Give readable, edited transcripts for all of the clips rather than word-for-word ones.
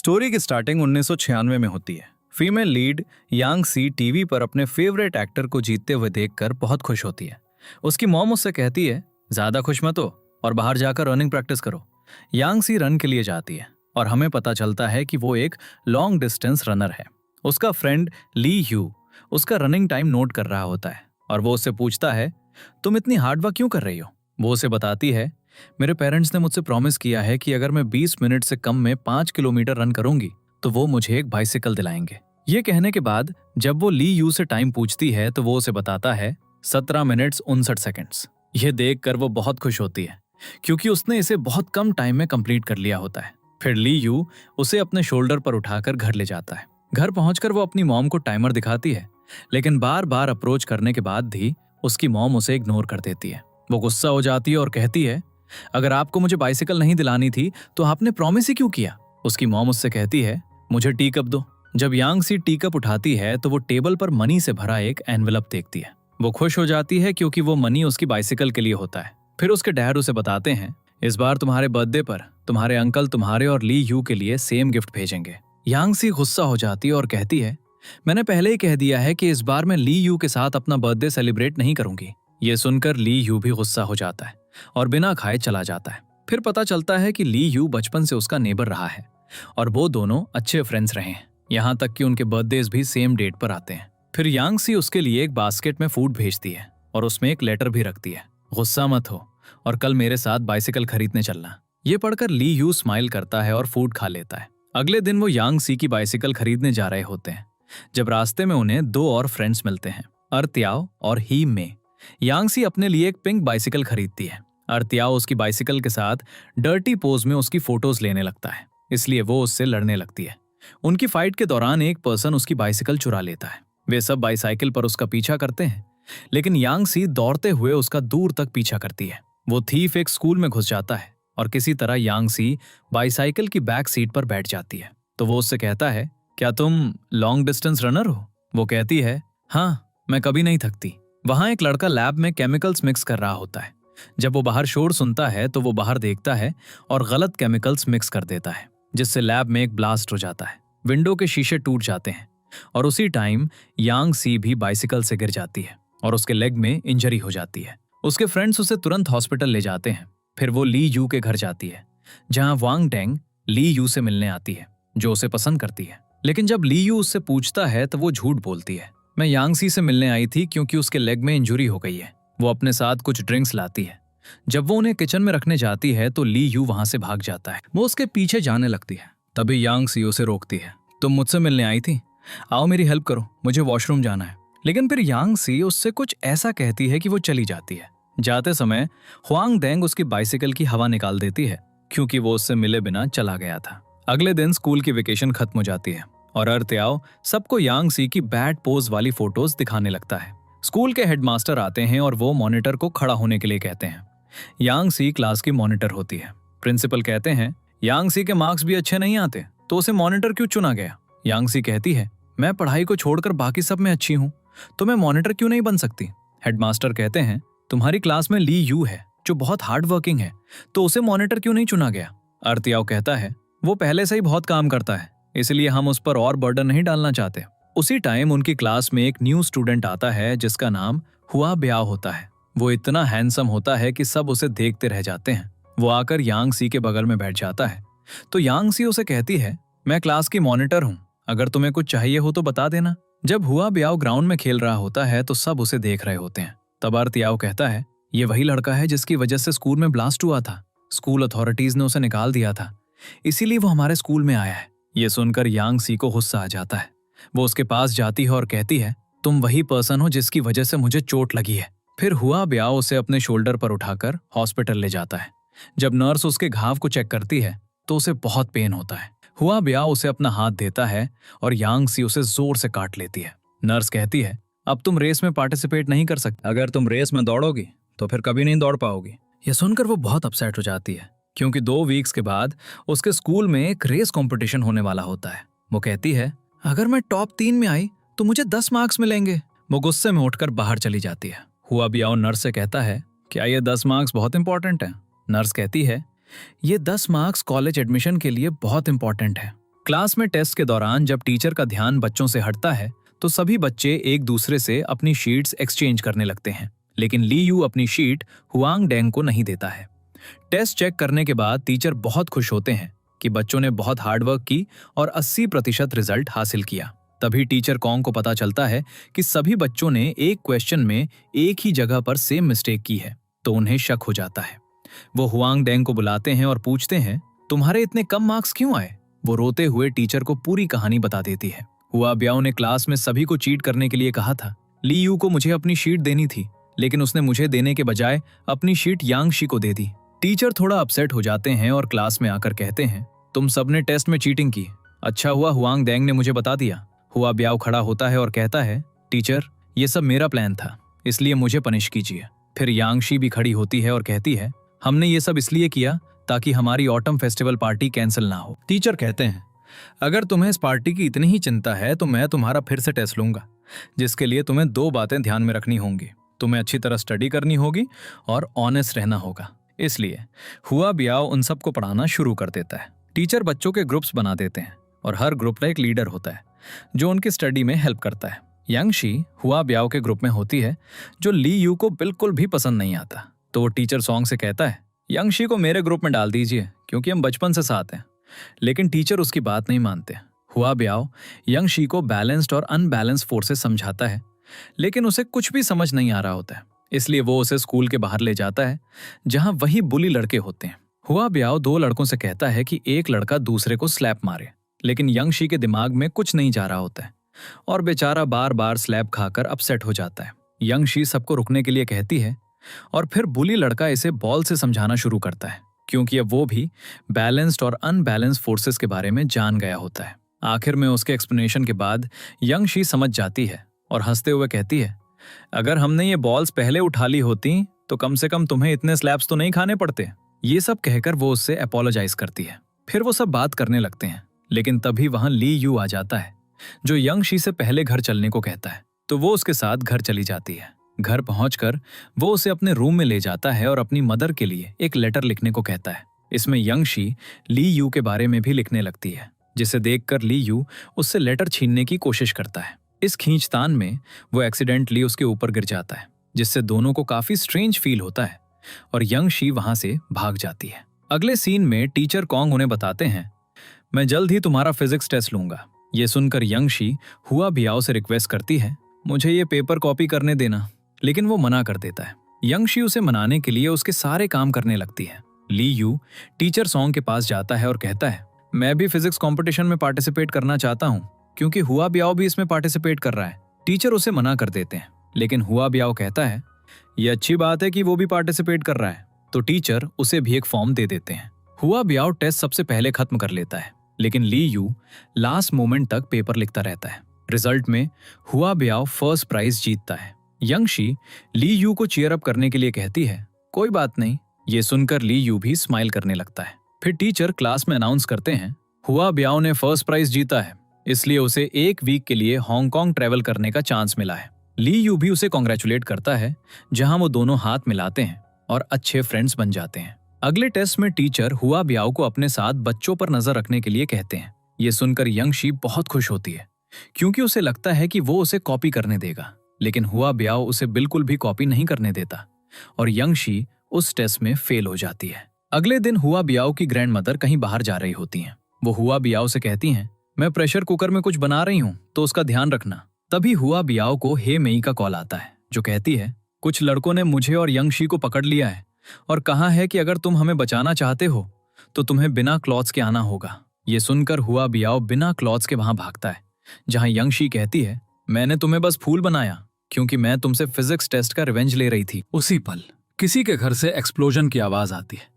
Story की starting 1996 में होती है। फीमेल लीड यांग सी टीवी पर अपने फेवरेट एक्टर को जीतते हुए देखकर बहुत खुश होती है। उसकी मॉम उससे कहती है, ज्यादा खुश मत हो और बाहर जाकर रनिंग प्रैक्टिस करो। यांग सी रन के लिए जाती है और हमें पता चलता है कि वो एक लॉन्ग डिस्टेंस रनर है। उसका फ्रेंड ली ह्यू उसका रनिंग टाइम नोट कर रहा होता है और वो उससे पूछता है, तुम इतनी हार्ड वर्क क्यों कर रही हो? वो उसे बताती है, मेरे पेरेंट्स ने मुझसे प्रॉमिस किया है कि अगर मैं 20 मिनट से कम में 5 किलोमीटर रन करूंगी तो वो मुझे एक बाइसिकल दिलाएंगे। ये कहने के बाद जब वो ली यू से टाइम पूछती है तो वो उसे बताता है 17 मिनट्स 59 सेकंड्स। ये देखकर वो बहुत खुश होती है क्योंकि उसने इसे बहुत कम टाइम में कंप्लीट कर लिया होता है। फिर ली यू उसे अपने शोल्डर पर उठाकर घर ले जाता है। घर पहुंचकर वो अपनी मॉम को टाइमर दिखाती है, लेकिन बार बार अप्रोच करने के बाद भी उसकी मॉम उसे इग्नोर कर देती है। वो गुस्सा हो जाती है और कहती है, अगर आपको मुझे बाइसिकल नहीं दिलानी थी तो आपने प्रॉमिस ही क्यों किया? उसकी मॉम उससे कहती है, मुझे टी कप दो। जब यांग सी टी कप उठाती है तो वो टेबल पर मनी से भरा एक एनवेलप देखती है। वो खुश हो जाती है क्योंकि वो मनी उसकी बाइसिकल के लिए होता है। फिर उसके डैड उसे बताते हैं, इस बार तुम्हारे बर्थडे पर तुम्हारे अंकल तुम्हारे और ली यू के लिए सेम गिफ्ट भेजेंगे। यांग सी गुस्सा हो जाती है और कहती है, मैंने पहले ही कह दिया है कि इस बार मैं ली यू के साथ अपना बर्थडे सेलिब्रेट नहीं करूंगी। ये सुनकर ली यू भी गुस्सा हो जाता है और बिना खाए चला जाता है। फिर पता चलता है कि ली यू बचपन से उसका नेबर रहा है और वो दोनों अच्छे फ्रेंड्स रहे हैं, यहाँ तक कि उनके बर्थडेज भी सेम डेट पर आते हैं। फिर यांग सी उसके लिए एक बास्केट में फूड भेजती है और उसमें एक लेटर भी रखती है, गुस्सा मत हो और कल मेरे साथ बाइसिकल खरीदने चलना। ये पढ़कर ली यू स्माइल करता है और फूड खा लेता है। अगले दिन वो यांग सी की बाइसिकल खरीदने जा रहे होते हैं जब रास्ते में उन्हें दो और फ्रेंड्स मिलते हैं, अर्त्याओ और ही में। यांग सी अपने लिए एक पिंक बाइसिकल खरीदती है। अर्त्याओ उसकी बाइसिकल के साथ डर्टी पोज में उसकी फोटोज लेने लगता है, इसलिए वो उससे लड़ने लगती है। उनकी फाइट के दौरान एक पर्सन उसकी बाइसिकल चुरा लेता है। वे सब बाइसाइकिल पर उसका पीछा करते हैं, लेकिन यांग सी दौड़ते हुए उसका दूर तक पीछा करती है। वो थीफ एक स्कूल में घुस जाता है और किसी तरह यांग सी बाइसाइकिल की बैक सीट पर बैठ जाती है। तो वो उससे कहता है, क्या तुम लॉन्ग डिस्टेंस रनर हो? वो कहती है, हाँ, मैं कभी नहीं थकती। वहां एक लड़का लैब में केमिकल्स मिक्स कर रहा होता है। जब वो बाहर शोर सुनता है तो वो बाहर देखता है और गलत केमिकल्स मिक्स कर देता है, जिससे लैब में एक ब्लास्ट हो जाता है। विंडो के शीशे टूट जाते हैं और उसी टाइम यांग सी भी बाइसिकल से गिर जाती है और उसके लेग में इंजरी हो जाती है। उसके फ्रेंड्स उसे तुरंत हॉस्पिटल ले जाते हैं। फिर वो ली यू के घर जाती है, जहां वांग डेंग ली यू से मिलने आती है, जो उसे पसंद करती है। लेकिन जब ली यू उससे पूछता है तो वो झूठ बोलती है, मैं यांग सी से मिलने आई थी क्योंकि उसके लेग में इंजरी हो गई है। वो अपने साथ कुछ ड्रिंक्स लाती है। जब वो उन्हें किचन में रखने जाती है तो ली यू वहां से भाग जाता है। वो उसके पीछे जाने लगती है, तभी यांग सी उसे रोकती है, तुम मुझसे मिलने आई थी, आओ मेरी हेल्प करो, मुझे वॉशरूम जाना है। लेकिन फिर यांग सी उससे कुछ ऐसा कहती है कि वो चली जाती है। जाते समय हुआंग डेंग उसकी बाइसिकल की हवा निकाल देती है क्योंकि वो उससे मिले बिना चला गया था। अगले दिन स्कूल की वेकेशन खत्म हो जाती है और अर्त्याओ सबको यांग सी की बैड पोज वाली फोटोज दिखाने लगता है। स्कूल के हेडमास्टर आते हैं और वो मॉनिटर को खड़ा होने के लिए कहते हैं। यांग सी क्लास की मॉनिटर होती है। प्रिंसिपल कहते हैं, यांग सी के मार्क्स भी अच्छे नहीं आते तो उसे मॉनिटर क्यों चुना गया? यांग सी कहती है, मैं पढ़ाई को छोड़कर बाकी सब में अच्छी हूँ तो मैं मॉनिटर क्यों नहीं बन सकती? हेडमास्टर कहते हैं, तुम्हारी क्लास में ली यू है जो बहुत हार्ड वर्किंग है तो उसे मॉनिटर क्यों नहीं चुना गया? अर्त्याओ कहता है, वो पहले से ही बहुत काम करता है, इसलिए हम उस पर और बर्डन नहीं डालना चाहते। उसी टाइम उनकी क्लास में एक न्यू स्टूडेंट आता है जिसका नाम हुआ ब्याओ होता है। वो इतना हैंडसम होता है कि सब उसे देखते रह जाते हैं। वो आकर यांग सी के बगल में बैठ जाता है तो यांग सी उसे कहती है, मैं क्लास की मॉनिटर हूँ, अगर तुम्हें कुछ चाहिए हो तो बता देना। जब हुआ ब्याओ ग्राउंड में खेल रहा होता है तो सब उसे देख रहे होते हैं। तब अर्त्याओ कहता है, ये वही लड़का है जिसकी वजह से स्कूल में ब्लास्ट हुआ था। स्कूल अथॉरिटीज ने उसे निकाल दिया था, इसीलिए वो हमारे स्कूल में आया है। ये सुनकर यांग सी को गुस्सा आ जाता है। वो उसके पास जाती है और कहती है, तुम वही पर्सन हो जिसकी वजह से मुझे चोट लगी है। फिर हुआ ब्याओ उसे अपने शोल्डर पर उठाकर हॉस्पिटल ले जाता है। जब नर्स उसके घाव को चेक करती है तो उसे बहुत पेन होता है। हुआ ब्याओ उसे अपना हाथ देता है और यांग सी उसे जोर से काट लेती है। नर्स कहती है, अब तुम रेस में पार्टिसिपेट नहीं कर सकते, अगर तुम रेस में दौड़ोगी तो फिर कभी नहीं दौड़ पाओगी। यह सुनकर वो बहुत अपसेट हो जाती है क्योंकि 2 वीक्स के बाद उसके स्कूल में एक रेस कंपटीशन होने वाला होता है। वो कहती है, अगर मैं टॉप 3 में आई तो मुझे 10 मार्क्स मिलेंगे। वो गुस्से में उठकर बाहर चली जाती है। हुआ ब्याओ नर्स से कहता है, क्या ये 10 मार्क्स बहुत इंपॉर्टेंट है? नर्स कहती है, ये 10 मार्क्स कॉलेज एडमिशन के लिए बहुत इंपॉर्टेंट है। क्लास में टेस्ट के दौरान जब टीचर का ध्यान बच्चों से हटता है तो सभी बच्चे एक दूसरे से अपनी शीट्स एक्सचेंज करने लगते हैं, लेकिन ली यू अपनी शीट हुआंग डेंग को नहीं देता है। टेस्ट चेक करने के बाद टीचर बहुत खुश होते हैं कि बच्चों ने बहुत हार्डवर्क की और 80% रिजल्ट हासिल किया। तभी टीचर कॉन्ग को पता चलता है कि सभी बच्चों ने एक क्वेश्चन में एक ही जगह पर सेम मिस्टेक की है, तो उन्हें शक हो जाता है। वो हुआंग डेंग को बुलाते हैं और पूछते हैं, तुम्हारे इतने कम मार्क्स क्यों आए? वो रोते हुए टीचर को पूरी कहानी बता देती है। हुआ ब्याओ ने क्लास में सभी को चीट करने के लिए कहा था। ली यू को मुझे अपनी शीट देनी थी, लेकिन उसने मुझे देने के बजाय अपनी शीट यांग शी को दे दी। टीचर थोड़ा अपसेट हो जाते हैं और क्लास में आकर कहते हैं, तुम सबने टेस्ट में चीटिंग की। अच्छा हुआ हुआंग डेंग ने मुझे बता दिया। हुआ ब्याओ खड़ा होता है और कहता है, टीचर ये सब मेरा प्लान था, इसलिए मुझे पनिश कीजिए। फिर यांग शी भी खड़ी होती है और कहती है, हमने ये सब इसलिए किया ताकि हमारी ऑटम फेस्टिवल पार्टी कैंसिल ना हो। टीचर कहते हैं, अगर तुम्हें इस पार्टी की इतनी ही चिंता है तो मैं तुम्हारा फिर से टेस्ट लूंगा, जिसके लिए तुम्हें 2 बातें ध्यान में रखनी होंगी। तुम्हें अच्छी तरह स्टडी करनी होगी और ऑनेस्ट रहना होगा। इसलिए हुआ ब्याओ उन सबको पढ़ाना शुरू कर देता है। टीचर बच्चों के ग्रुप्स बना देते हैं और हर ग्रुप का एक लीडर होता है जो उनकी स्टडी में हेल्प करता है। यांग शी हुआ ब्याओ के ग्रुप में होती है जो ली यू को बिल्कुल भी पसंद नहीं आता, तो वो टीचर सॉन्ग से कहता है, यांग शी को मेरे ग्रुप में डाल दीजिए क्योंकि हम बचपन से साथ हैं। लेकिन टीचर उसकी बात नहीं मानते। हुआ ब्याओ यांग शी को बैलेंस्ड और अनबैलेंस्ड फोर्सेस समझाता है, लेकिन उसे कुछ भी समझ नहीं आ रहा होता है, इसलिए वो उसे स्कूल के बाहर ले जाता है जहां वही बुली लड़के होते हैं। हुआ ब्याओ 2 लड़कों से कहता है कि एक लड़का दूसरे को स्लैप मारे, लेकिन यांग शी के दिमाग में कुछ नहीं जा रहा होता है और बेचारा बार बार स्लैप खाकर अपसेट हो जाता है। यांग शी सबको रुकने के लिए कहती है और फिर बुली लड़का इसे बॉल से समझाना शुरू करता है, क्योंकि अब वो भी बैलेंस्ड और अनबैलेंस्ड फोर्सेस के बारे में जान गया होता है। आखिर में उसके एक्सप्लेनेशन के बाद यांग शी समझ जाती है और हंसते हुए कहती है, अगर हमने ये बॉल्स पहले उठा ली होती तो कम से कम तुम्हें इतने स्लैप्स तो नहीं खाने पड़ते। ये सब कहकर वो उससे अपोलोजाइज करती है। फिर वो सब बात करने लगते हैं, लेकिन तभी वहां ली यू आ जाता है जो यांग शी से पहले घर चलने को कहता है, तो वो उसके साथ घर चली जाती है। घर पहुंचकर वो उसे अपने रूम में ले जाता है और अपनी मदर के लिए एक लेटर लिखने को कहता है। इसमें यांग शी ली यू के बारे में भी लिखने लगती है, जिसे देखकर ली यू उससे लेटर छीनने की कोशिश करता है। इस खींचतान में वो एक्सीडेंटली उसके ऊपर गिर जाता है, जिससे दोनों को काफी स्ट्रेंज फील होता है और यांग शी वहां से भाग जाती है। अगले सीन में टीचर कॉन्ग उन्हें बताते हैं, मैं जल्द ही तुम्हारा फिजिक्स टेस्ट लूंगा। ये सुनकर यांग शी हुआ ब्याओ से रिक्वेस्ट करती है, मुझे ये पेपर कॉपी करने देना, लेकिन वो मना कर देता है। यांग शी उसे मनाने के लिए उसके सारे काम करने लगती है। ली यू टीचर सॉन्ग के पास जाता है और कहता है, मैं भी फिजिक्स कंपटीशन में पार्टिसिपेट करना चाहता हूँ क्योंकि हुआ ब्याओ भी इसमें पार्टिसिपेट कर रहा है। टीचर उसे मना कर देते हैं, लेकिन हुआ ब्याओ कहता है, ये अच्छी बात है कि वो भी पार्टिसिपेट कर रहा है, तो टीचर उसे भी एक फॉर्म दे देते हैं। हुआ ब्याओ टेस्ट सबसे पहले खत्म कर लेता है, लेकिन ली यू लास्ट मोमेंट तक पेपर लिखता रहता है। रिजल्ट में हुआ ब्याओ फर्स्ट प्राइज जीतता है। यांग शी ली यू को चीयर अप करने के लिए कहती है, कोई बात नहीं। ये सुनकर ली यू भी स्माइल करने लगता है। फिर टीचर क्लास में अनाउंस करते हैं, हुआ ब्याओ ने फर्स्ट प्राइज जीता है, इसलिए उसे 1 वीक के लिए हांगकांग ट्रेवल करने का चांस मिला है। ली यू भी उसे कॉन्ग्रेचुलेट करता है, जहां वो दोनों हाथ मिलाते हैं और अच्छे फ्रेंड्स बन जाते हैं। अगले टेस्ट में टीचर हुआ ब्याओ को अपने साथ बच्चों पर नजर रखने के लिए कहते हैं। ये सुनकर यांग शी बहुत खुश होती है, क्योंकि उसे लगता है कि वो उसे कॉपी करने देगा, लेकिन हुआ ब्याओ उसे बिल्कुल भी कॉपी नहीं करने देता और यांग शी उस टेस्ट में फेल हो जाती है। अगले दिन हुआ ब्याओ की ग्रैंड मदर कहीं बाहर जा रही होती हैं। वो हुआ ब्याओ से कहती हैं, मैं प्रेशर कुकर में कुछ बना रही हूँ, तो उसका ध्यान रखना। तभी हुआ ब्याओ को हे मेई का कॉल आता है, जो कहती है, कुछ लड़कों ने मुझे और यांग शी को पकड़ लिया है और कहा है कि अगर तुम हमें बचाना चाहते हो तो तुम्हें बिना क्लॉथ्स के आना होगा। ये सुनकर हुआ ब्याओ बिना क्लॉथ्स के वहां भागता है, जहां यांग शी कहती है, मैंने तुम्हें बस फूल बनाया क्योंकि मैं तुमसे फिजिक्स टेस्ट का रिवेंज ले रही थी। उसी पल किसी के घर से एक्सप्लोजन की आवाज आती है।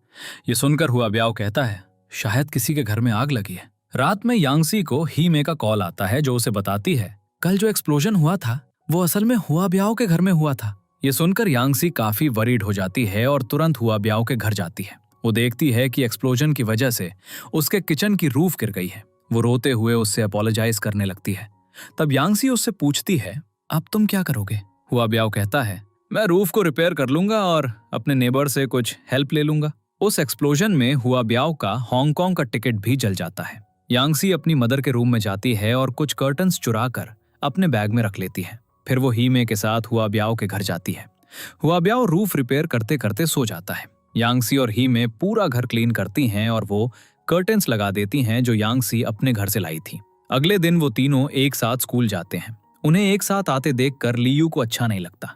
ये सुनकर हुआ ब्याओ कहता है, शायद किसी के घर में आग लगी है। रात में यांग शी को ही मे का कॉल आता है, जो उसे बताती है, कल जो एक्सप्लोजन हुआ था वो असल में हुआ ब्याओ के घर में हुआ था। ये सुनकर यांग शी काफी वरीड हो जाती है और तुरंत हुआ ब्याओ के घर जाती है। वो देखती है कि एक्सप्लोजन की वजह से उसके किचन की रूफ गिर गई है। वो रोते हुए उससे अपोलोजाइज करने लगती है। तब यांग शी उससे पूछती है, अब तुम क्या करोगे? हुआ ब्याओ कहता है, मैं रूफ को रिपेयर कर लूंगा और अपने नेबर से कुछ हेल्प ले लूंगा। उस एक्सप्लोजन में हुआ ब्याओ का हांगकांग का टिकट भी जल जाता है। यांगसी अपनी मदर के रूम में जाती है और कुछ कर्टन्स चुरा कर अपने बैग में रख लेती है। फिर वो हीमे के साथ हुआ ब्याओ के घर जाती है। हुआ ब्याओ रूफ रिपेयर करते करते सो जाता है। यांगसी और हीमे पूरा घर क्लीन करती हैं और वो कर्टन्स लगा देती हैं जो यांगसी अपने घर से लाई थी। अगले दिन वो तीनों एक साथ स्कूल जाते हैं। उन्हें एक साथ आते देखकर लियू को अच्छा नहीं लगता।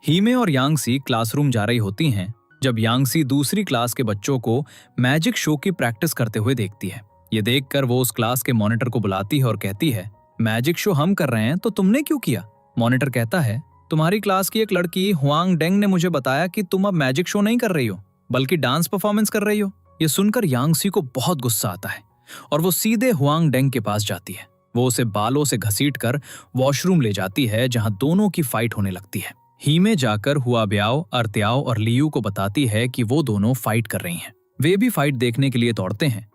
हीमे और यांगसी क्लासरूम जा रही होती हैं जब यांगसी दूसरी क्लास के बच्चों को मैजिक शो की प्रैक्टिस करते हुए देखती है। ये देखकर वो उस क्लास के मॉनिटर को बुलाती है और कहती है, मैजिक शो हम कर रहे हैं तो तुमने क्यों किया? मॉनिटर कहता है, तुम्हारी क्लास की एक लड़की हुआंग डेंग ने मुझे बताया कि तुम अब मैजिक शो नहीं कर रही हो बल्कि डांस परफॉर्मेंस कर रही हो। ये सुनकर यांगसी को बहुत गुस्सा आता है और वो सीधे हुआंग डेंग के पास जाती है। वो उसे बालों से घसीटकर वॉशरूम ले जाती है जहां दोनों की फाइट होने लगती है। हीमे जाकर हुआ ब्याओ, अर्त्याओ और लियू को बताती है कि वो दोनों फाइट कर रही हैं। वे भी फाइट देखने के लिए दौड़ते हैं।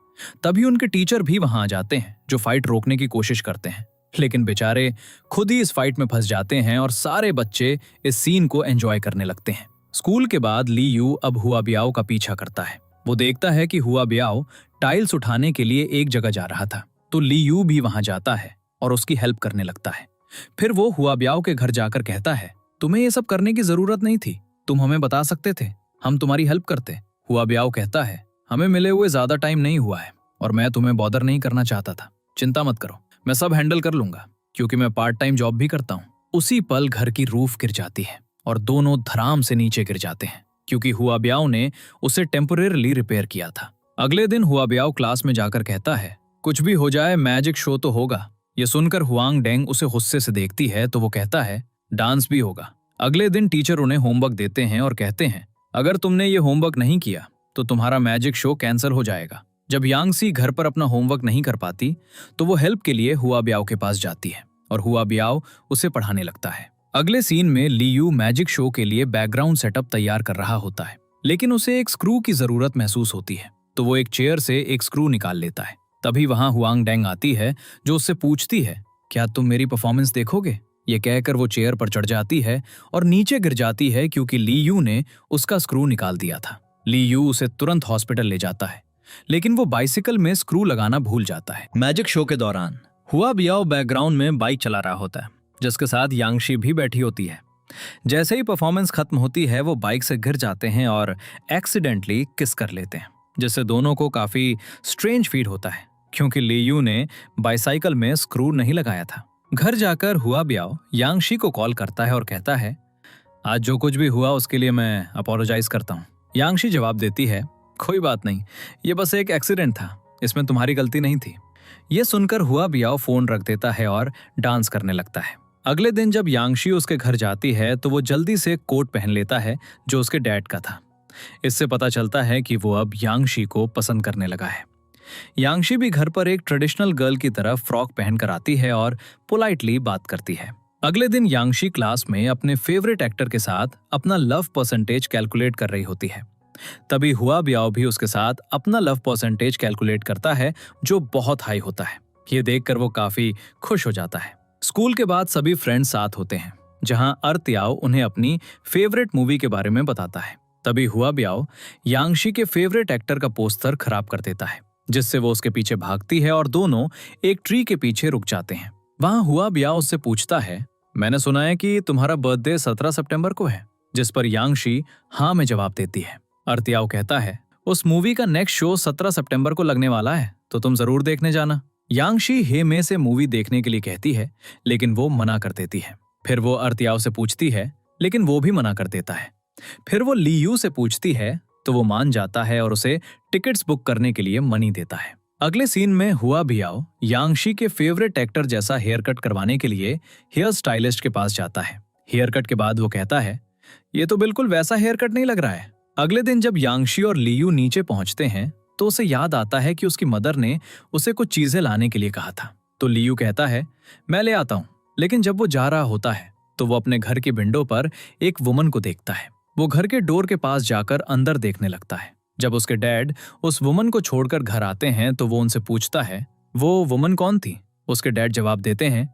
तभी उनके टीचर भी वहां आ जाते हैं जो फाइट रोकने की कोशिश करते हैं, लेकिन बेचारे खुद ही इस फाइट में फंस जाते हैं और सारे बच्चे इस सीन को एंजॉय करने लगते हैं। स्कूल के बाद लियू अब हुआ ब्याओ का पीछा करता है। वो देखता है कि हुआ ब्याओ टाइल्स उठाने के लिए एक जगह जा रहा था, तो लियू भी वहां जाता है और उसकी हेल्प करने लगता है। फिर वो हुआ ब्याओ के घर जाकर कहता है, तुम्हें ये सब करने की जरूरत नहीं थी, तुम हमें बता सकते थे, हम तुम्हारी हेल्प करते। हुआ ब्याओ कहता है, हमें मिले हुए ज्यादा टाइम नहीं हुआ है और मैं तुम्हें बॉदर नहीं करना चाहता था। चिंता मत करो, मैं सब हैंडल कर लूंगा क्योंकि मैं पार्ट टाइम जॉब भी करता हूँ। उसी पल घर की रूफ गिर जाती है और दोनों धड़ाम से नीचे गिर जाते हैं क्योंकि हुआ ब्याओ ने उसे टेम्परेरीली रिपेयर किया था। अगले दिन हुआ ब्याओ क्लास में जाकर कहता है, कुछ भी हो जाए मैजिक शो तो होगा। ये सुनकर हुआंग डेंग उसे गुस्से से देखती है तो वो कहता है, डांस भी होगा। अगले दिन टीचर उन्हें होमवर्क देते हैं और कहते हैं, अगर तुमने ये होमवर्क नहीं किया तो तुम्हारा मैजिक शो कैंसिल हो जाएगा। जब यांगसी घर पर अपना होमवर्क नहीं कर पाती तो वो हेल्प के लिए हुआ ब्याओ के पास जाती है और हुआ ब्याओ उसे पढ़ाने लगता है। अगले सीन में लियू मैजिक शो के लिए बैकग्राउंड सेटअप तैयार कर रहा होता है, लेकिन उसे एक स्क्रू की जरूरत महसूस होती है, तो वो एक चेयर से एक स्क्रू निकाल लेता है। तभी वहां हुआंग डेंग आती है जो उससे पूछती है, क्या तुम मेरी परफॉर्मेंस देखोगे? ये कहकर वो चेयर पर चढ़ जाती है और नीचे गिर जाती है क्योंकि लियू ने उसका स्क्रू निकाल दिया था। लियू उसे तुरंत हॉस्पिटल ले जाता है, लेकिन वो बाइसिकल में स्क्रू लगाना भूल जाता है। मैजिक शो के दौरान हुआ ब्याओ बैकग्राउंड में बाइक चला रहा होता है जिसके साथ यांगशी भी बैठी होती है। जैसे ही परफॉर्मेंस खत्म होती है वो बाइक से गिर जाते हैं और एक्सीडेंटली किस कर लेते हैं, जिससे दोनों को काफी स्ट्रेंज फील होता है क्योंकि लियू ने बाइसाइकिल में स्क्रू नहीं लगाया था। घर जाकर हुआ ब्याओ यांगशी को कॉल करता है और कहता है, आज जो कुछ भी हुआ उसके लिए मैं अपोलोजाइज करता हूँ। यांगशी जवाब देती है, कोई बात नहीं, ये बस एक एक्सीडेंट था, इसमें तुम्हारी गलती नहीं थी। ये सुनकर हुआ ब्याओ फोन रख देता है और डांस करने लगता है। अगले दिन जब यांगशी उसके घर जाती है तो वो जल्दी से कोट पहन लेता है जो उसके डैड का था। इससे पता चलता है कि वो अब यांगशी को पसंद करने लगा है। यांगशी भी घर पर एक ट्रेडिशनल गर्ल की तरह फ्रॉक पहनकर आती है और पोलाइटली बात करती है। अगले दिन यांगशी क्लास में अपने फेवरेट एक्टर के साथ अपना लव परसेंटेज कैलकुलेट कर रही होती है। तभी हुआ ब्याओ भी उसके साथ अपना लव परसेंटेज कैलकुलेट करता है जो बहुत हाई होता है। ये देखकर वो काफी खुश हो जाता है। स्कूल के बाद सभी फ्रेंड्स साथ होते हैं जहां अर्त्याओ उन्हें अपनी फेवरेट मूवी के बारे में बताता है। तभी हुआ ब्याओ यांगशी के फेवरेट एक्टर का पोस्टर खराब कर देता है, जिससे वो उसके पीछे भागती है और दोनों एक ट्री के पीछे रुक जाते हैं। वहां हुआ ब्याओ उससे पूछता है, मैंने सुना है कि तुम्हारा बर्थडे 17 सितंबर को है, जिस पर यांगशी हाँ में जवाब देती है। अर्त्याओ कहता है, उस मूवी का नेक्स्ट शो 17 सितंबर को लगने वाला है, तो तुम जरूर देखने जाना। यांगशी हेमे से मूवी देखने के लिए कहती है, लेकिन वो मना कर देती है। फिर वो अर्त्याओ से पूछती है, लेकिन वो भी मना कर देता है। फिर वो लियू से पूछती है तो वो मान जाता है और उसे टिकट्स बुक करने के लिए मनी देता है। अगले सीन में हुआ ब्याओ यांगशी के फेवरेट एक्टर जैसा हेयर कट करवाने के लिए हेयर स्टाइलिस्ट के पास जाता है। हेयर कट के बाद वो कहता है, ये तो बिल्कुल वैसा हेयर कट नहीं लग रहा है। अगले दिन जब यांगशी और लियू नीचे पहुंचते हैं तो उसे याद आता है कि उसकी मदर ने उसे कुछ चीजें लाने के लिए कहा था। तो लियू कहता है, मैं ले आता हूँ। लेकिन जब वो जा रहा होता है तो वो अपने घर की विंडो पर एक वुमन को देखता है। वो घर के डोर के पास जाकर अंदर देखने लगता है। जब उसके डैड उस वुमन को छोड़कर घर आते हैं तो वो उनसे पूछता है, वो वुमन कौन थी? उसके डैड जवाब देते हैं,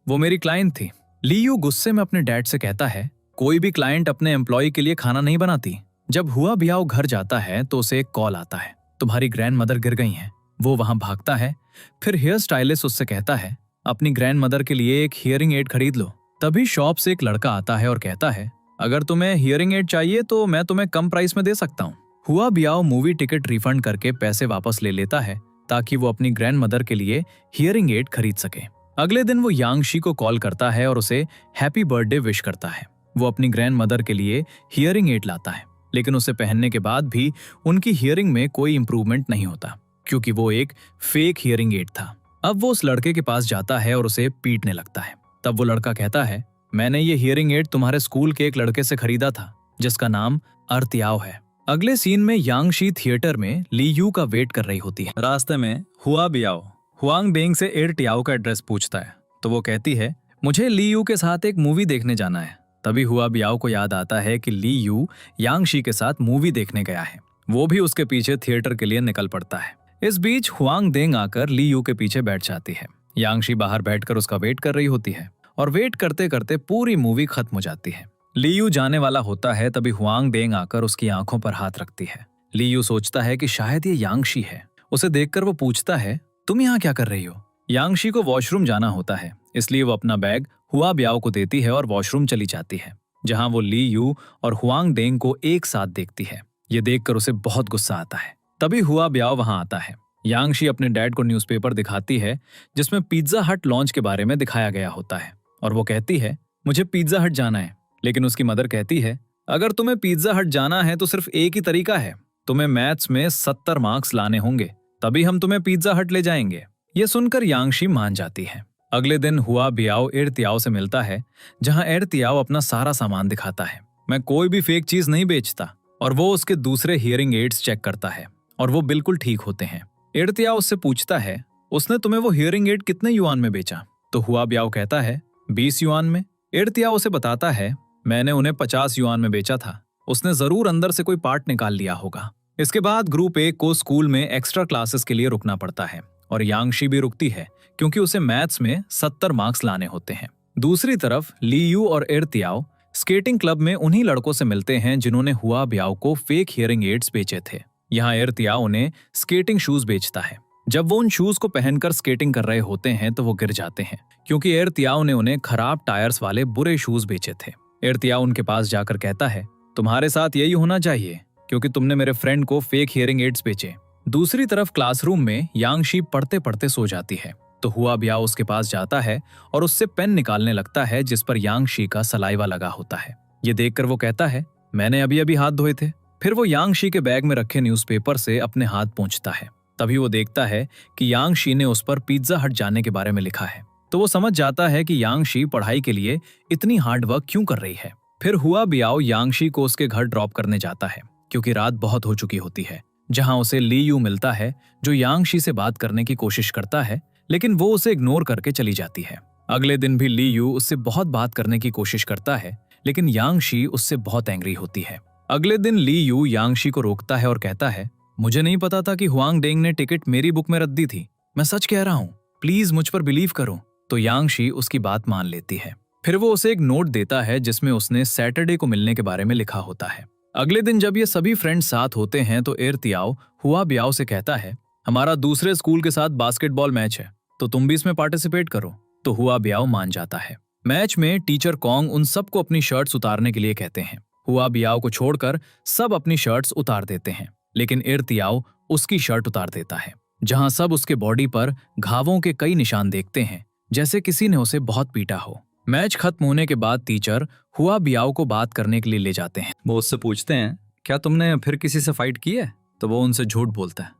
वो मेरी क्लाइंट थी। लियू गुस्से में अपने डैड से कहता है, कोई भी क्लाइंट अपने एम्प्लॉय के लिए खाना नहीं बनाती। जब हुआ ब्याओ घर जाता है तो उसे एक कॉल आता है, तुम्हारी ग्रैंड मदर गिर गई हैं। वो वहां भागता है। फिर हेयर स्टाइलिस्ट उससे कहता है अपनी ग्रैंड मदर के लिए एक हियरिंग एड खरीद लो। तभी शॉप से एक लड़का आता है और कहता है अगर तुम्हें हियरिंग एड चाहिए तो मैं तुम्हें कम प्राइस में दे सकता हूँ। हुआ बियाओ मूवी टिकट रिफंड करके पैसे वापस ले लेता है ताकि वो अपनी ग्रैंड मदर के लिए हियरिंग एड खरीद सके। अगले दिन वो यांगशी को कॉल करता है और उसे हैप्पी बर्थडे विश करता है। वो अपनी ग्रैंड मदर के लिए हियरिंग एड लाता है, लेकिन उसे पहनने के बाद भी उनकी हियरिंग में कोई इंप्रूवमेंट नहीं होता क्योंकि वो एक फेक हियरिंग एड था। अब वो उस लड़के के पास जाता है और उसे पीटने लगता है। तब वो लड़का कहता है मैंने ये हियरिंग एड तुम्हारे स्कूल के एक लड़के से खरीदा था जिसका नाम अर्तियाओ है। अगले सीन में यांगशी थिएटर में ली यू का वेट कर रही होती है। रास्ते में हुआ बियाओ हुआंग डेंग से एर्तियाओ का एड्रेस पूछता है तो वो कहती है मुझे ली यू के साथ एक मूवी देखने जाना है। तभी हुआ बियाओ को याद आता है कि ली यू यांगशी के साथ मूवी देखने गया है। वो भी उसके पीछे थिएटर के लिए निकल पड़ता है। इस बीच हुआंग डेंग आकर ली यू के पीछे बैठ जाती है। यांगशी बाहर बैठकर उसका वेट कर रही होती है और वेट करते करते पूरी मूवी खत्म हो जाती है। ली यू जाने वाला होता है तभी हुआंग डेंग आकर उसकी आंखों पर हाथ रखती है। ली यू सोचता है कि शायद ये यांगशी है। उसे देखकर वो पूछता है तुम यहाँ क्या कर रही हो। यांगशी को वॉशरूम जाना होता है, इसलिए वो अपना बैग हुआ बियाओ को देती है और वॉशरूम चली जाती है, जहां वो ली यू और हुआंग डेंग को एक साथ देखती है। ये देखकर उसे बहुत गुस्सा आता है। तभी हुआ बियाओ वहां आता है। यांगशी अपने डैड को न्यूज़पेपर दिखाती है जिसमें पिज्जा हट लॉन्च के बारे में दिखाया गया होता है और वो कहती है मुझे पिज्जा हट जाना है। लेकिन उसकी मदर कहती है अगर तुम्हें पिज्जा हट जाना है तो सिर्फ एक ही तरीका है, तुम्हें मैथ्स में 70 मार्क्स लाने होंगे, तभी हम तुम्हें पिज्जा हट ले जाएंगे। ये सुनकर यांगशी मान जाती है। अगले दिन हुआ बियाओ एर्तियाओ से मिलता है जहां एर्तियाओ अपना सारा सामान दिखाता है। मैं कोई भी फेक चीज नहीं बेचता। और वो उसके दूसरे हियरिंग एड्स चेक करता है और वो बिल्कुल ठीक होते हैं। एर्तियाओ उससे पूछता है उसने तुम्हें वो हियरिंग एड कितने युआन में बेचा। तो हुआ बियाओ कहता है 20 युआन में। एर्तियाओ उसे बताता है मैंने उन्हें 50 युआन में बेचा था। उसने जरूर अंदर से कोई पार्ट निकाल लिया होगा। इसके बाद ग्रुप 1 को स्कूल में एक्स्ट्रा क्लासेस के लिए रुकना पड़ता है और यांगशी भी रुकती है क्योंकि उसे मैथ्स में 70 मार्क्स लाने होते हैं। दूसरी तरफ ली यू और एर्तियाओ स्केटिंग क्लब में उन्हीं लड़कों से मिलते हैं जिन्होंने हुआ बियाओ को फेक हियरिंग एड्स बेचे थे। यहाँ एर्तियाओ उन्हें स्केटिंग शूज बेचता है। जब वो उन शूज को पहनकर स्केटिंग कर रहे होते हैं तो वो गिर जाते हैं क्योंकि एर्तियाओ ने उन्हें खराब टायर्स वाले बुरे शूज बेचे थे। एर्तियाओ उनके पास जाकर कहता है तुम्हारे साथ यही होना चाहिए क्योंकि तुमने मेरे फ्रेंड को फेक हियरिंग एड्स बेचे। दूसरी तरफ क्लासरूम में यांगशी पढ़ते पढ़ते सो जाती है तो हुआ बियाओ उसके पास जाता है और उससे पेन निकालने लगता है जिस पर यांगशी का सलाइवा लगा होता है। ये देखकर वो कहता है मैंने अभी अभी हाथ धोए थे। फिर वो यांगशी के बैग में रखे न्यूज़पेपर से अपने हाथ पोंछता है। तभी वो देखता है कि यांगशी ने उस पर पिज्जा हट जाने के बारे में लिखा है। तो वो समझ जाता है कि यांगशी पढ़ाई के लिए इतनी हार्ड वर्क क्यों कर रही है। फिर हुआ बियाओ यांगशी को उसके घर ड्रॉप करने जाता है क्योंकि रात बहुत हो चुकी होती है, जहां उसे ली यू मिलता है जो यांगशी से बात करने की कोशिश करता है लेकिन वो उसे इग्नोर करके चली जाती है। अगले दिन भी ली यू उससे बहुत बात करने की कोशिश करता है लेकिन यांगशी उससे बहुत एंग्री होती है। अगले दिन ली यू यांगशी को रोकता है और कहता है मुझे नहीं पता था कि हुआंग डेंग ने टिकट मेरी बुक में रख दी थी। मैं सच कह रहा हूँ, प्लीज मुझ पर बिलीव करो। तो यांगशी उसकी बात मान लेती है। फिर वो उसे एक नोट देता है जिसमें उसने सैटरडे को मिलने के बारे में लिखा होता है। अगले दिन जब ये सभी फ्रेंड्स साथ होते हैं तो एर्तियाओ हुआ बियाओ से कहता है हमारा दूसरे स्कूल के साथ बास्केटबॉल मैच है तो तुम भी इसमें पार्टिसिपेट करो। तो हुआ बियाओ मान जाता है। मैच में टीचर कॉन्ग उन सबको अपनी शर्ट्स उतारने के लिए कहते हैं। हुआ बियाओ को छोड़कर सब अपनी शर्ट्स उतार देते हैं लेकिन एर्तियाओ उसकी शर्ट उतार देता है, जहां सब उसके बॉडी पर घावों के कई निशान देखते हैं जैसे किसी ने उसे बहुत पीटा हो। मैच खत्म होने के बाद टीचर हुआ बियाओ को बात करने के लिए ले जाते हैं। वो उससे पूछते हैं क्या तुमने फिर किसी से फाइट की है। तो वो उनसे झूठ बोलता है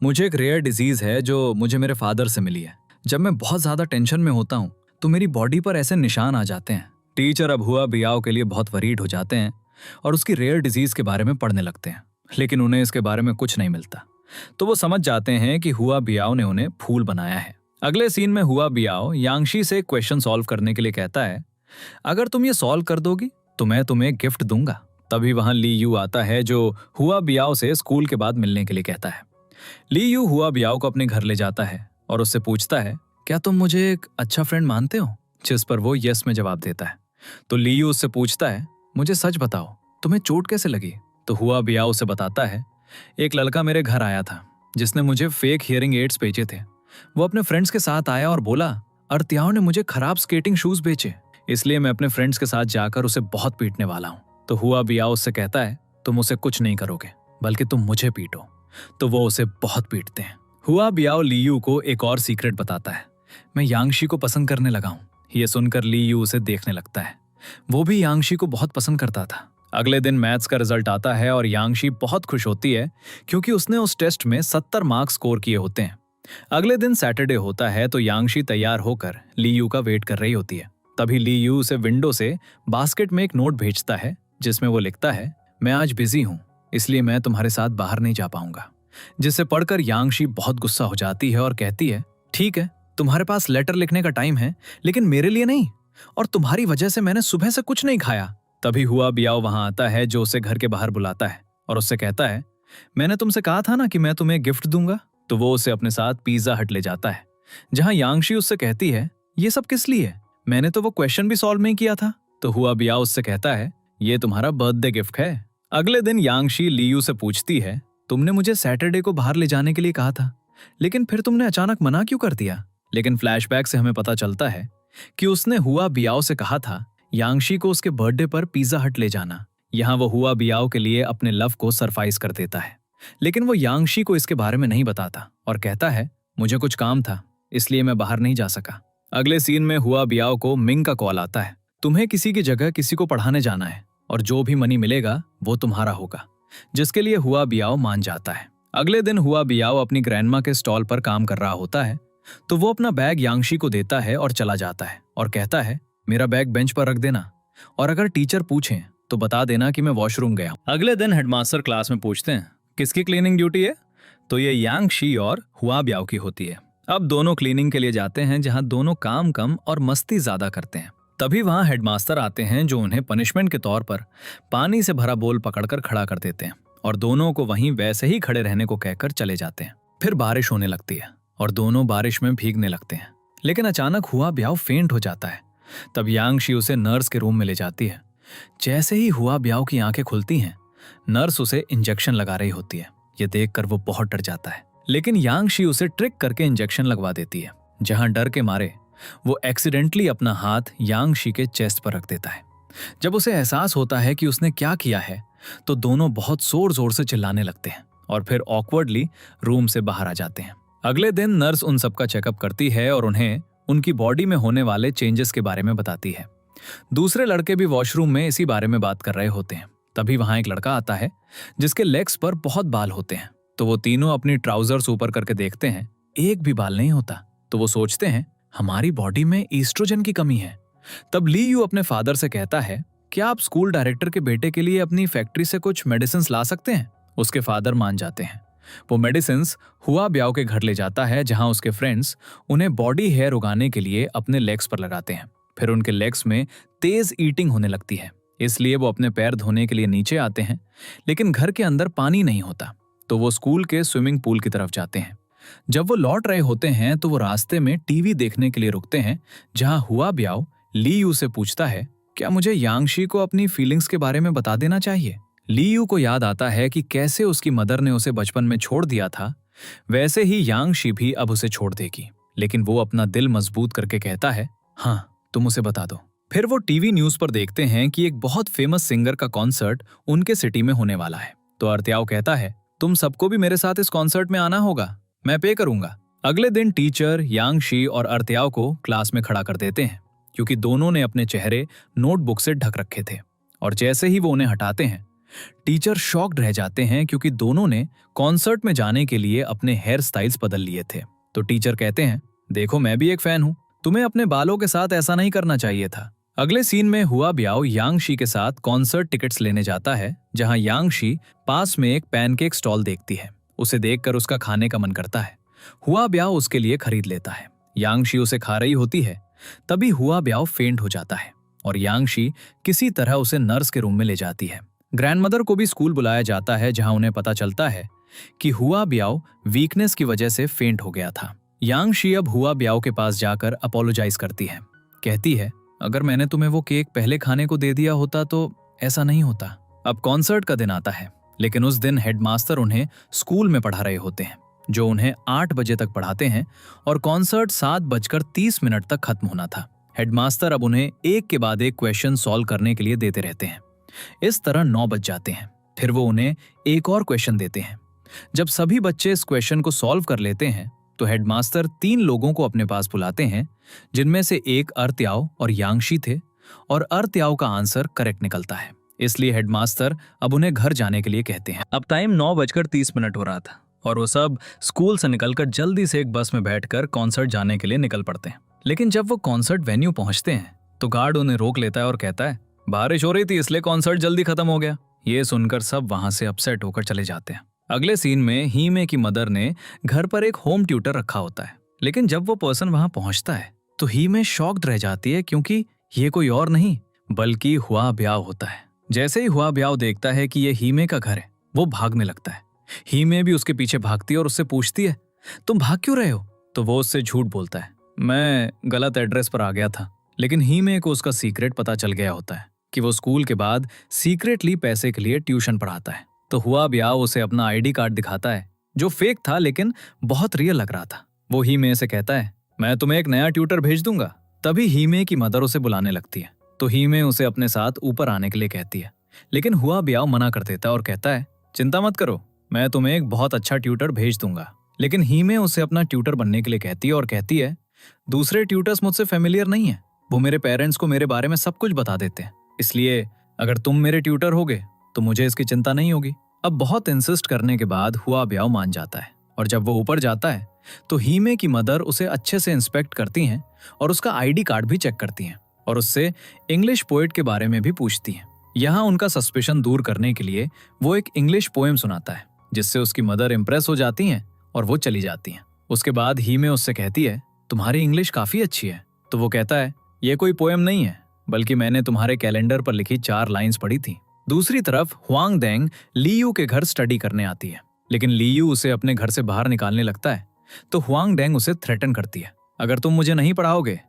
मुझे एक रेयर डिजीज है जो मुझे मेरे फादर से मिली है। जब मैं बहुत ज्यादा टेंशन में होता हूँ तो मेरी बॉडी पर ऐसे निशान आ जाते हैं। टीचर अब हुआ बियाओ के लिए बहुत वरीड हो जाते हैं और उसकी रेयर डिजीज के बारे में पढ़ने लगते हैं लेकिन उन्हें इसके बारे में कुछ नहीं मिलता। तो वो समझ जाते हैं कि हुआ बियाओ ने उन्हें फूल बनाया है। अगले सीन में हुआ बियाओ यांगशी से क्वेश्चन सॉल्व करने के लिए कहता है अगर तुम ये सॉल्व कर दोगी तो मैं तुम्हें गिफ्ट दूंगा। तभी वहां ली यू आता है जो हुआ बियाओ से स्कूल के बाद मिलने के लिए कहता है। ली यू हुआ बियाओ को अपने घर ले जाता है और उससे पूछता है क्या तुम मुझे एक अच्छा फ्रेंड मानते हो, जिस पर वो यस में जवाब देता है। तो ली यू उससे पूछता है मुझे सच बताओ तुम्हें चोट कैसे लगी। तो हुआ बियाओ उसे बताता है एक लड़का मेरे घर आया था जिसने मुझे फेक हियरिंग एड्स बेचे थे, वो अपने फ्रेंड्स के साथ आया और बोला अर्त्याओं ने मुझे खराब स्केटिंग शूज बेचे, इसलिए मैं अपने फ्रेंड्स के साथ जाकर उसे बहुत पीटने वाला हूँ। तो हुआ बियाओ उससे कहता है तुम उसे कुछ नहीं करोगे, बल्कि तुम मुझे पीटो। तो वो उसे बहुत पीटते हैं। हुआ बियाओ लीयू को एक और सीक्रेट बताता है, मैं यांगशी को पसंद करने लगा हूँ। ये सुनकर लीयू उसे देखने लगता है। वो भी यांगशी को बहुत पसंद करता था। अगले दिन मैथ्स का रिजल्ट आता है और यांगशी बहुत खुश होती है क्योंकि उसने उस टेस्ट में 70 मार्क्स स्कोर किए होते हैं। अगले दिन सैटरडे होता है तो यांगशी तैयार होकर लीयू का वेट कर रही होती है। तभी लीयू उसे विंडो से बास्केट में एक नोट भेजता है जिसमें वो लिखता है मैं आज बिजी हूँ, इसलिए मैं तुम्हारे साथ बाहर नहीं जा पाऊंगा। जिसे पढ़कर यांगशी बहुत गुस्सा हो जाती है और कहती है ठीक है, तुम्हारे पास लेटर लिखने का टाइम है, लेकिन मेरे लिए नहीं, और तुम्हारी वजह से मैंने सुबह से कुछ नहीं खाया। तभी हुआ बियाओ वहां आता है जो उसे घर के बाहर बुलाता है और उससे कहता है मैंने तुमसे कहा था ना कि मैं तुम्हें गिफ्ट दूंगा। तो वो उसे अपने साथ पिज्जा हट ले जाता है, जहां यांगशी उससे कहती है ये सब किस लिए, मैंने तो वो क्वेश्चन भी सॉल्व नहीं किया था। तो हुआ बियाओ उससे कहता है ये तुम्हारा बर्थडे गिफ्ट है। अगले दिन यांगशी लीयू से पूछती है तुमने मुझे सैटरडे को बाहर ले जाने के लिए कहा था, लेकिन फिर तुमने अचानक मना क्यों कर दिया। लेकिन फ्लैशबैक से हमें पता चलता है कि उसने हुआ बियाओ से कहा था यांगशी को उसके बर्थडे पर पिज्जा हट ले जाना। यहाँ वो हुआ बियाओ के लिए अपने लव को सरप्राइज कर देता है, लेकिन वो यांगशी को इसके बारे में नहीं बताता और कहता है मुझे कुछ काम था, इसलिए मैं बाहर नहीं जा सका। अगले सीन में हुआ बियाओ को मिंग का कॉल आता है, तुम्हें किसी की जगह किसी को पढ़ाने जाना है और जो भी मनी मिलेगा वो तुम्हारा होगा, जिसके लिए हुआ बियाओ मान जाता है। अगले दिन हुआ बियाओ अपनी ग्रैंडमा के स्टॉल पर काम कर रहा होता है, तो वो अपना बैग यांगशी को देता है और चला जाता है और कहता है मेरा बैग बेंच पर रख देना, और अगर टीचर पूछें तो बता देना कि मैं वॉशरूम गया हूं। अगले दिन हेडमास्टर क्लास में पूछते हैं किसकी क्लीनिंग ड्यूटी है, तो ये यांगशी और हुआ बियाओ की होती है। अब दोनों क्लीनिंग के लिए जाते हैं जहां दोनों काम कम और मस्ती ज्यादा करते हैं। तभी वहां हेडमास्टर आते हैं जो उन्हें पनिशमेंट के तौर पर पानी से भरा बोल पकड़कर खड़ा कर देते हैं और दोनों को वहीं वैसे ही खड़े रहने को कहकर चले जाते हैं। फिर बारिश होने लगती है और दोनों बारिश में भीगने लगते हैं, लेकिन अचानक हुआ बियाओ फेंट हो जाता है। तब यांगशी उसे नर्स के रूम में ले जाती है। जैसे ही हुआ बियाओ की आंखें खुलती हैं, नर्स उसे इंजेक्शन लगा रही होती है। ये देखकर वो बहुत डर जाता है, लेकिन यांगशी उसे ट्रिक करके इंजेक्शन लगवा देती है, जहां डर के मारे वो एक्सीडेंटली अपना हाथ यांगशी के चेस्ट पर रख देता है। जब उसे एहसास होता है कि उसने क्या किया है, तो दोनों बहुत जोर जोर से चिल्लाने लगते हैं और फिर ऑकवर्डली रूम से बाहर आ जाते हैं। अगले दिन नर्स उन सबका चेकअप करती है और उन्हें उनकी बॉडी में होने वाले चेंजेस के बारे में बताती है। दूसरे लड़के भी वॉशरूम में इसी बारे में बात कर रहे होते हैं। तभी वहां एक लड़का आता है जिसके लेग्स पर बहुत बाल होते हैं, तो वो तीनों अपनी ट्राउजर्स ऊपर करके देखते हैं, एक भी बाल नहीं होता। तो वो सोचते हैं हमारी बॉडी में ईस्ट्रोजन की कमी है। तब लीयू अपने फादर से कहता है क्या आप स्कूल डायरेक्टर के बेटे के लिए अपनी फैक्ट्री से कुछ मेडिसिन ला सकते हैं। उसके फादर मान जाते हैं। वो मेडिसिन हुआ बियाओ के घर ले जाता है, जहां उसके फ्रेंड्स उन्हें बॉडी हेयर उगाने के लिए अपने लेग्स पर लगाते हैं। फिर उनके लेग्स में तेज ईटिंग होने लगती है, इसलिए वो अपने पैर धोने के लिए नीचे आते हैं, लेकिन घर के अंदर पानी नहीं होता, तो वो स्कूल के स्विमिंग पूल की तरफ जाते हैं। जब वो लौट रहे होते हैं तो वो रास्ते में टीवी देखने के लिए रुकते हैं, जहां हुआ बियाओ लीयू से पूछता है क्या मुझे यांगशी को अपनी फीलिंग्स के बारे में बता देना चाहिए। लीयू को याद आता है कि कैसे उसकी मदर ने उसे बचपन में छोड़ दिया था, वैसे ही यांगशी भी अब उसे छोड़ देगी, लेकिन वो अपना दिल मजबूत करके कहता है हाँ तुम उसे बता दो। फिर वो टीवी न्यूज पर देखते हैं कि एक बहुत फेमस सिंगर का कॉन्सर्ट उनके सिटी में होने वाला है। तो अर्त्याओ कहता है तुम सबको भी मेरे साथ इस कॉन्सर्ट में आना होगा, मैं पे करूंगा। अगले दिन टीचर यांगशी और अर्त्याओ को क्लास में खड़ा कर देते हैं, क्योंकि दोनों ने अपने चेहरे नोटबुक से ढक रखे थे, और जैसे ही वो उन्हें हटाते हैं टीचर शॉक्ड रह जाते हैं, क्योंकि दोनों ने कॉन्सर्ट में जाने के लिए अपने हेयर स्टाइल्स बदल लिए थे। तो टीचर कहते हैं देखो मैं भी एक फैन हूं, तुम्हें अपने बालों के साथ ऐसा नहीं करना चाहिए था। अगले सीन में हुआ बियाओ यांगशी के साथ कॉन्सर्ट टिकट्स लेने जाता है, जहां यांगशी पास में एक पैनकेक स्टॉल देखती है। उसे देखकर उसका खाने का मन करता है। हुआ बियाओ उसके लिए खरीद लेता है। यांगशी उसे खा रही होती है, तभी हुआ बियाओ फेंट हो जाता है और यांगशी किसी तरह उसे नर्स के रूम में ले जाती है। ग्रैंडमदर को भी स्कूल बुलाया जाता है, जहां उन्हें पता चलता है कि हुआ बियाओ वीकनेस की वजह से फेंट हो गया था। यांगशी अब हुआ बियाओ के पास जाकर अपोलोजाइज करती है, कहती है अगर मैंने तुम्हें वो केक पहले खाने को दे दिया होता तो ऐसा नहीं होता। अब कॉन्सर्ट का दिन आता है, लेकिन उस दिन हेडमास्टर उन्हें स्कूल में पढ़ा रहे होते हैं, जो उन्हें 8 बजे तक पढ़ाते हैं और कॉन्सर्ट 7:30 तक खत्म होना था। हेडमास्टर अब उन्हें एक के बाद एक क्वेश्चन सॉल्व करने के लिए देते रहते हैं। इस तरह 9 बज जाते हैं। फिर वो उन्हें एक और क्वेश्चन देते हैं। जब सभी बच्चे इस क्वेश्चन को सॉल्व कर लेते हैं तो हेडमास्टर 3 लोगों को अपने पास बुलाते हैं, जिनमें से एक अर्त्याओ और यांगशी थे, और अर्त्याओ का आंसर करेक्ट निकलता है। इसलिए हेडमास्टर अब उन्हें घर जाने के लिए कहते हैं। अब टाइम 9:30 हो रहा था और वो सब स्कूल से निकलकर जल्दी से एक बस में बैठकर कॉन्सर्ट जाने के लिए निकल पड़ते हैं। लेकिन जब वो कॉन्सर्ट वेन्यू पहुंचते हैं तो गार्ड उन्हें रोक लेता है और कहता है, बारिश हो रही थी इसलिए कॉन्सर्ट जल्दी खत्म हो गया। ये सुनकर सब वहां से अपसेट होकर चले जाते हैं। अगले सीन में हीमे की मदर ने घर पर एक होम ट्यूटर रखा होता है, लेकिन जब वो पर्सन वहां पहुंचता है तो हीमे शॉक्ड रह जाती है, क्योंकि ये कोई और नहीं बल्कि हुआ ब्याव होता है। जैसे ही हुआ ब्याव देखता है कि ये हीमे का घर है, वो भागने लगता है। हीमे भी उसके पीछे भागती है और उससे पूछती है, तुम भाग क्यों रहे हो? तो वो उससे झूठ बोलता है, मैं गलत एड्रेस पर आ गया था। लेकिन हीमे को उसका सीक्रेट पता चल गया होता है कि वो स्कूल के बाद सीक्रेटली पैसे के लिए ट्यूशन पढ़ाता है। तो हुआ ब्याव उसे अपना आईडी कार्ड दिखाता है, जो फेक था लेकिन बहुत रियल लग रहा था। वो हीमे से कहता है, मैं तुम्हें एक नया ट्यूटर भेज दूंगा। तभी हीमे की मदर उसे बुलाने लगती है, तो हीमे उसे अपने साथ ऊपर आने के लिए कहती है, लेकिन हुआ ब्याव मना कर देता है और कहता है, चिंता मत करो, मैं तुम्हें एक बहुत अच्छा ट्यूटर भेज दूंगा। लेकिन हीमे उसे अपना ट्यूटर बनने के लिए कहती है और कहती है, दूसरे ट्यूटर्स मुझसे फेमिलियर नहीं है, वो मेरे पेरेंट्स को मेरे बारे में सब कुछ बता देते हैं, इसलिए अगर तुम मेरे ट्यूटर होगे तो मुझे इसकी चिंता नहीं होगी। अब बहुत इंसिस्ट करने के बाद हुआ ब्याव मान जाता है, और जब वो ऊपर जाता है तो हीमे की मदर उसे अच्छे से इंस्पेक्ट करती हैं और उसका आईडी कार्ड भी चेक करती हैं और उससे इंग्लिश पोएट के बारे में भी पूछती हैं। यहाँ उनका सस्पेशन दूर करने के लिए वो एक इंग्लिश पोएम सुनाता है, जिससे उसकी मदर इंप्रेस हो जाती हैं और वो चली जाती हैं। उसके बाद हीमे उससे कहती है, तुम्हारी इंग्लिश काफी अच्छी है। तो वो कहता है, ये कोई पोएम नहीं है, बल्कि मैंने तुम्हारे कैलेंडर पर लिखी 4 लाइंस पढ़ी थी। दूसरी तरफ हुआंग डेंग लीयू के घर स्टडी करने आती है, लेकिन लीयू उसे अपने घर से बाहर निकालने लगता है। तो हुआंग डेंग उसे थ्रेटन करती है, अगर तुम मुझे नहीं पढ़ाओगे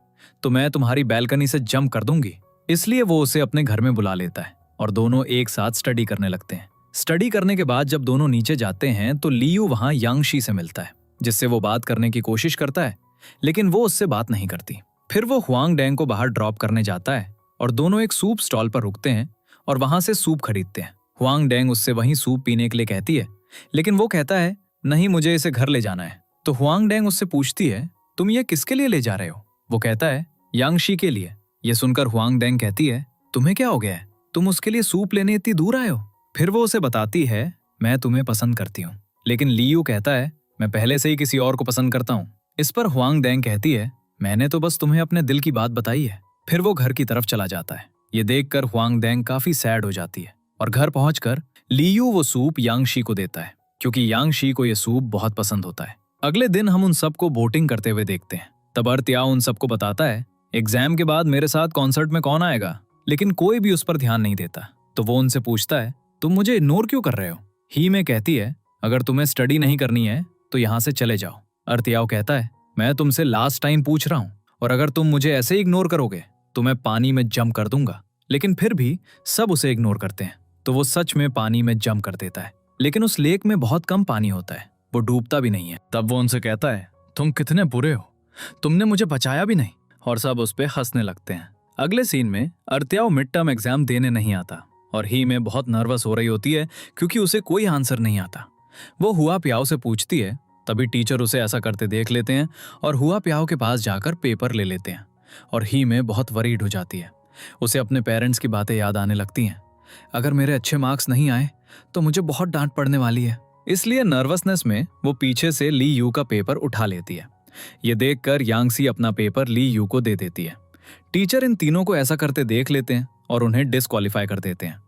तो मैं तुम्हारी बैल्कनी से जंप कर दूंगी। इसलिए वो उसे अपने घर में बुला लेता है और दोनों एक साथ स्टडी करने लगते हैं। स्टडी करने के बाद जब दोनों नीचे जाते हैं तो लीयू वहां यांगशी से मिलता है, जिससे वो बात करने की कोशिश करता है, लेकिन वो उससे बात नहीं करती। फिर वो हुआंग डेंग को बाहर ड्रॉप करने जाता है और दोनों एक सूप स्टॉल पर रुकते हैं और वहां से सूप खरीदते हैं। हुआंग डेंग उससे वहीं सूप पीने के लिए कहती है, लेकिन वो कहता है, नहीं, मुझे इसे घर ले जाना है। तो हुआंग डेंग उससे पूछती है, तुम ये किसके लिए ले जा रहे हो? वो कहता है, यांगशी के लिए। ये सुनकर हुआंग डेंग कहती है, तुम्हें क्या हो गया है, तुम उसके लिए सूप लेने इतनी दूर आए हो? फिर वो उसे बताती है, मैं तुम्हें पसंद करती हूँ। लेकिन लीयू कहता है, मैं पहले से ही किसी और को पसंद करता हूँ। इस पर हुआंग डेंग कहती है, मैंने तो बस तुम्हें अपने दिल की बात बताई है। फिर वो घर की तरफ चला जाता है। ये देखकर हुआंग डेंग काफी सैड हो जाती है और घर पहुंचकर लीयू वो सूप यांगशी को देता है, क्योंकि यांगशी को ये सूप बहुत पसंद होता है। अगले दिन हम उन सबको बोटिंग करते हुए देखते हैं। तब अर्त्याओ उन सबको बताता है, एग्जाम के बाद मेरे साथ कॉन्सर्ट में कौन आएगा? लेकिन कोई भी उस पर ध्यान नहीं देता। तो वो उनसे पूछता है, तुम मुझे इग्नोर क्यों कर रहे हो? हीमे कहती है, अगर तुम्हें स्टडी नहीं करनी है तो यहाँ से चले जाओ। अर्त्याओ कहता है, मैं तुमसे लास्ट टाइम पूछ रहा हूँ, और अगर तुम मुझे ऐसे ही इग्नोर करोगे तो मैं पानी में जंप कर दूंगा। लेकिन फिर भी सब उसे इग्नोर करते हैं, तो वो सच में पानी में जंप कर देता है। लेकिन उस लेक में बहुत कम पानी होता है, वो डूबता भी नहीं है। तब वो उनसे कहता है, तुम कितने बुरे हो, तुमने मुझे बचाया भी नहीं। और सब उस पे हंसने लगते हैं। अगले सीन में अर्त्याओ मिड टर्म एग्जाम देने नहीं आता और हीमे बहुत नर्वस हो रही होती है, क्योंकि उसे कोई आंसर नहीं आता। वो हुआ प्याओ से पूछती है, तभी टीचर उसे ऐसा करते देख लेते हैं और हुआ प्याओ के पास जाकर पेपर ले लेते हैं। और हीमे बहुत वरीड हो जाती है। उसे अपने पेरेंट्स की बातें याद आने लगती हैं, अगर मेरे अच्छे मार्क्स नहीं आए तो मुझे बहुत डांट पड़ने वाली है। इसलिए नर्वसनेस में वो पीछे से ली यू का पेपर उठा लेती है। ये देखकर यांगशी अपना पेपर ली यू को दे देती है। टीचर इन तीनों को ऐसा करते देख लेते हैं और उन्हें डिस्क्वालीफाई कर देते हैं।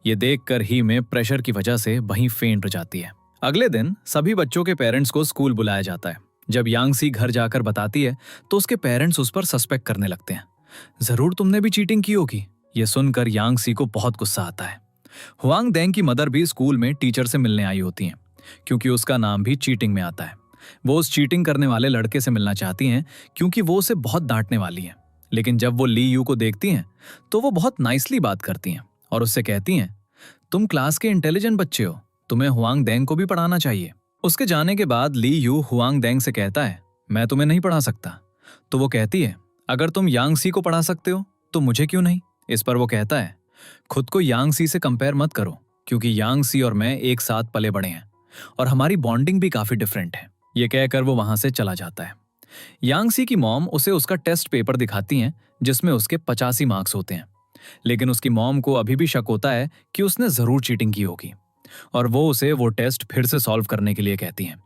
ये देखकर ही में प्रेशर की वजह से वहीं फेंट हो जाती है। अगले दिन सभी बच्चों के पेरेंट्स को स्कूल बुलाया जाता है। जब यांगशी घर जाकर बताती है तो उसके पेरेंट्स उस पर सस्पेक्ट करने लगते हैं, जरूर तुमने भी चीटिंग की होगी। ये सुनकर यांगशी को बहुत गुस्सा आता है। हुआंग डेंग की मदर भी स्कूल में टीचर से मिलने आई होती हैं, क्योंकि उसका नाम भी चीटिंग में आता है। वो उस चीटिंग करने वाले लड़के से मिलना चाहती हैं, क्योंकि वो उसे बहुत डांटने वाली है। लेकिन जब वो ली यू को देखती हैं तो वो बहुत नाइसली बात करती हैं और उससे कहती हैं, तुम क्लास के इंटेलिजेंट बच्चे हो, तुम्हें हुआंग डेंग को भी पढ़ाना चाहिए। उसके जाने के बाद ली यू हुआंग डेंग से कहता है, मैं तुम्हें नहीं पढ़ा सकता। तो वो कहती है, अगर तुम यांग सी को पढ़ा सकते हो तो मुझे क्यों नहीं। इस पर वो कहता है, खुद को यांग सी से कंपेयर मत करो, क्योंकि यांग सी और मैं एक साथ पले बड़े हैं और हमारी बॉन्डिंग भी काफी डिफरेंट है। ये कहकर वो वहां से चला जाता है। यांग सी की मॉम उसे उसका टेस्ट पेपर दिखाती हैं जिसमें उसके 85 मार्क्स होते हैं, लेकिन उसकी मॉम को अभी भी शक होता है कि उसने जरूर चीटिंग की होगी और वो उसे वो टेस्ट फिर से सॉल्व करने के लिए कहती हैं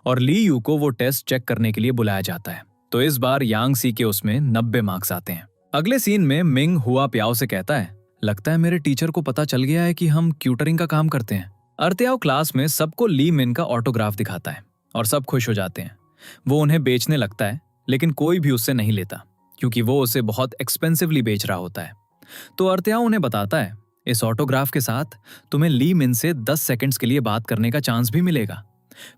और ली यू को वो टेस्ट चेक करने के लिए बुलाया जाता है। तो इस बार यांग सी के उसमें 90 मार्क्स आते हैं। अगले सीन में मिंग हुआ प्याओ से कहता है, लगता है मेरे टीचर को पता चल गया है कि हम ट्यूटरिंग का काम करते हैं। अर्त्याओ क्लास में सबको ली मिन का ऑटोग्राफ दिखाता है और सब खुश हो जाते हैं। वो उन्हें बेचने लगता है, लेकिन कोई भी उससे नहीं लेता क्योंकि वो उसे बहुत एक्सपेंसिवली बेच रहा होता है। तो अर्त्याओ उन्हें बताता है, इस ऑटोग्राफ के साथ तुम्हें ली मिन से 10 सेकंड्स के लिए बात करने का चांस भी मिलेगा।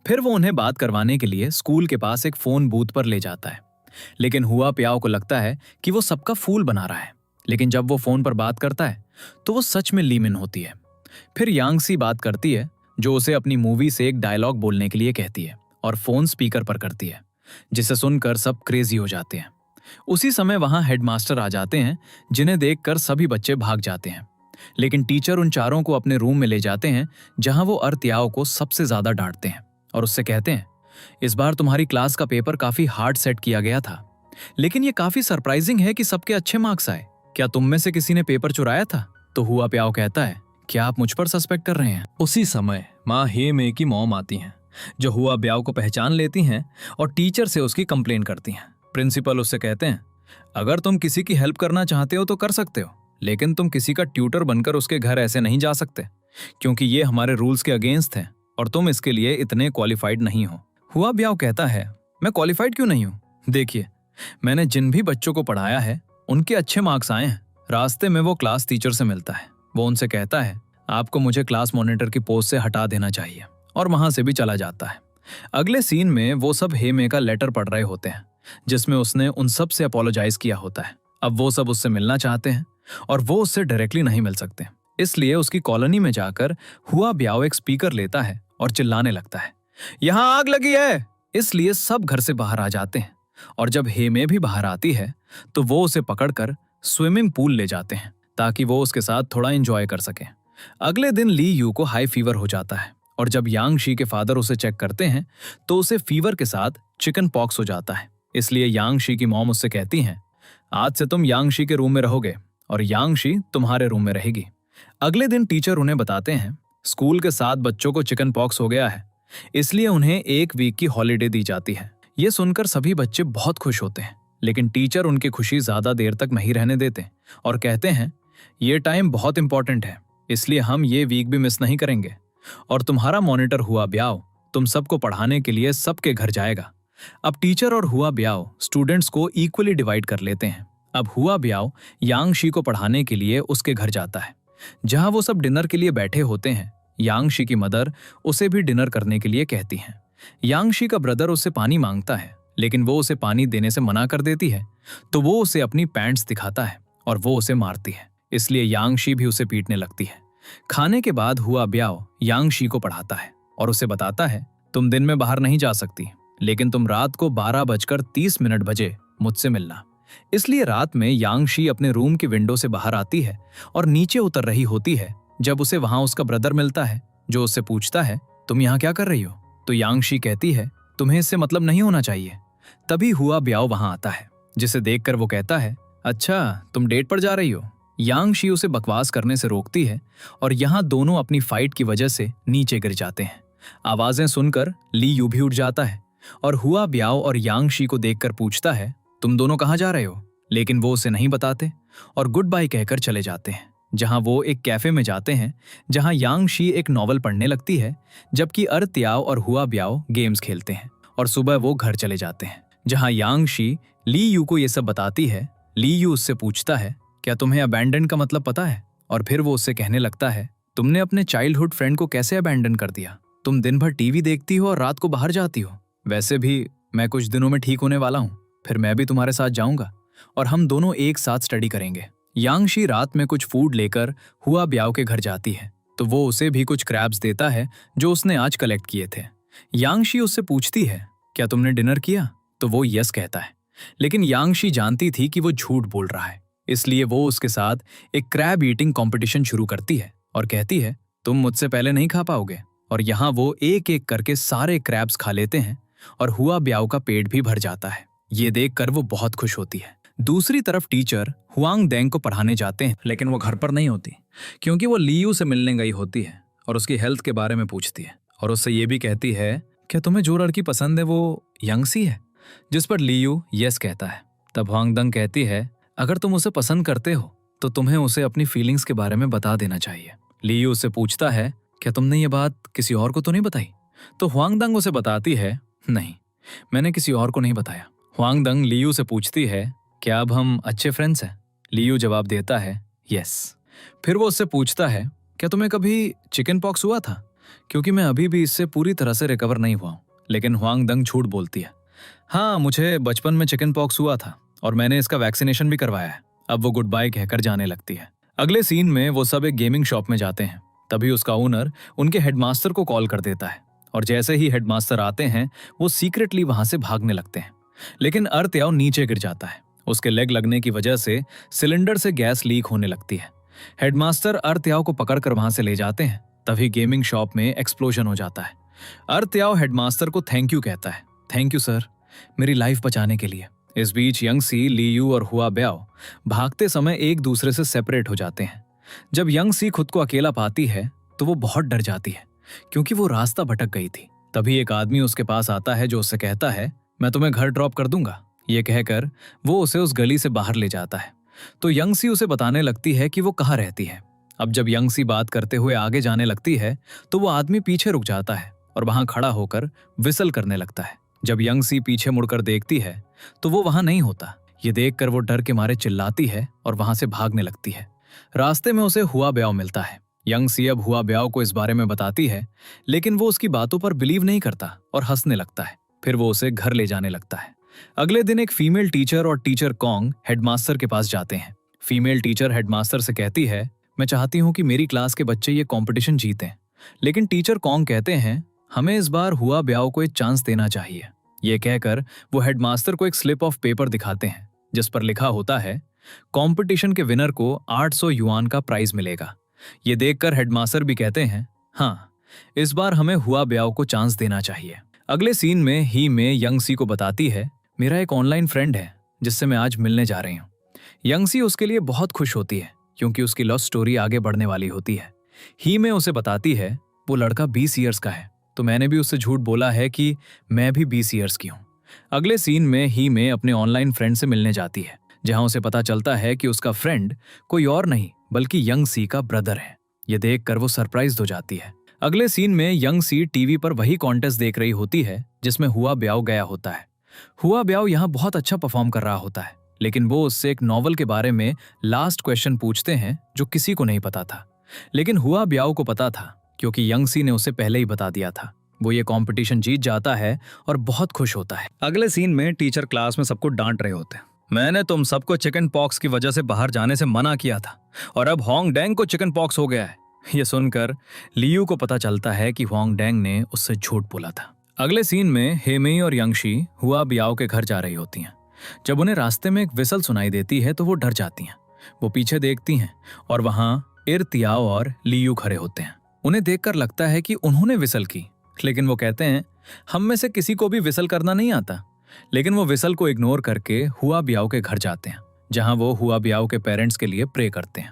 फिर वो उन्हें बात करवाने के लिए स्कूल के पास एक फोन बूथ पर ले जाता है, लेकिन हुआ प्याओ को लगता है कि वो सबका फूल बना रहा है। लेकिन जब वो फोन पर बात करता है तो वो सच में ली मिन होती है। फिर यांग सी बात करती है, जो उसे अपनी मूवी से एक डायलॉग बोलने के लिए कहती है और फोन स्पीकर पर करती है, जिसे सुनकर सब क्रेजी हो जाते हैं। उसी समय वहां हेडमास्टर आ जाते हैं, जिन्हें देखकर सभी बच्चे भाग जाते हैं। लेकिन टीचर उन चारों को अपने रूम में ले जाते हैं, जहां वो अर्त्याओ को सबसे ज्यादा डांटते हैं और उससे कहते हैं, इस बार तुम्हारी क्लास का पेपर काफी हार्ड सेट किया गया था, लेकिन ये काफी सरप्राइजिंग है कि सबके अच्छे मार्क्स आए। क्या तुम में से किसी ने पेपर चुराया था? तो हुआ प्याओ कहता है, क्या आप मुझ पर सस्पेक्ट कर रहे हैं? उसी समय माँ हे मे की मॉम आती हैं, जो हुआ ब्याओ को पहचान लेती हैं और टीचर से उसकी कंप्लेन करती हैं। प्रिंसिपल उससे कहते हैं, अगर तुम किसी की हेल्प करना चाहते हो तो कर सकते हो, लेकिन तुम किसी का ट्यूटर बनकर उसके घर ऐसे नहीं जा सकते, क्योंकि ये हमारे रूल्स के अगेंस्ट है और तुम इसके लिए इतने क्वालिफाइड नहीं हो। हुआ ब्याओ कहता है, मैं क्वालिफाइड क्यों नहीं हूँ? देखिए, मैंने जिन भी बच्चों को पढ़ाया है उनके अच्छे मार्क्स आए हैं। रास्ते में वो क्लास टीचर से मिलता है। वो उनसे कहता है, आपको मुझे क्लास मॉनिटर की पोस्ट से हटा देना चाहिए, और वहां से भी चला जाता है। अगले सीन में वो सब हे मे का लेटर पढ़ रहे होते हैं, जिसमें उसने उन सब से अपोलोजाइज किया होता है। अब वो सब उससे मिलना चाहते हैं और वो उससे डायरेक्टली नहीं मिल सकते, इसलिए उसकी कॉलोनी में जाकर हुआ ब्याओ एक स्पीकर लेता है और चिल्लाने लगता है, यहाँ आग लगी है। इसलिए सब घर से बाहर आ जाते हैं और जब हे मे भी बाहर आती है तो वो उसे पकड़कर स्विमिंग पूल ले जाते हैं ताकि वो उसके साथ थोड़ा एंजॉय कर सके। अगले दिन ली यू को हाई फीवर हो जाता है और जब यांग शी के फादर उसे चेक करते हैं तो उसे फीवर के साथ चिकन पॉक्स हो जाता है। इसलिए यांग शी की मॉम उससे कहती हैं, आज से तुम यांग शी के रूम में रहोगे और यांग शी तुम्हारे रूम में रहेगी। अगले दिन टीचर उन्हें बताते हैं, स्कूल के 7 बच्चों को चिकन पॉक्स हो गया है, इसलिए उन्हें 1 वीक की हॉलीडे दी जाती है। ये सुनकर सभी बच्चे बहुत खुश होते हैं, लेकिन टीचर उनकी खुशी ज्यादा देर तक नहीं रहने देते और कहते हैं, ये टाइम बहुत इंपॉर्टेंट है, इसलिए हम ये वीक भी मिस नहीं करेंगे और तुम्हारा मॉनिटर हुआ ब्याओ तुम सबको पढ़ाने के लिए सबके घर जाएगा। अब टीचर और हुआ ब्याओ स्टूडेंट्स को इक्वली डिवाइड कर लेते हैं। अब हुआ ब्याओ यांग शी को पढ़ाने के लिए उसके घर जाता है, जहां वो सब डिनर के लिए बैठे होते हैं। यांग शी की मदर उसे भी डिनर करने के लिए कहती हैं। यांग शी का ब्रदर उससे पानी मांगता है, लेकिन वो उसे पानी देने से मना कर देती है, तो वो उसे अपनी पैंट्स दिखाता है और वो उसे मारती है, इसलिए यांग शी भी उसे पीटने लगती है। खाने के बाद हुआ ब्याओ यांग शी को पढ़ाता है और उसे बताता है, तुम दिन में बाहर नहीं जा सकती, लेकिन तुम रात को 12:30 बजे मुझसे मिलना। इसलिए रात में यांग शी अपने रूम की विंडो से बाहर आती है और नीचे उतर रही होती है जब उसे वहां उसका ब्रदर मिलता है, जो उससे पूछता है, तुम यहाँ क्या कर रही हो? तो यांग शी कहती है, तुम्हें इससे मतलब नहीं होना चाहिए। तभी हुआ ब्याओ वहां आता है, जिसे देखकर वो कहता है, अच्छा तुम डेट पर जा रही हो। यांग शी उसे बकवास करने से रोकती है और यहाँ दोनों अपनी फाइट की वजह से नीचे गिर जाते हैं। आवाजें सुनकर ली यू भी उठ जाता है और हुआ ब्याओ और यांग शी को देखकर पूछता है, तुम दोनों कहाँ जा रहे हो? लेकिन वो उसे नहीं बताते और गुड बाय कहकर चले जाते हैं, जहां वो एक कैफे में जाते हैं, जहां यांग शी एक नॉवल पढ़ने लगती है, जबकि अर्त्याओ और हुआ ब्याओ गेम्स खेलते हैं। और सुबह वो घर चले जाते हैं, जहां यांग शी ली यू को ये सब बताती है। ली यू उससे पूछता है, क्या तुम्हें अबैंडन का मतलब पता है? और फिर वो उससे कहने लगता है, तुमने अपने चाइल्डहुड फ्रेंड को कैसे अबैंडन कर दिया? तुम दिन भर टीवी देखती हो और रात को बाहर जाती हो। वैसे भी मैं कुछ दिनों में ठीक होने वाला हूँ, फिर मैं भी तुम्हारे साथ जाऊंगा और हम दोनों एक साथ स्टडी करेंगे। यांग शी रात में कुछ फूड लेकर हुआ ब्याओ के घर जाती है, तो वो उसे भी कुछ क्रैब्स देता है जो उसने आज कलेक्ट किए थे। यांगशी उससे पूछती है, क्या तुमने डिनर किया? तो वो यस कहता है। लेकिन यांगशी जानती थी कि वो झूठ बोल रहा है, इसलिए वो उसके साथ एक क्रैब ईटिंग कंपटीशन शुरू करती है और कहती है, तुम मुझसे पहले नहीं खा पाओगे। और यहाँ वो एक एक करके सारे क्रैब्स खा लेते हैं और हुआ ब्याओ का पेट भी भर जाता है। ये देखकर वो बहुत खुश होती है। दूसरी तरफ टीचर हुआंग डेंग को पढ़ाने जाते हैं, लेकिन वो घर पर नहीं होती क्योंकि वो लियू से मिलने गई होती है और उसकी हेल्थ के बारे में पूछती है और उससे ये भी कहती है, क्या तुम्हें जो लड़की पसंद है वो यंगसी है? जिस पर लियू यस कहता है। तब हुआंग डेंग कहती है, अगर तुम उसे पसंद करते हो तो तुम्हें उसे अपनी फीलिंग्स के बारे में बता देना चाहिए। लियू उससे पूछता है, क्या तुमने ये बात किसी और को तो नहीं बताई? तो हुआंग डेंग उसे बताती है, नहीं, मैंने किसी और को नहीं बताया। हुआंग डेंग लियू से पूछती है, क्या अब हम अच्छे फ्रेंड्स हैं? लियू जवाब देता है, यस। फिर वो उससे पूछता है, क्या तुम्हें कभी चिकन पॉक्स हुआ था? क्योंकि मैं अभी भी इससे पूरी तरह से रिकवर नहीं हुआ हूं। लेकिन हुआंग डेंग झूठ बोलती है, हाँ, मुझे बचपन में चिकन पॉक्स हुआ था और मैंने इसका वैक्सीनेशन भी करवाया है। अब वो गुड बाय कहकर जाने लगती है। अगले सीन में वो सब एक गेमिंग शॉप में जाते हैं। तभी उसका ओनर उनके हेडमास्टर को कॉल कर देता है और जैसे ही हेडमास्टर आते हैं वो सीक्रेटली वहां से भागने लगते हैं। लेकिन अर्त्याओ नीचे गिर जाता है। उसके लेग लगने की वजह से सिलेंडर से गैस लीक होने लगती है। हेडमास्टर अर्त्याओ को पकड़कर वहां से ले जाते हैं। तभी गेमिंग शॉप में एक्सप्लोजन हो जाता है। अर्त्याओ हेडमास्टर को थैंक यू कहता है, थैंक यू सर, मेरी लाइफ बचाने के लिए। इस बीच यंगसी, लियू और हुआ ब्याओ भागते समय एक दूसरे से सेपरेट हो जाते हैं। जब यंगसी खुद को अकेला पाती है तो वो बहुत डर जाती है क्योंकि वो रास्ता भटक गई थी। तभी एक आदमी उसके पास आता है जो उससे कहता है, मैं तुम्हें घर ड्रॉप कर दूंगा। ये कहकर वो उसे उस गली से बाहर ले जाता है। तो यंगसी उसे बताने लगती है कि वो कहाँ रहती है। अब जब यंगसी बात करते हुए आगे जाने लगती है तो वो आदमी पीछे रुक जाता है और वहां खड़ा होकर विसल करने लगता है। जब यंगसी पीछे मुड़कर देखती है तो वो वहां नहीं होता। ये देखकर वो डर के मारे चिल्लाती है और वहां से भागने लगती है। रास्ते में उसे हुआ ब्याओ मिलता है। यंगसी अब हुआ ब्याओ को इस बारे में बताती है, लेकिन वो उसकी बातों पर बिलीव नहीं करता और हंसने लगता है। फिर वो उसे घर ले जाने लगता है। अगले दिन एक फीमेल टीचर और टीचर कॉन्ग हेडमास्टर के पास जाते हैं। फीमेल टीचर हेडमास्टर से कहती है, मैं चाहती हूँ कि मेरी क्लास के बच्चे ये कॉम्पिटिशन जीतें। लेकिन टीचर कॉन्ग कहते हैं, हमें इस बार हुआ ब्याओ को एक चांस देना चाहिए। ये कहकर वो हेडमास्टर को एक स्लिप ऑफ पेपर दिखाते हैं जिस पर लिखा होता है, कंपटीशन के विनर को 800 युआन का प्राइज मिलेगा। ये देखकर हेडमास्टर भी कहते हैं, हाँ, इस बार हमें हुआ ब्याओ को चांस देना चाहिए। अगले सीन में ही में यंगसी को बताती है, मेरा एक ऑनलाइन फ्रेंड है जिससे मैं आज मिलने जा रही हूँ। यंगसी उसके लिए बहुत खुश होती है क्योंकि उसकी लव स्टोरी आगे बढ़ने वाली होती है। ही में उसे बताती है, वो लड़का 20 ईयर्स का है, तो मैंने भी उससे झूठ बोला है कि मैं भी 20 ईयर्स की हूँ। अगले सीन में ही में अपने ऑनलाइन फ्रेंड से मिलने जाती है जहां उसे पता चलता है कि उसका फ्रेंड कोई और नहीं बल्कि यंगसी का ब्रदर है। ये देखकर वो सरप्राइज हो जाती है। अगले सीन में यंगसी टीवी पर वही कॉन्टेस्ट देख रही होती है जिसमें हुआ ब्याओ गया होता है। हुआ ब्याओ यहाँ बहुत अच्छा परफॉर्म कर रहा होता है, लेकिन वो उससे एक नॉवल के बारे में लास्ट क्वेश्चन पूछते हैं जो किसी को नहीं पता था। लेकिन हुआ ब्याओ को पता था क्योंकि यंगसी ने उसे पहले ही बता दिया था। वो ये कंपटीशन जीत जाता है और बहुत खुश होता है। अगले सीन में टीचर क्लास में सबको डांट रहे होते हैं, मैंने तुम सबको चिकन पॉक्स की वजह से बाहर जाने से मना किया था और अब हुआंग डेंग को चिकन पॉक्स हो गया है। ये सुनकर लियू को पता चलता है कि हुआंग डेंग ने उससे झूठ बोला था। अगले सीन में हेमेई और यंगशी हुआ ब्याओ के घर जा रही होती हैं। जब उन्हें रास्ते में एक विसल सुनाई देती है तो वो डर जाती हैं। वो पीछे देखती हैं और वहां इर्तियाओ और लियू खड़े होते हैं। उन्हें देखकर लगता है कि उन्होंने विसल की, लेकिन वो कहते हैं, हम में से किसी को भी विसल करना नहीं आता। लेकिन वो विसल को इग्नोर करके हुआ ब्याओ के घर जाते हैं जहां वो हुआ ब्याओ के पेरेंट्स के लिए प्रे करते हैं।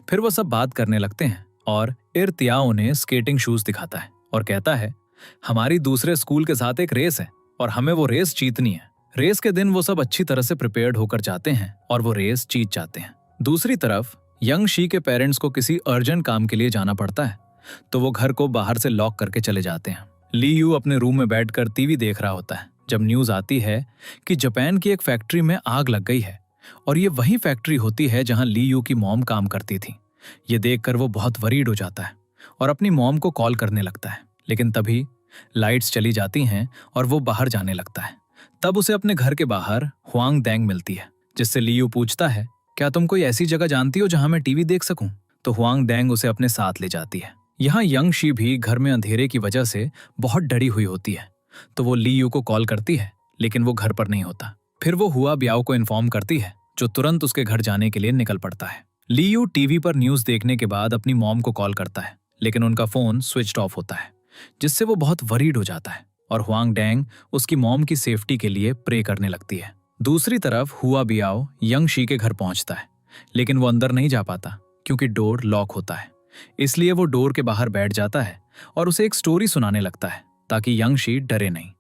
फिर वो सब बात करने लगते हैं और इर्तियाओ उन्हें स्केटिंग शूज दिखाता है और कहता है, हमारी दूसरे स्कूल के साथ एक रेस है और हमें वो रेस जीतनी है। रेस के दिन वो सब अच्छी तरह से प्रिपेयर्ड होकर जाते हैं और वो रेस जीत जाते हैं। दूसरी तरफ यंगशी के पेरेंट्स को किसी अर्जेंट काम के लिए जाना पड़ता है तो वो घर को बाहर से लॉक करके चले जाते हैं। लियू अपने रूम में बैठकर टीवी देख रहा होता है जब न्यूज आती है कि जापान की एक फैक्ट्री में आग लग गई है और ये वही फैक्ट्री होती है जहां लियू की मॉम काम करती थी। ये देखकर वो बहुत वरीड हो जाता है और अपनी मॉम को कॉल करने लगता है। लेकिन तभी लाइट्स चली जाती हैं और वो बाहर जाने लगता है। तब उसे अपने घर के बाहर हुआंग डेंग मिलती है जिससे लियू पूछता है, क्या तुम कोई ऐसी जगह जानती हो जहां मैं टीवी देख सकूं? तो हुआंग डेंग उसे अपने साथ ले जाती है यहाँ यंग शी भी घर में अंधेरे की वजह से बहुत डरी हुई होती है, तो वो ली यू को कॉल करती है, लेकिन वो घर पर नहीं होता। फिर वो हुआ ब्याओ को इन्फॉर्म करती है, जो तुरंत उसके घर जाने के लिए निकल पड़ता है। ली यू टीवी पर न्यूज देखने के बाद अपनी मॉम को कॉल करता है, लेकिन उनका फोन स्विच्ड ऑफ होता है, जिससे वो बहुत वरीड हो जाता है और हुआंग डैंग उसकी मॉम की सेफ्टी के लिए प्रे करने लगती है। दूसरी तरफ हुआ बियाओ यंग शी के घर पहुंचता है, लेकिन वो अंदर नहीं जा पाता क्योंकि डोर लॉक होता है। इसलिए वो डोर के बाहर बैठ जाता है और उसे एक स्टोरी सुनाने लगता है ताकि यंग शी डरे नहीं।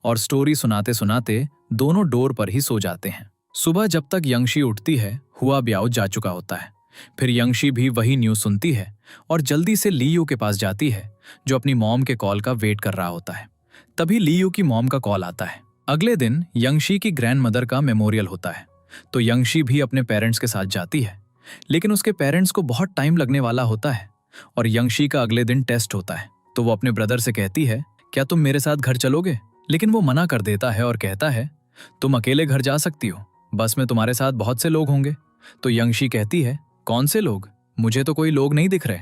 और स्टोरी सुनाते सुनाते दोनों डोर पर ही सो जाते हैं। सुबह जब तक यंग शी उठती है, हुआ ब्याओ जा चुका होता है। फिर यंग शी भी वही न्यूज सुनती है और जल्दी से ली यू के पास जाती है, जो अपनी मॉम के कॉल का वेट कर रहा होता है। तभी ली यू की मॉम का कॉल आता है। अगले दिन यंग शी की ग्रैंड मदर का मेमोरियल होता है, तो यंग शी भी अपने पेरेंट्स के साथ जाती है, लेकिन उसके पेरेंट्स को बहुत टाइम लगने वाला होता है और यंग शी का अगले दिन टेस्ट होता है। तो वो अपने ब्रदर से कहती है, क्या तुम मेरे साथ घर चलोगे? लेकिन वो मना कर देता है और कहता है, तुम अकेले घर जा सकती हो, बस में तुम्हारे साथ बहुत से लोग होंगे। तो यंग शी कहती है, कौन से लोग? मुझे तो कोई लोग नहीं दिख रहे।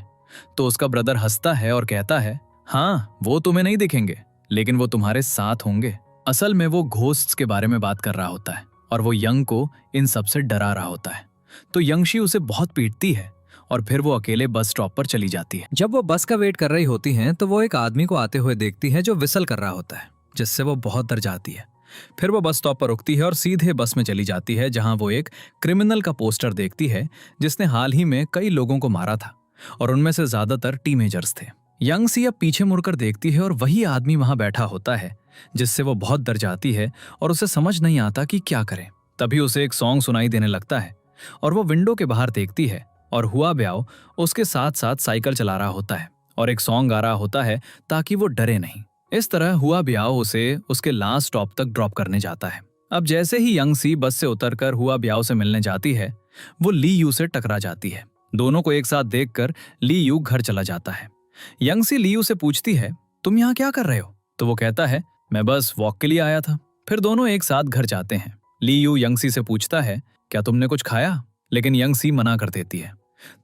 तो उसका ब्रदर हंसता है और कहता है, हाँ, वो तुम्हें नहीं दिखेंगे, लेकिन वो तुम्हारे साथ होंगे। असल में वो घोस्ट्स के बारे में बात कर रहा होता है और वो यंग को इन सब से डरा रहा होता है। तो यंग शी उसे बहुत पीटती है और फिर वो अकेले बस स्टॉप पर चली जाती है। जब वो बस का वेट कर रही होती हैं, तो वो एक आदमी को आते हुए देखती है जो विसल कर रहा होता है, जिससे वो बहुत डर जाती है। फिर वो बस स्टॉप पर रुकती है और सीधे बस में चली जाती है, जहां वो एक क्रिमिनल का पोस्टर देखती है जिसने हाल ही में कई लोगों को मारा था और उनमें से ज्यादातर टीनेजर्स थे। यंग सी अब पीछे मुड़कर देखती है और वही आदमी वहां बैठा होता है, जिससे वो बहुत डर जाती है और उसे समझ नहीं आता कि क्या करे। तभी उसे एक सॉन्ग सुनाई देने लगता है और वो विंडो के बाहर देखती है और हुआ ब्याओ उसके साथ साथ साइकिल चला रहा होता है और एक सॉन्ग गा रहा होता है ताकि वो डरे नहीं। इस तरह हुआ ब्याओ उसे उसके लास्ट स्टॉप तक ड्रॉप करने जाता है। अब जैसे ही यंग सी बस से उतरकर हुआ ब्याओ से मिलने जाती है, वो ली यू से टकरा जाती है। दोनों को एक साथ देखकर ली यू घर चला जाता है। यंग सी ली यू से पूछती है, तुम यहाँ क्या कर रहे हो? तो वो कहता है, मैं बस वॉक के लिए आया था। फिर दोनों एक साथ घर जाते हैं। ली यू यंग सी से पूछता है, क्या तुमने कुछ खाया? लेकिन यंग सी मना कर देती है।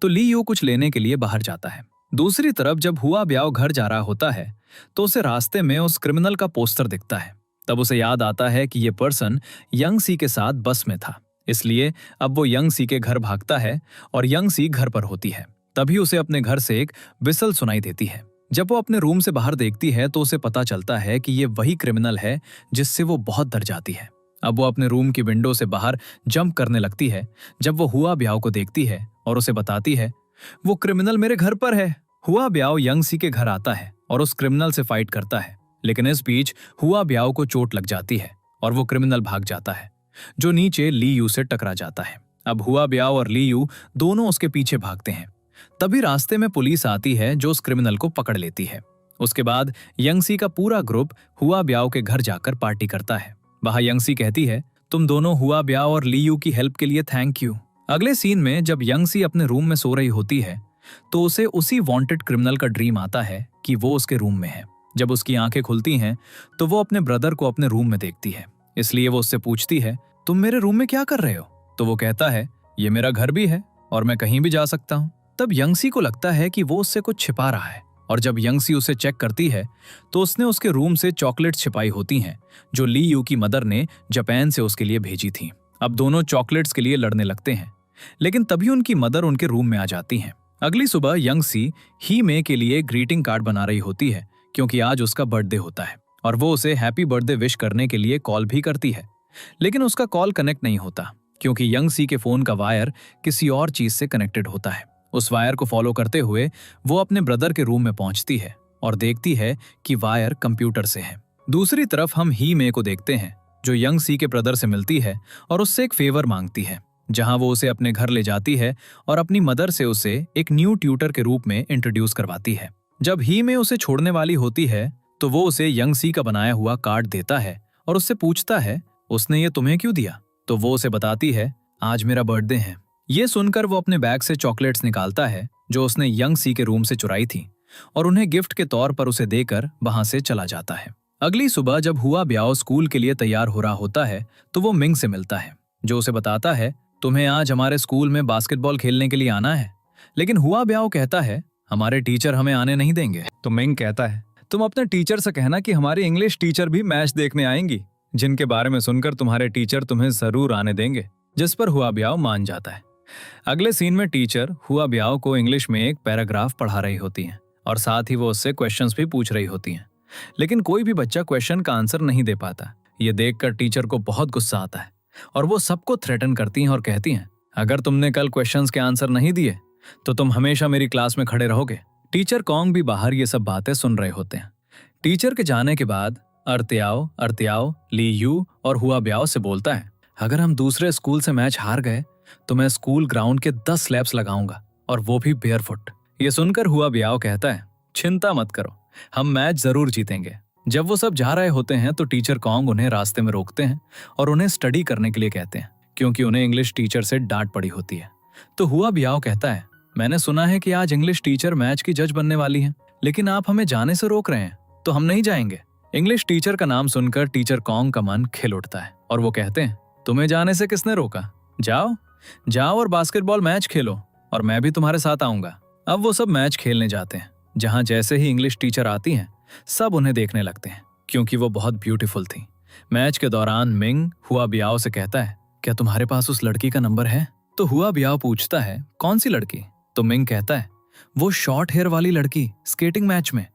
तो ली यू कुछ लेने के लिए बाहर जाता है। दूसरी तरफ जब हुआ ब्याओ घर जा रहा होता है, तो उसे रास्ते में उस क्रिमिनल का पोस्टर दिखता है। तब उसे याद आता है कि ये पर्सन यंग सी के साथ बस में था, इसलिए अब वो यंग सी के घर भागता है और यंग सी घर पर होती है। तभी उसे अपने घर से एक विसल सुनाई देती है। जब वो अपने रूम से बाहर देखती है तो उसे पता चलता है कि ये वही क्रिमिनल है जिससे वो बहुत डर जाती है। अब वो अपने रूम की विंडो से बाहर जंप करने लगती है जब वो हुआ ब्याओ को देखती है और उसे बताती है, वो क्रिमिनल मेरे घर पर है। हुआ ब्याओ यंग सी के घर आता है और उस क्रिमिनल से फाइट करता है, लेकिन इस बीच हुआ ब्याओ को चोट लग जाती है और वो क्रिमिनल भाग जाता है, जो नीचे ली यू से टकरा जाता है। अब हुआ ब्याओ और ली यू दोनों उसके पीछे भागते हैं। तभी रास्ते में पुलिस आती है जो उस क्रिमिनल को पकड़ लेती है। उसके बाद यंग सी का पूरा ग्रुप हुआ ब्याओ के घर जाकर पार्टी करता है। वहां यंग सी कहती है, तुम दोनों हुआ ब्याओ और ली यू की हेल्प के लिए थैंक यू। अगले सीन में जब यंग सी अपने रूम में सो रही होती है, तो उसे उसी वांटेड क्रिमिनल का ड्रीम आता है कि वो उसके रूम में है। जब उसकी आंखें खुलती हैं तो वो अपने ब्रदर को अपने रूम में देखती है, इसलिए वो उससे पूछती है, तुम मेरे रूम में क्या कर रहे हो? तो वो कहता है, ये मेरा घर भी है और मैं कहीं भी जा सकता हूँ। तब यंग सी को लगता है कि वो उससे कुछ छिपा रहा है और जब यंग सी उसे चेक करती है तो उसने उसके रूम से चॉकलेट्स छिपाई होती हैं जो ली यू की मदर ने जापान से उसके लिए भेजी थी। अब दोनों चॉकलेट्स के लिए लड़ने लगते हैं, लेकिन तभी उनकी मदर उनके रूम में आ जाती हैं। अगली सुबह यंग सी ही मे के लिए ग्रीटिंग कार्ड बना रही होती है क्योंकि आज उसका बर्थडे होता है और वो उसे हैप्पी बर्थडे विश करने के लिए कॉल भी करती है, लेकिन उसका कॉल कनेक्ट नहीं होता क्योंकि यंग सी के फोन का वायर किसी और चीज से कनेक्टेड होता है। उस वायर को फॉलो करते हुए वो अपने ब्रदर के रूम में पहुंचती है और देखती है कि वायर कंप्यूटर से है। दूसरी तरफ हम ही मे को देखते हैं जो यंग सी के ब्रदर से मिलती है और उससे एक फेवर मांगती है, जहां वो उसे अपने घर ले जाती है और अपनी मदर से उसे एक न्यू ट्यूटर के रूप में इंट्रोड्यूस करवाती है। जब ही मे उसे छोड़ने वाली होती है तो वो उसे यंग सी का बनाया हुआ कार्ड देता है और उससे पूछता है, उसने ये तुम्हें क्यों दिया? तो वो उसे बताती है, आज मेरा बर्थडे है। ये सुनकर वो अपने बैग से चॉकलेट्स निकालता है जो उसने यंग सी के रूम से चुराई थी और उन्हें गिफ्ट के तौर पर उसे देकर वहां से चला जाता है। अगली सुबह जब हुआ ब्याओ स्कूल के लिए तैयार हो रहा होता है तो वो मिंग से मिलता है जो उसे बताता है, तुम्हें आज हमारे स्कूल में बास्केटबॉल खेलने के लिए आना है। लेकिन हुआ ब्याओ कहता है, हमारे टीचर हमें आने नहीं देंगे। तो मिंग कहता है, तुम अपने टीचर से कहना कि हमारी इंग्लिश टीचर भी मैच देखने आएंगी, जिनके बारे में सुनकर तुम्हारे टीचर तुम्हें जरूर आने देंगे। जिस पर हुआ ब्याओ मान जाता है। अगले सीन में टीचर हुआ ब्याओ को इंग्लिश में एक पैराग्राफ पढ़ा रही होती हैं और साथ ही वो उससे क्वेश्चंस भी पूछ रही होती हैं, लेकिन कोई भी बच्चा क्वेश्चन का आंसर नहीं दे पाता। ये देखकर टीचर को बहुत गुस्सा आता है और वो सबको थ्रेटन करती हैं और कहती हैं, अगर तुमने कल क्वेश्चंस के आंसर नहीं दिए तो तुम हमेशा मेरी क्लास में खड़े रहोगे। टीचर कॉन्ग भी बाहर ये सब बातें सुन रहे होते हैं। टीचर के जाने के बाद अर्त्याओ ली यू और हुआ ब्याओ से बोलता है, अगर हम दूसरे स्कूल से मैच हार गए तो मैं स्कूल ग्राउंड के 10 लैप्स लगाऊंगा और वो भी बेयरफुट। ये सुनकर हुआ ब्याओ कहता है, चिंता मत करो, हम मैच जरूर जीतेंगे। जब वो सब जा रहे होते हैं तो टीचर कॉन्ग उन्हें रास्ते में रोकते हैं और उन्हें स्टडी करने के लिए कहते हैं, क्योंकि उन्हें इंग्लिश टीचर से डांट पड़ी होती है। तो हुआ ब्याओ कहता है, मैंने सुना है कि आज इंग्लिश टीचर मैच की जज बनने वाली हैं, लेकिन आप हमें जाने से रोक रहे हैं, तो हम नहीं जाएंगे। इंग्लिश टीचर का नाम सुनकर टीचर कॉन्ग का मन खिल उठता है और वो कहते हैं, तुम्हें जाने से किसने रोका? जाओ और बास्केटबॉल मैच खेलो और मैं भी तुम्हारे साथ आऊंगा। अब वो सब मैच खेलने जाते हैं, जहां जैसे ही इंग्लिश टीचर आती हैं सब उन्हें देखने लगते हैं, क्योंकि वो बहुत ब्यूटीफुल थी। मैच के दौरान मिंग हुआ ब्याओ से कहता है, क्या तुम्हारे पास उस लड़की का नंबर है? तो हुआ ब्याओ पूछता है, कौन सी लड़की? तो मिंग कहता है, वो शॉर्ट हेयर वाली लड़की स्केटिंग मैच में।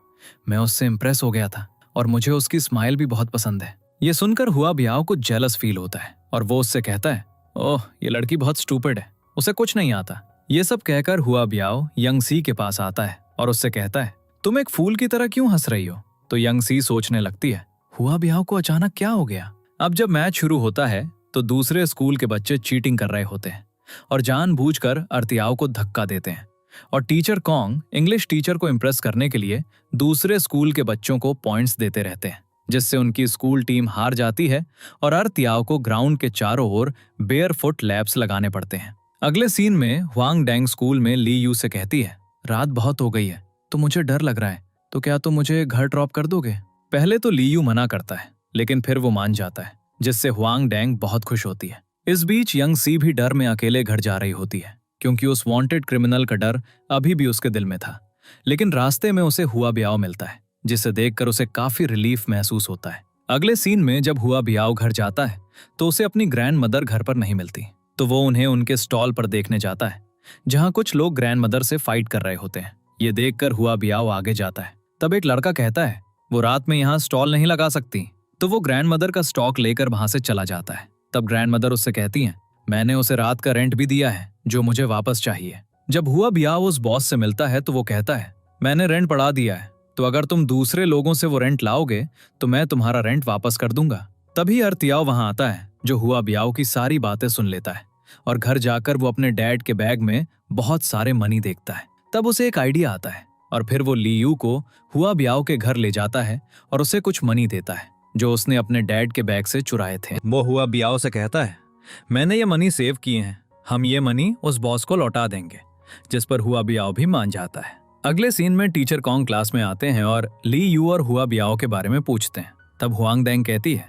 मैं उससे इंप्रेस हो गया था और मुझे उसकी स्माइल भी बहुत पसंद है। ये सुनकर हुआ ब्याओ को जेलस फील होता है और वो उससे कहता है, ओह ये लड़की बहुत स्टूपिड है, उसे कुछ नहीं आता। ये सब कहकर हुआ ब्याओ यंग सी के पास आता है और उससे कहता है, तुम एक फूल की तरह क्यों हंस रही हो? तो यंग सी सोचने लगती है, हुआ ब्याओ को अचानक क्या हो गया? अब जब मैच शुरू होता है तो दूसरे स्कूल के बच्चे चीटिंग कर रहे होते हैं और जानबूझकर अर्तियाओ को धक्का देते हैं और टीचर कॉन्ग इंग्लिश टीचर को इम्प्रेस करने के लिए दूसरे स्कूल के बच्चों को पॉइंट्स देते रहते हैं, जिससे उनकी स्कूल टीम हार जाती है और अर्तियाओ को ग्राउंड के चारों ओर बेयरफुट लैप्स लगाने पड़ते हैं। अगले सीन में हुआंग डैंग स्कूल में ली यू से कहती है, रात बहुत हो गई है तो मुझे डर लग रहा है, तो क्या तुम मुझे घर ड्रॉप कर दोगे? पहले तो ली यू मना करता है, लेकिन फिर वो मान जाता है, जिससे हुआंग डैंग बहुत खुश होती है। इस बीच यंग सी भी डर में अकेले घर जा रही होती है, क्योंकि उस वांटेड क्रिमिनल का डर अभी भी उसके दिल में था। लेकिन रास्ते में उसे हुआ ब्याओ मिलता है, जिसे देखकर उसे काफी रिलीफ महसूस होता है। अगले सीन में जब हुआ ब्याओ घर जाता है तो उसे अपनी ग्रैंड मदर घर पर नहीं मिलती, तो वो उन्हें उनके स्टॉल पर देखने जाता है, जहां कुछ लोग ग्रैंड मदर से फाइट कर रहे होते हैं। ये देखकर हुआ ब्याओ आगे जाता है। तब एक लड़का कहता है, वो रात में यहाँ स्टॉल नहीं लगा सकती, तो वो ग्रैंड मदर का स्टॉक लेकर वहां से चला जाता है। तब ग्रैंड मदर उससे कहती हैं, मैंने उसे रात का रेंट भी दिया है जो मुझे वापस चाहिए। जब हुआ ब्याओ उस बॉस से मिलता है तो वो कहता है, मैंने रेंट बढ़ा दिया है, तो अगर तुम दूसरे लोगों से वो रेंट लाओगे तो मैं तुम्हारा रेंट वापस कर दूंगा। तभी अर्तियाओ वहां आता है, जो हुआ ब्याओ की सारी बातें सुन लेता है और घर जाकर वो अपने डैड के बैग में बहुत सारे मनी देखता है। तब उसे एक आइडिया आता है और फिर वो ली यू को हुआ ब्याओ के घर ले जाता है और उसे कुछ मनी देता है जो उसने अपने डैड के बैग से चुराए थे। वो हुआ ब्याओ से कहता है, मैंने ये मनी सेव किए हैं, हम ये मनी उस बॉस को लौटा देंगे। जिस पर हुआ ब्याओ भी मान जाता है। अगले सीन में टीचर कॉन्ग क्लास में आते हैं और ली यू और हुआ ब्याओ के बारे में पूछते हैं। तब हुआंग डैंग कहती है,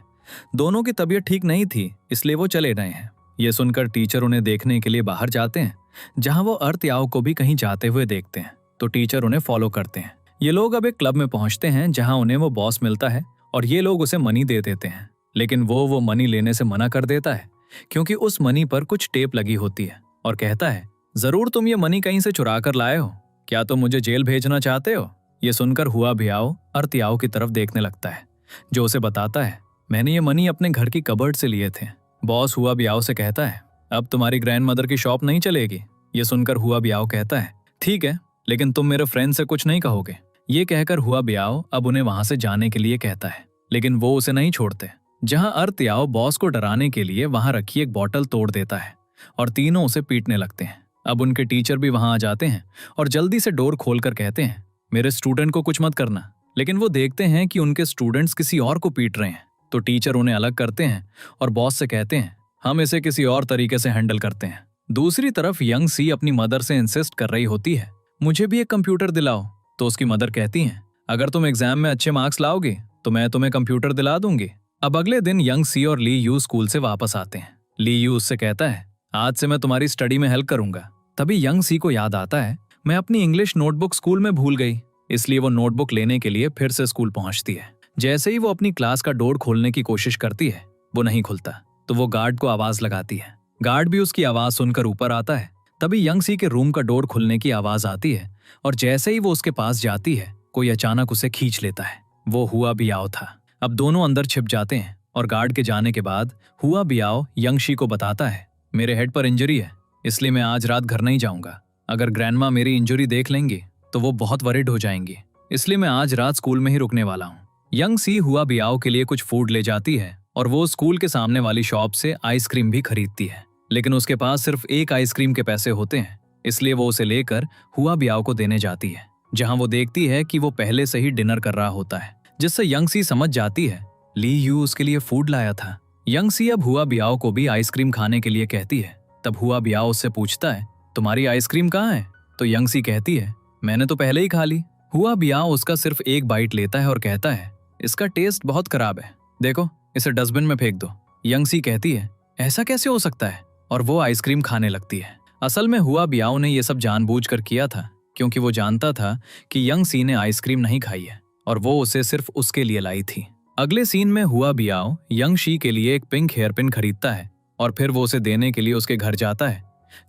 दोनों की तबीयत ठीक नहीं थी, इसलिए वो चले गए हैं। ये सुनकर टीचर उन्हें देखने के लिए बाहर जाते हैं, जहां वो अर्तियाओ को भी कहीं जाते हुए देखते हैं, तो टीचर उन्हें फॉलो करते हैं। ये लोग अब एक क्लब में पहुंचते हैं, जहां उन्हें वो बॉस मिलता है और ये लोग उसे मनी दे देते हैं, लेकिन वो मनी लेने से मना कर देता है, क्योंकि उस मनी पर कुछ टेप लगी होती है और कहता है, जरूर तुम ये मनी कहीं से चुरा कर लाए हो, क्या तुम मुझे जेल भेजना चाहते हो? ये सुनकर हुआ ब्याओ अर्तियाओ की तरफ देखने लगता है, जो उसे बताता है, मैंने ये मनी अपने घर की कबर्ड से लिए थे। बॉस हुआ ब्याओ से कहता है, अब तुम्हारी ग्रैंड मदर की शॉप नहीं चलेगी। ये सुनकर हुआ ब्याओ कहता है, ठीक है, लेकिन तुम मेरे फ्रेंड से कुछ नहीं कहोगे। ये कहकर हुआ ब्याओ अब उन्हें वहां से जाने के लिए कहता है, लेकिन वो उसे नहीं छोड़ते। जहां अर्तियाओ बॉस को डराने के लिए वहां रखी एक बॉटल तोड़ देता है और तीनों उसे पीटने लगते हैं। अब उनके टीचर भी वहां आ जाते हैं और जल्दी से डोर खोलकर कहते हैं, मेरे स्टूडेंट को कुछ मत करना। लेकिन वो देखते हैं कि उनके स्टूडेंट्स किसी और को पीट रहे हैं, तो टीचर उन्हें अलग करते हैं और बॉस से कहते हैं, हम इसे किसी और तरीके से हैंडल करते हैं। दूसरी तरफ यंग सी अपनी मदर से इंसिस्ट कर रही होती है, मुझे भी एक कंप्यूटर दिलाओ। तो उसकी मदर कहती हैं, अगर तुम एग्जाम में अच्छे मार्क्स लाओगे तो मैं तुम्हें कंप्यूटर दिला दूंगी। अब अगले दिन यंग सी और ली यू स्कूल से वापस आते हैं। ली यू उससे कहता है, आज से मैं तुम्हारी स्टडी में हेल्प करूंगा। तभी यंग सी को याद आता है, मैं अपनी इंग्लिश नोटबुक स्कूल में भूल गई, इसलिए वो नोटबुक लेने के लिए फिर से स्कूल पहुंचती है। जैसे ही वो अपनी क्लास का डोर खोलने की कोशिश करती है, वो नहीं खुलता, तो वो गार्ड को आवाज लगाती है। गार्ड भी उसकी आवाज सुनकर ऊपर आता है। तभी यंग सी के रूम का डोर खुलने की आवाज आती है और जैसे ही वो उसके पास जाती है, कोई अचानक उसे खींच लेता है। वो हुआ बियाओ था। अब दोनों अंदर छिप जाते हैं और गार्ड के जाने के बाद हुआ बियाओ यंग शी को बताता है, मेरे हेड पर इंजरी है, इसलिए मैं आज रात घर नहीं जाऊंगा। अगर ग्रैंडमा मेरी इंजरी देख लेंगी तो वो बहुत वरिड हो जाएंगी, इसलिए मैं आज रात स्कूल में ही रुकने वाला हूँ। यंग सी हुआ बियाओ के लिए कुछ फूड ले जाती है और वो स्कूल के सामने वाली शॉप से आइसक्रीम भी खरीदती है, लेकिन उसके पास सिर्फ एक आइसक्रीम के पैसे होते हैं, इसलिए वो उसे लेकर हुआ बियाओ को देने जाती है, जहां वो देखती है कि वो पहले से ही डिनर कर रहा होता है, जिससे यंग सी समझ जाती है ली यू उसके लिए फूड लाया था। यंग सी अब हुआ बियाओ को भी आइसक्रीम खाने के लिए कहती है। तब हुआ बियाओ उससे पूछता है, तुम्हारी आइसक्रीम कहाँ है? तो यंग सी कहती है, मैंने तो पहले ही खा ली। हुआ बियाओ उसका सिर्फ एक बाइट लेता है और कहता है, इसका टेस्ट बहुत खराब है, देखो इसे डस्टबिन में फेंक दो। यंग सी कहती है, ऐसा कैसे हो सकता है? और वो आइसक्रीम खाने लगती है। असल में हुआ बियाओ ने ये सब जानबूझकर किया था, क्योंकि वो जानता था कि यंग सी ने आइसक्रीम नहीं खाई है और वो उसे सिर्फ उसके लिए लाई थी। अगले सीन में हुआ बियाओ यंग शी के लिए एक पिंक हेयर पिन खरीदता है और फिर वो उसे देने के लिए उसके घर जाता है,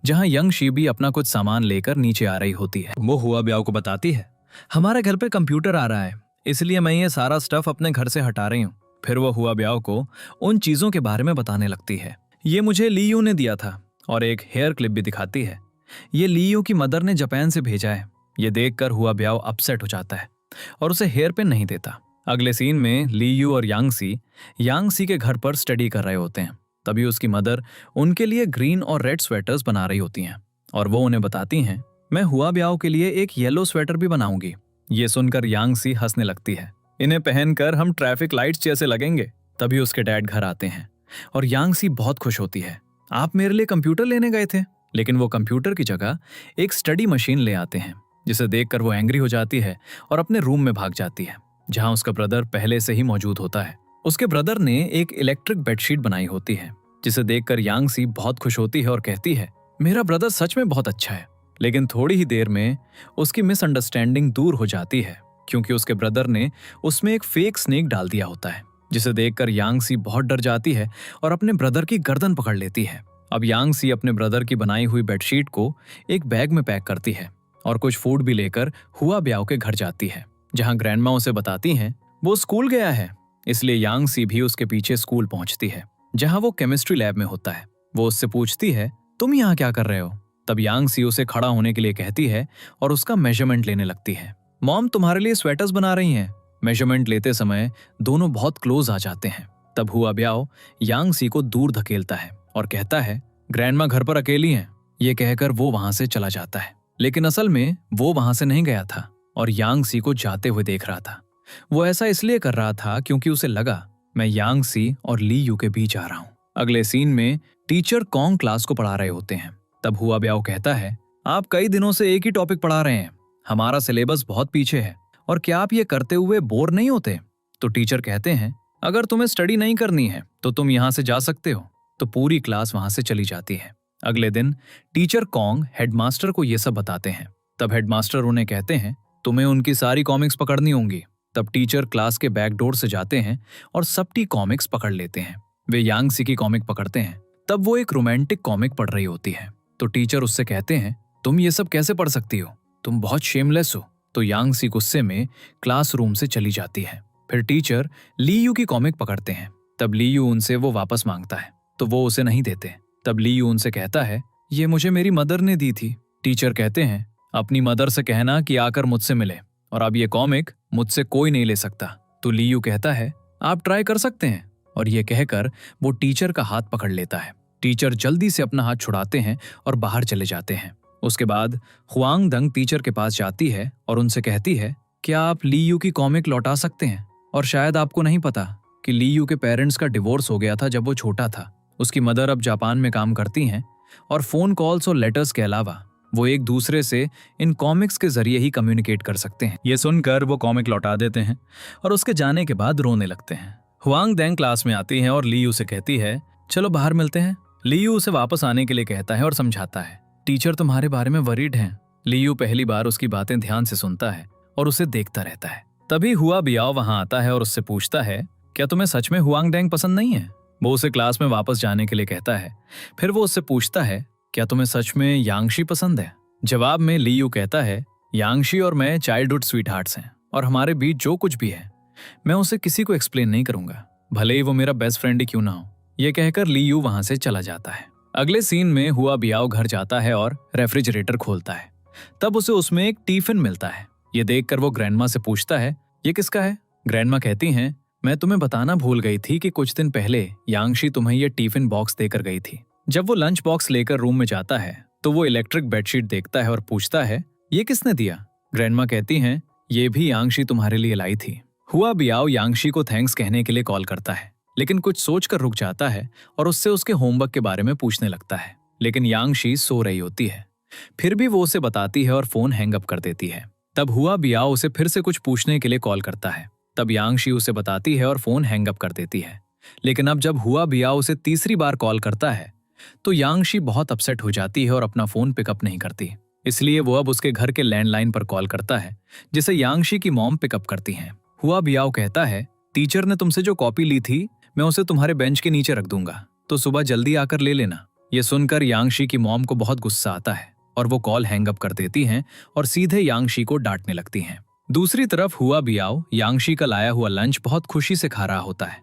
जहां यंग शी भी अपना कुछ सामान लेकर नीचे आ रही होती है। वो हुआ बियाओ को बताती है, हमारे घर पे कंप्यूटर आ रहा है, इसलिए मैं ये सारा स्टफ अपने घर से हटा रही हूँ। फिर वो हुआ बियाओ को उन चीजों के बारे में बताने लगती है। ये मुझे लीयू ने दिया था और एक हेयर क्लिप भी दिखाती है। ये लीयू की मदर ने जापान से भेजा है। ये देखकर हुआ बियाओ अपसेट हो जाता है और उसे हेयर पिन नहीं देता। अगले सीन में लीयू और यांग सी के घर पर स्टडी कर रहे होते हैं। तभी उसकी मदर उनके लिए ग्रीन और रेड स्वेटर्स बना रही होती हैं और वो उन्हें बताती हैं, मैं हुआ बियाओ के लिए एक येलो स्वेटर भी बनाऊंगी। ये सुनकर यांग सी हंसने लगती है, इन्हें पहनकर हम ट्रैफिक लाइट्स जैसे लगेंगे। तभी उसके डैड घर आते हैं और यांग सी बहुत खुश होती है, आप मेरे लिए कंप्यूटर लेने गए थे। लेकिन वो कंप्यूटर की जगह एक स्टडी मशीन ले आते हैं, जिसे देखकर वो एंग्री हो जाती है और अपने रूम में भाग जाती है, जहां उसका ब्रदर पहले से ही मौजूद होता है। उसके ब्रदर ने एक इलेक्ट्रिक बेडशीट बनाई होती है, जिसे देखकर यांग सी बहुत खुश होती है और कहती है, मेरा ब्रदर सच में बहुत अच्छा है। लेकिन थोड़ी ही देर में उसकी मिसअंडरस्टैंडिंग दूर हो जाती है, क्योंकि उसके ब्रदर ने उसमें एक फेक स्नेक डाल दिया होता है, जिसे देखकर यांग सी बहुत डर जाती है और अपने ब्रदर की गर्दन पकड़ लेती है। अब यांग सी अपने ब्रदर की बनाई हुई बेडशीट को एक बैग में पैक करती है और कुछ फूड भी लेकर हुआ बियाओ के घर जाती है, जहां ग्रैंडमा उसे बताती हैं वो स्कूल गया है, इसलिए यांग सी भी उसके पीछे स्कूल पहुंचती है, जहां वो केमिस्ट्री लैब में होता है। वो उससे पूछती है, तुम यहाँ क्या कर रहे हो? तब यांग सी उसे खड़ा होने के लिए कहती है और उसका मेजरमेंट लेने लगती है। मॉम तुम्हारे लिए स्वेटर्स बना रही हैं। मेजरमेंट लेते समय दोनों बहुत क्लोज आ जाते हैं। तब हुआ बियाओ यांग सी को दूर धकेलता है और कहता है, ग्रैंडमा घर पर अकेली हैं। ये कहकर वो वहां से चला जाता है, लेकिन असल में वो वहां से नहीं गया था और यांग सी को जाते हुए देख रहा था। वो ऐसा इसलिए कर रहा था क्योंकि उसे लगा मैं यांग सी और ली यू के बीच आ रहा हूँ। अगले सीन में टीचर कॉन्ग क्लास को पढ़ा रहे होते हैं। तब हुआ बियाओ कहता है, आप कई दिनों से एक ही टॉपिक पढ़ा रहे हैं, हमारा सिलेबस बहुत पीछे है और क्या आप ये करते हुए बोर नहीं होते? तो टीचर कहते हैं, अगर तुम्हें स्टडी नहीं करनी है तो तुम यहाँ से जा सकते हो। तो पूरी क्लास वहां से चली जाती है। अगले दिन टीचर कॉन्ग हेडमास्टर को ये सब बताते हैं। तब हेडमास्टर उन्हें कहते हैं, तुम्हें उनकी सारी कॉमिक्स पकड़नी होंगी। तब टीचर क्लास के बैक डोर से जाते हैं और सबकी कॉमिक्स पकड़ लेते हैं। वे यांग सी की कॉमिक पकड़ते हैं। तब वो एक रोमांटिक कॉमिक पढ़ रही होती है। तो टीचर उससे कहते हैं, तुम ये सब कैसे पढ़ सकती हो? तुम बहुत शेमलेस हो। तो यांग सी गुस्से में क्लासरूम से चली जाती है। फिर टीचर ली यू की कॉमिक पकड़ते हैं। तब ली यू उनसे वो वापस मांगता है, तो वो उसे नहीं देते। तब ली यू उनसे कहता है, ये मुझे मेरी मदर ने दी थी। टीचर कहते हैं, अपनी मदर से कहना कि आकर मुझसे मिले, और अब ये कॉमिक मुझसे कोई नहीं ले सकता। तो ली यू कहता है, आप ट्राई कर सकते हैं, और ये कहकर वो टीचर का हाथ पकड़ लेता है। टीचर जल्दी से अपना हाथ छुड़ाते हैं और बाहर चले जाते हैं। उसके बाद हुआंग दंग टीचर के पास जाती है और उनसे कहती है, क्या आप ली यू की कॉमिक लौटा सकते हैं? और शायद आपको नहीं पता कि ली यू के पेरेंट्स का डिवोर्स हो गया था जब वो छोटा था। उसकी मदर अब जापान में काम करती हैं और फोन कॉल्स और लेटर्स के अलावा वो एक दूसरे से इन कॉमिक्स के जरिए ही कम्युनिकेट कर सकते हैं। ये सुनकर वो कॉमिक लौटा देते हैं और उसके जाने के बाद रोने लगते हैं। हुआंग दंग क्लास में आती है और ली यू से कहती है, चलो बाहर मिलते हैं। ली यू उसे वापस आने के लिए कहता है और समझाता है, टीचर तुम्हारे बारे में वरीड हैं, लियू पहली बार उसकी बातें ध्यान से सुनता है और उसे देखता रहता है। तभी हुआ बियाओ वहां आता है और उससे पूछता है, क्या तुम्हें सच में हुआंग डैंग पसंद नहीं है? वो उसे क्लास में वापस जाने के लिए कहता है। फिर वो उससे पूछता है, क्या तुम्हें सच में यांगशी पसंद है? जवाब में लियू कहता है, यांगशी और मैं चाइल्डहुड स्वीट हार्ट्स हैं और हमारे बीच जो कुछ भी है मैं उसे किसी को एक्सप्लेन नहीं करूंगा, भले ही वो मेरा बेस्ट फ्रेंड ही क्यों ना हो। ये कहकर लियू वहां से चला जाता है। अगले सीन में हुआ बियाओ घर जाता है और रेफ्रिजरेटर खोलता है। तब उसे उसमें एक टिफिन मिलता है। ये देखकर वो ग्रैंडमा से पूछता है, ये किसका है? ग्रैंडमा कहती हैं, मैं तुम्हें बताना भूल गई थी कि कुछ दिन पहले यांगशी तुम्हें ये टिफिन बॉक्स देकर गई थी। जब वो लंच बॉक्स लेकर रूम में जाता है तो वो इलेक्ट्रिक बेडशीट देखता है और पूछता है, ये किसने दिया? ग्रैंडमा कहती हैं, ये भी यांगशी तुम्हारे लिए लाई थी। हुआ बियाओ यांगशी को थैंक्स कहने के लिए कॉल करता है, लेकिन कुछ सोचकर रुक जाता है और उससे उसके होमवर्क के बारे में पूछने लगता है। लेकिन यांगशी सो रही होती है। फिर भी वो उसे बताती है और फोन हैंग अप कर देती है। तब हुआ बियाओ उसे फिर से कुछ पूछने के लिए कॉल करता है। तब यांगशी उसे बताती है और फोन हैंग अप कर देती है। लेकिन अब जब हुआ बियाओ उसे तीसरी बार कॉल करता है तो यांगशी बहुत अपसेट हो जाती है और अपना फोन पिकअप नहीं करती। इसलिए वो अब उसके घर के लैंडलाइन पर कॉल करता है, जिसे यांगशी की मॉम पिकअप करती हैं। हुआ बियाओ कहता है, टीचर ने तुमसे जो कॉपी ली थी मैं उसे तुम्हारे बेंच के नीचे रख दूंगा, तो सुबह जल्दी आकर ले लेना। ये सुनकर यांगशी की मॉम को बहुत गुस्सा आता है और वो कॉल हैंग अप कर देती हैं और सीधे यांगशी को डांटने लगती हैं। दूसरी तरफ हुआ बियाओ यांगशी का लाया हुआ लंच बहुत खुशी से खा रहा होता है,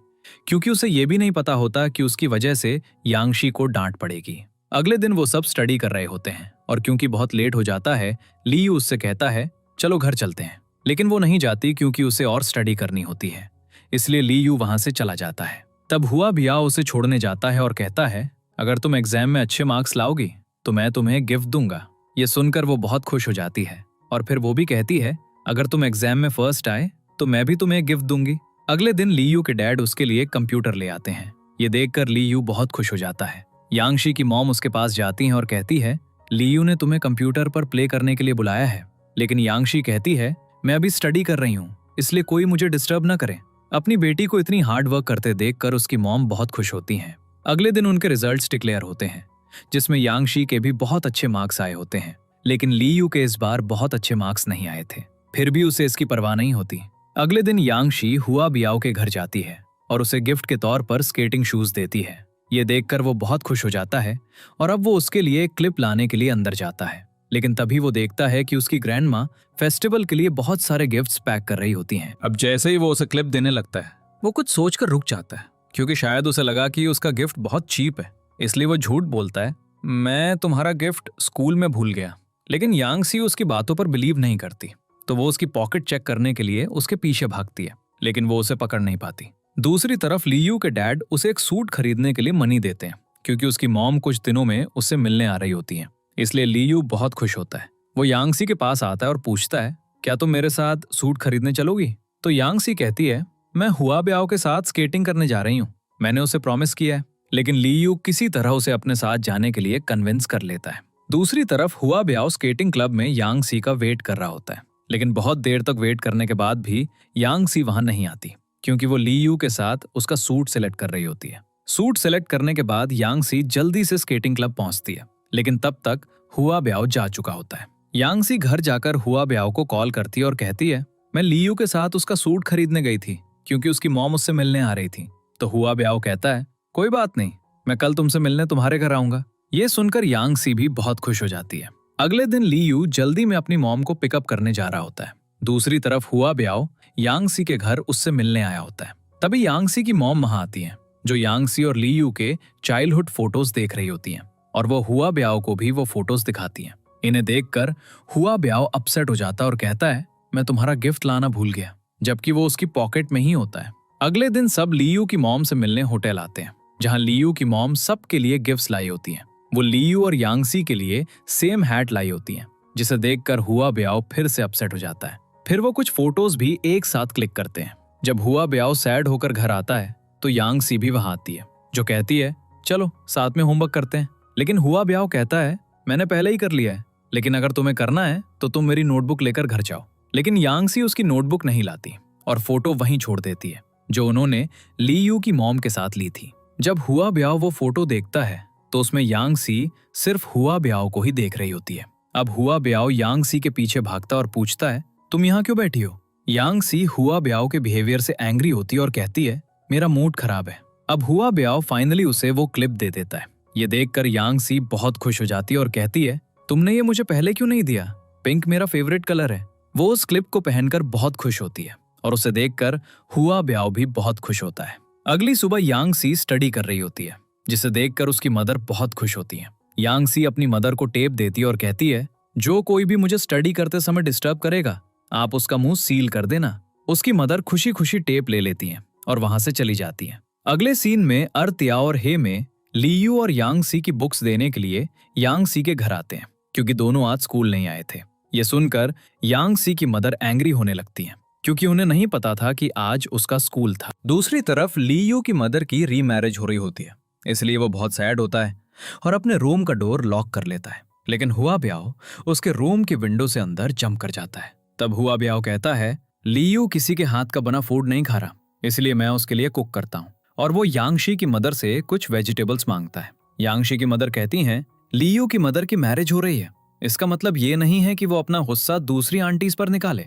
क्योंकि उसे ये भी नहीं पता होता कि उसकी वजह से यांगशी को डांट पड़ेगी। अगले दिन वो सब स्टडी कर रहे होते हैं और क्योंकि बहुत लेट हो जाता है, लियू उससे कहता है, चलो घर चलते हैं। लेकिन वो नहीं जाती क्योंकि उसे और स्टडी करनी होती है। इसलिए लियू वहां से चला जाता है। तब हुआ बियाओ उसे छोड़ने जाता है और कहता है, अगर तुम एग्जाम में अच्छे मार्क्स लाओगी तो मैं तुम्हें गिफ्ट दूंगा। ये सुनकर वो बहुत खुश हो जाती है और फिर वो भी कहती है, अगर तुम एग्जाम में फर्स्ट आए तो मैं भी तुम्हें गिफ्ट दूंगी। अगले दिन लियू के डैड उसके लिए कंप्यूटर ले आते हैं। ये देखकर लियू बहुत खुश हो जाता है। यांगशी की मॉम उसके पास जाती हैं और कहती है, लियू ने तुम्हें कंप्यूटर पर प्ले करने के लिए बुलाया है। लेकिन यांगशी कहती है, मैं अभी स्टडी कर रही हूँ, इसलिए कोई मुझे डिस्टर्ब ना करे। अपनी बेटी को इतनी हार्ड वर्क करते देखकर उसकी मॉम बहुत खुश होती हैं। अगले दिन उनके रिजल्ट्स डिक्लेयर होते हैं, जिसमें यांगशी के भी बहुत अच्छे मार्क्स आए होते हैं। लेकिन लियू के इस बार बहुत अच्छे मार्क्स नहीं आए थे। फिर भी उसे इसकी परवाह नहीं होती। अगले दिन यांगशी हुआ बियाओ के घर जाती है और उसे गिफ्ट के तौर पर स्केटिंग शूज देती है। ये देखकर वो बहुत खुश हो जाता है और अब वो उसके लिए एक क्लिप लाने के लिए अंदर जाता है। लेकिन तभी वो देखता है कि उसकी ग्रैंडमा फेस्टिवल के लिए बहुत सारे गिफ्ट्स पैक कर रही होती हैं। अब जैसे ही वो उसे क्लिप देने लगता है, वो कुछ सोचकर रुक जाता है, क्योंकि शायद उसे लगा कि उसका गिफ्ट बहुत चीप है। इसलिए वो झूठ बोलता है, मैं तुम्हारा गिफ्ट स्कूल में भूल गया। लेकिन यांगशी उसकी बातों पर बिलीव नहीं करती, तो वो उसकी पॉकेट चेक करने के लिए उसके पीछे भागती है, लेकिन वो उसे पकड़ नहीं पाती। दूसरी तरफ लियू के डैड उसे एक सूट खरीदने के लिए मनी देते हैं, क्योंकि उसकी मॉम कुछ दिनों में उससे मिलने आ रही होती है। इसलिए लियू बहुत खुश होता है। वो यांगशी के पास आता है और पूछता है, क्या तुम मेरे साथ सूट खरीदने चलोगी? तो यांगशी कहती है, मैं हुआ बियाओ के साथ स्केटिंग करने जा रही हूँ, मैंने उसे प्रॉमिस किया है। लेकिन लियू किसी तरह उसे अपने साथ जाने के लिए कन्विंस कर लेता है। दूसरी तरफ हुआ बियाओ स्केटिंग क्लब में यांगशी का वेट कर रहा होता है, लेकिन बहुत देर तक वेट करने के बाद भी यांगशी वहां नहीं आती, क्योंकि वो लियू के साथ उसका सूट सेलेक्ट कर रही होती है। सूट सेलेक्ट करने के बाद यांगशी जल्दी से स्केटिंग क्लब पहुंचती है, लेकिन तब तक हुआ बियाओ जा चुका होता है। यांगशी घर जाकर हुआ बियाओ को कॉल करती है और कहती है, मैं लियू के साथ उसका सूट खरीदने गई थी, क्योंकि उसकी मॉम उससे मिलने आ रही थी। तो हुआ बियाओ कहता है, कोई बात नहीं, मैं कल तुमसे मिलने तुम्हारे घर आऊंगा। ये सुनकर यांगशी भी बहुत खुश हो जाती है। अगले दिन लियू जल्दी में अपनी मॉम को पिकअप करने जा रहा होता है। दूसरी तरफ हुआ बियाओ यांगशी के घर उससे मिलने आया होता है। तभी यांगशी की मॉम वहां आती है, जो यांगशी और लियू के चाइल्डहुड फोटोज देख रही होती हैं, और वो हुआ बियाओ को भी वो फोटोज दिखाती हैं। इन्हें देखकर हुआ बियाओ अपसेट हो जाता है और कहता है, मैं तुम्हारा गिफ्ट लाना भूल गया, जबकि वो उसकी पॉकेट में ही होता है। अगले दिन सब लियू की मॉम से मिलने होटल आते हैं, जहां लियू की मॉम सबके लिए गिफ्ट्स लाई होती हैं। वो लियू और यांगशी के लिए सेम हैट लाई होती हैं, जिसे देखकर हुआ बियाओ फिर से अपसेट हो जाता है। फिर वो कुछ फोटोज भी एक साथ क्लिक करते हैं। जब हुआ बियाओ सैड होकर घर आता है तो यांगशी भी वहां आती है, जो कहती है, चलो साथ में होमवर्क करते हैं। लेकिन हुआ बियाओ कहता है, मैंने पहले ही कर लिया है, लेकिन अगर तुम्हें करना है तो तुम मेरी नोटबुक लेकर घर जाओ। लेकिन यांगशी उसकी नोटबुक नहीं लाती और फोटो वहीं छोड़ देती है, जो उन्होंने लियू की मॉम के साथ ली थी। जब हुआ बियाओ वो फोटो देखता है तो उसमें यांगशी सिर्फ हुआ बियाओ को ही देख रही होती है। अब हुआ ब्याओ यांग सी के पीछे भागता और पूछता है, तुम यहाँ क्यों बैठी हो? यांग सी हुआ ब्याओ के बिहेवियर से एंग्री होती है और कहती है, मेरा मूड खराब है। अब हुआ ब्याओ फाइनली उसे वो क्लिप दे देता है। ये देखकर यांग सी बहुत खुश हो जाती है और कहती है, तुमने ये मुझे पहले क्यों नहीं दिया? पिंक मेरा फेवरेट कलर है। वो उस क्लिप को पहनकर बहुत खुश होती है और उसे देखकर हुआ ब्याओ भी बहुत खुश होता है। अगली सुबह यांग सी स्टडी कर रही होती है, जिसे देखकर उसकी मदर बहुत खुश होती है। यांग सी अपनी मदर को टेप देती है और कहती है, जो कोई भी मुझे स्टडी करते समय डिस्टर्ब करेगा, आप उसका मुंह सील कर देना। उसकी मदर खुशी खुशी टेप ले लेती हैं और वहां से चली जाती हैं। अगले सीन में अर्त्या और हे में लीयू और यांग सी की बुक्स देने के लिए यांग सी के घर आते हैं, क्योंकि दोनों आज स्कूल नहीं आए थे। ये सुनकर यांग सी की मदर एंग्री होने लगती हैं, क्योंकि उन्हें नहीं पता था कि आज उसका स्कूल था। दूसरी तरफ लीयू की मदर की रीमैरिज हो रही होती है, इसलिए वो बहुत सैड होता है और अपने रूम का डोर लॉक कर लेता है। लेकिन हुआ ब्याओ उसके रूम की विंडो से अंदर जंप कर जाता है। तब हुआ ब्याओ कहता है, लीयू किसी के हाथ का बना फूड नहीं खा रहा, इसलिए मैं उसके लिए कुक करता हूँ। और वो यांगशी की मदर से कुछ वेजिटेबल्स मांगता है। यांगशी की मदर कहती हैं, लीयू की मदर की मैरिज हो रही है, इसका मतलब ये नहीं है कि वो अपना गुस्सा दूसरी आंटीज पर निकाले।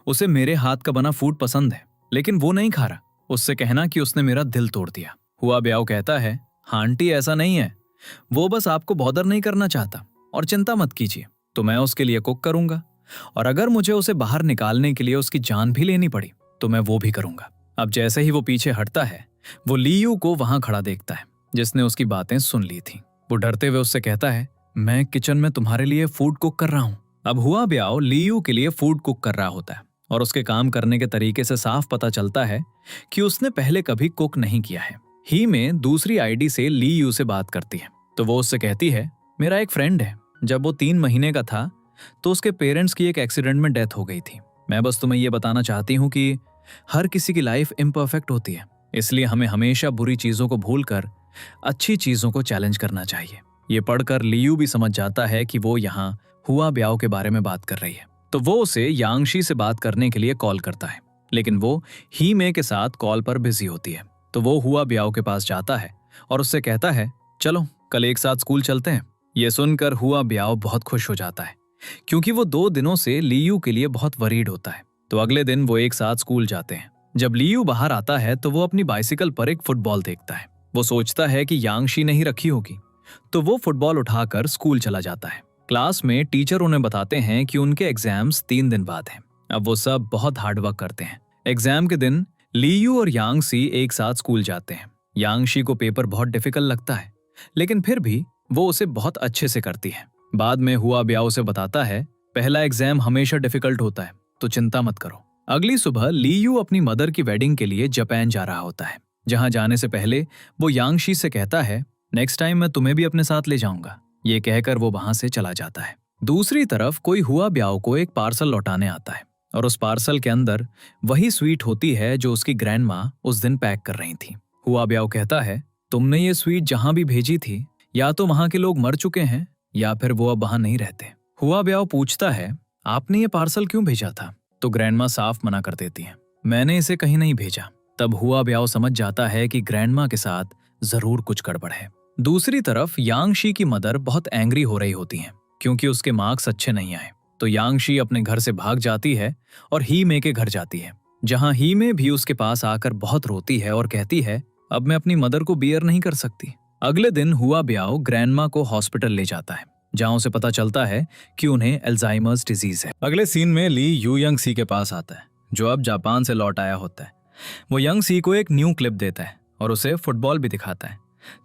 उसे मेरे हाथ का बना फूड पसंद है, लेकिन वो नहीं खा रहा। उससे कहना कि उसने मेरा दिल तोड़ दिया। हुआ ब्याओ कहता है, हाँ आंटी ऐसा नहीं है, वो बस आपको बॉदर नहीं करना चाहता और चिंता मत कीजिए, तो मैं उसके लिए कुक करूंगा और अगर मुझे उसे बाहर निकालने के लिए उसकी जान भी लेनी पड़ी तो मैं वो भी करूंगा। अब जैसे ही वो पीछे हटता है, वो लीयू को वहां खड़ा देखता है, जिसने उसकी बातें सुन ली थी। वो डरते हुए उससे कहता है, मैं किचन में तुम्हारे लिए फूड कुक कर रहा हूँ। अब हुआ ब्याओ लीयू के लिए फूड कुक कर रहा होता है और उसके काम करने के तरीके से साफ पता चलता है कि उसने पहले कभी कुक नहीं किया है। ही में दूसरी आईडी से लीयू से बात करती है, तो वो उससे कहती है, मेरा एक फ्रेंड है, जब वो 3 महीने का था तो उसके पेरेंट्स की एक एक्सीडेंट में डेथ हो गई थी। मैं बस तुम्हें ये बताना चाहती हूँ कि हर किसी की लाइफ इम्परफेक्ट होती है, इसलिए हमें हमेशा बुरी चीजों को भूलकर अच्छी चीजों को चैलेंज करना चाहिए। ये पढ़कर लीयू भी समझ जाता है कि वो यहाँ हुआ ब्याओ के बारे में बात कर रही है, तो वो उसे यांगशी से बात करने के लिए कॉल करता है, लेकिन वो ही में के साथ कॉल पर बिजी होती है। तो वो हुआ ब्याओ के पास जाता है और उससे कहता है, चलो कल एक साथ स्कूल चलते हैं। ये सुनकर हुआ ब्याओ बहुत खुश हो जाता है, क्योंकि वो 2 दिनों से लीयू के लिए बहुत वरीड होता है। तो अगले दिन वो एक साथ स्कूल जाते हैं। जब लीयू बाहर आता है तो वो अपनी बाइसिकल पर एक फुटबॉल देखता है। वो सोचता है कि यांगशी ने ही रखी होगी, तो वो फुटबॉल उठाकर स्कूल चला जाता है। क्लास में टीचर उन्हें बताते हैं कि उनके एग्जाम्स 3 दिन बाद हैं। अब वो सब बहुत हार्डवर्क करते हैं। एग्जाम के दिन लीयू और यांगशी एक साथ स्कूल जाते हैं। यांगशी को पेपर बहुत डिफिकल्ट लगता है, लेकिन फिर भी वो उसे बहुत अच्छे से करती है। बाद में हुआ ब्याओ उसे बताता है, पहला एग्जाम हमेशा डिफिकल्ट होता है, तो चिंता मत करो। अगली सुबह लीयू अपनी मदर की वेडिंग के लिए जापान जा रहा होता है। जहां जाने से पहले वो यांगशी से कहता है, नेक्स्ट टाइम मैं तुम्हें भी अपने साथ ले जाऊंगा। ये कहकर वो वहां से चला जाता है। दूसरी तरफ कोई हुआ ब्याओ को एक पार्सल लौटाने आता है और उस पार्सल के अंदर वही स्वीट होती है जो उसकी ग्रैंडमा उस दिन पैक कर रही थी। हुआ ब्याओ कहता है, तुमने ये स्वीट जहां भी भेजी थी, या तो वहां के लोग मर चुके हैं या फिर वो अब वहां नहीं रहते। हुआ ब्याओ पूछता है, आपने ये पार्सल क्यों भेजा था? तो ग्रैंडमा साफ मना कर देती है, मैंने इसे कहीं नहीं भेजा। तब हुआ ब्याओ समझ जाता है कि ग्रैंडमा के साथ जरूर कुछ गड़बड़ है। दूसरी तरफ यांगशी की मदर बहुत एंग्री हो रही होती हैं, क्योंकि उसके मार्क्स अच्छे नहीं आए। तो यांगशी अपने घर से भाग जाती है और ही में के घर जाती है, जहां ही में भी उसके पास आकर बहुत रोती है और कहती है, अब मैं अपनी मदर को बियर नहीं कर सकती। अगले दिन हुआ ब्याओ ग्रैंडमा को हॉस्पिटल ले जाता है, जहां उसे पता चलता है कि उन्हें अल्जाइमर्स डिजीज है। अगले सीन में ली यू यंग सी के पास आता है, जो अब जापान से लौट आया होता है। वो यंग सी को एक न्यू क्लिप देता है और उसे फुटबॉल भी दिखाता है।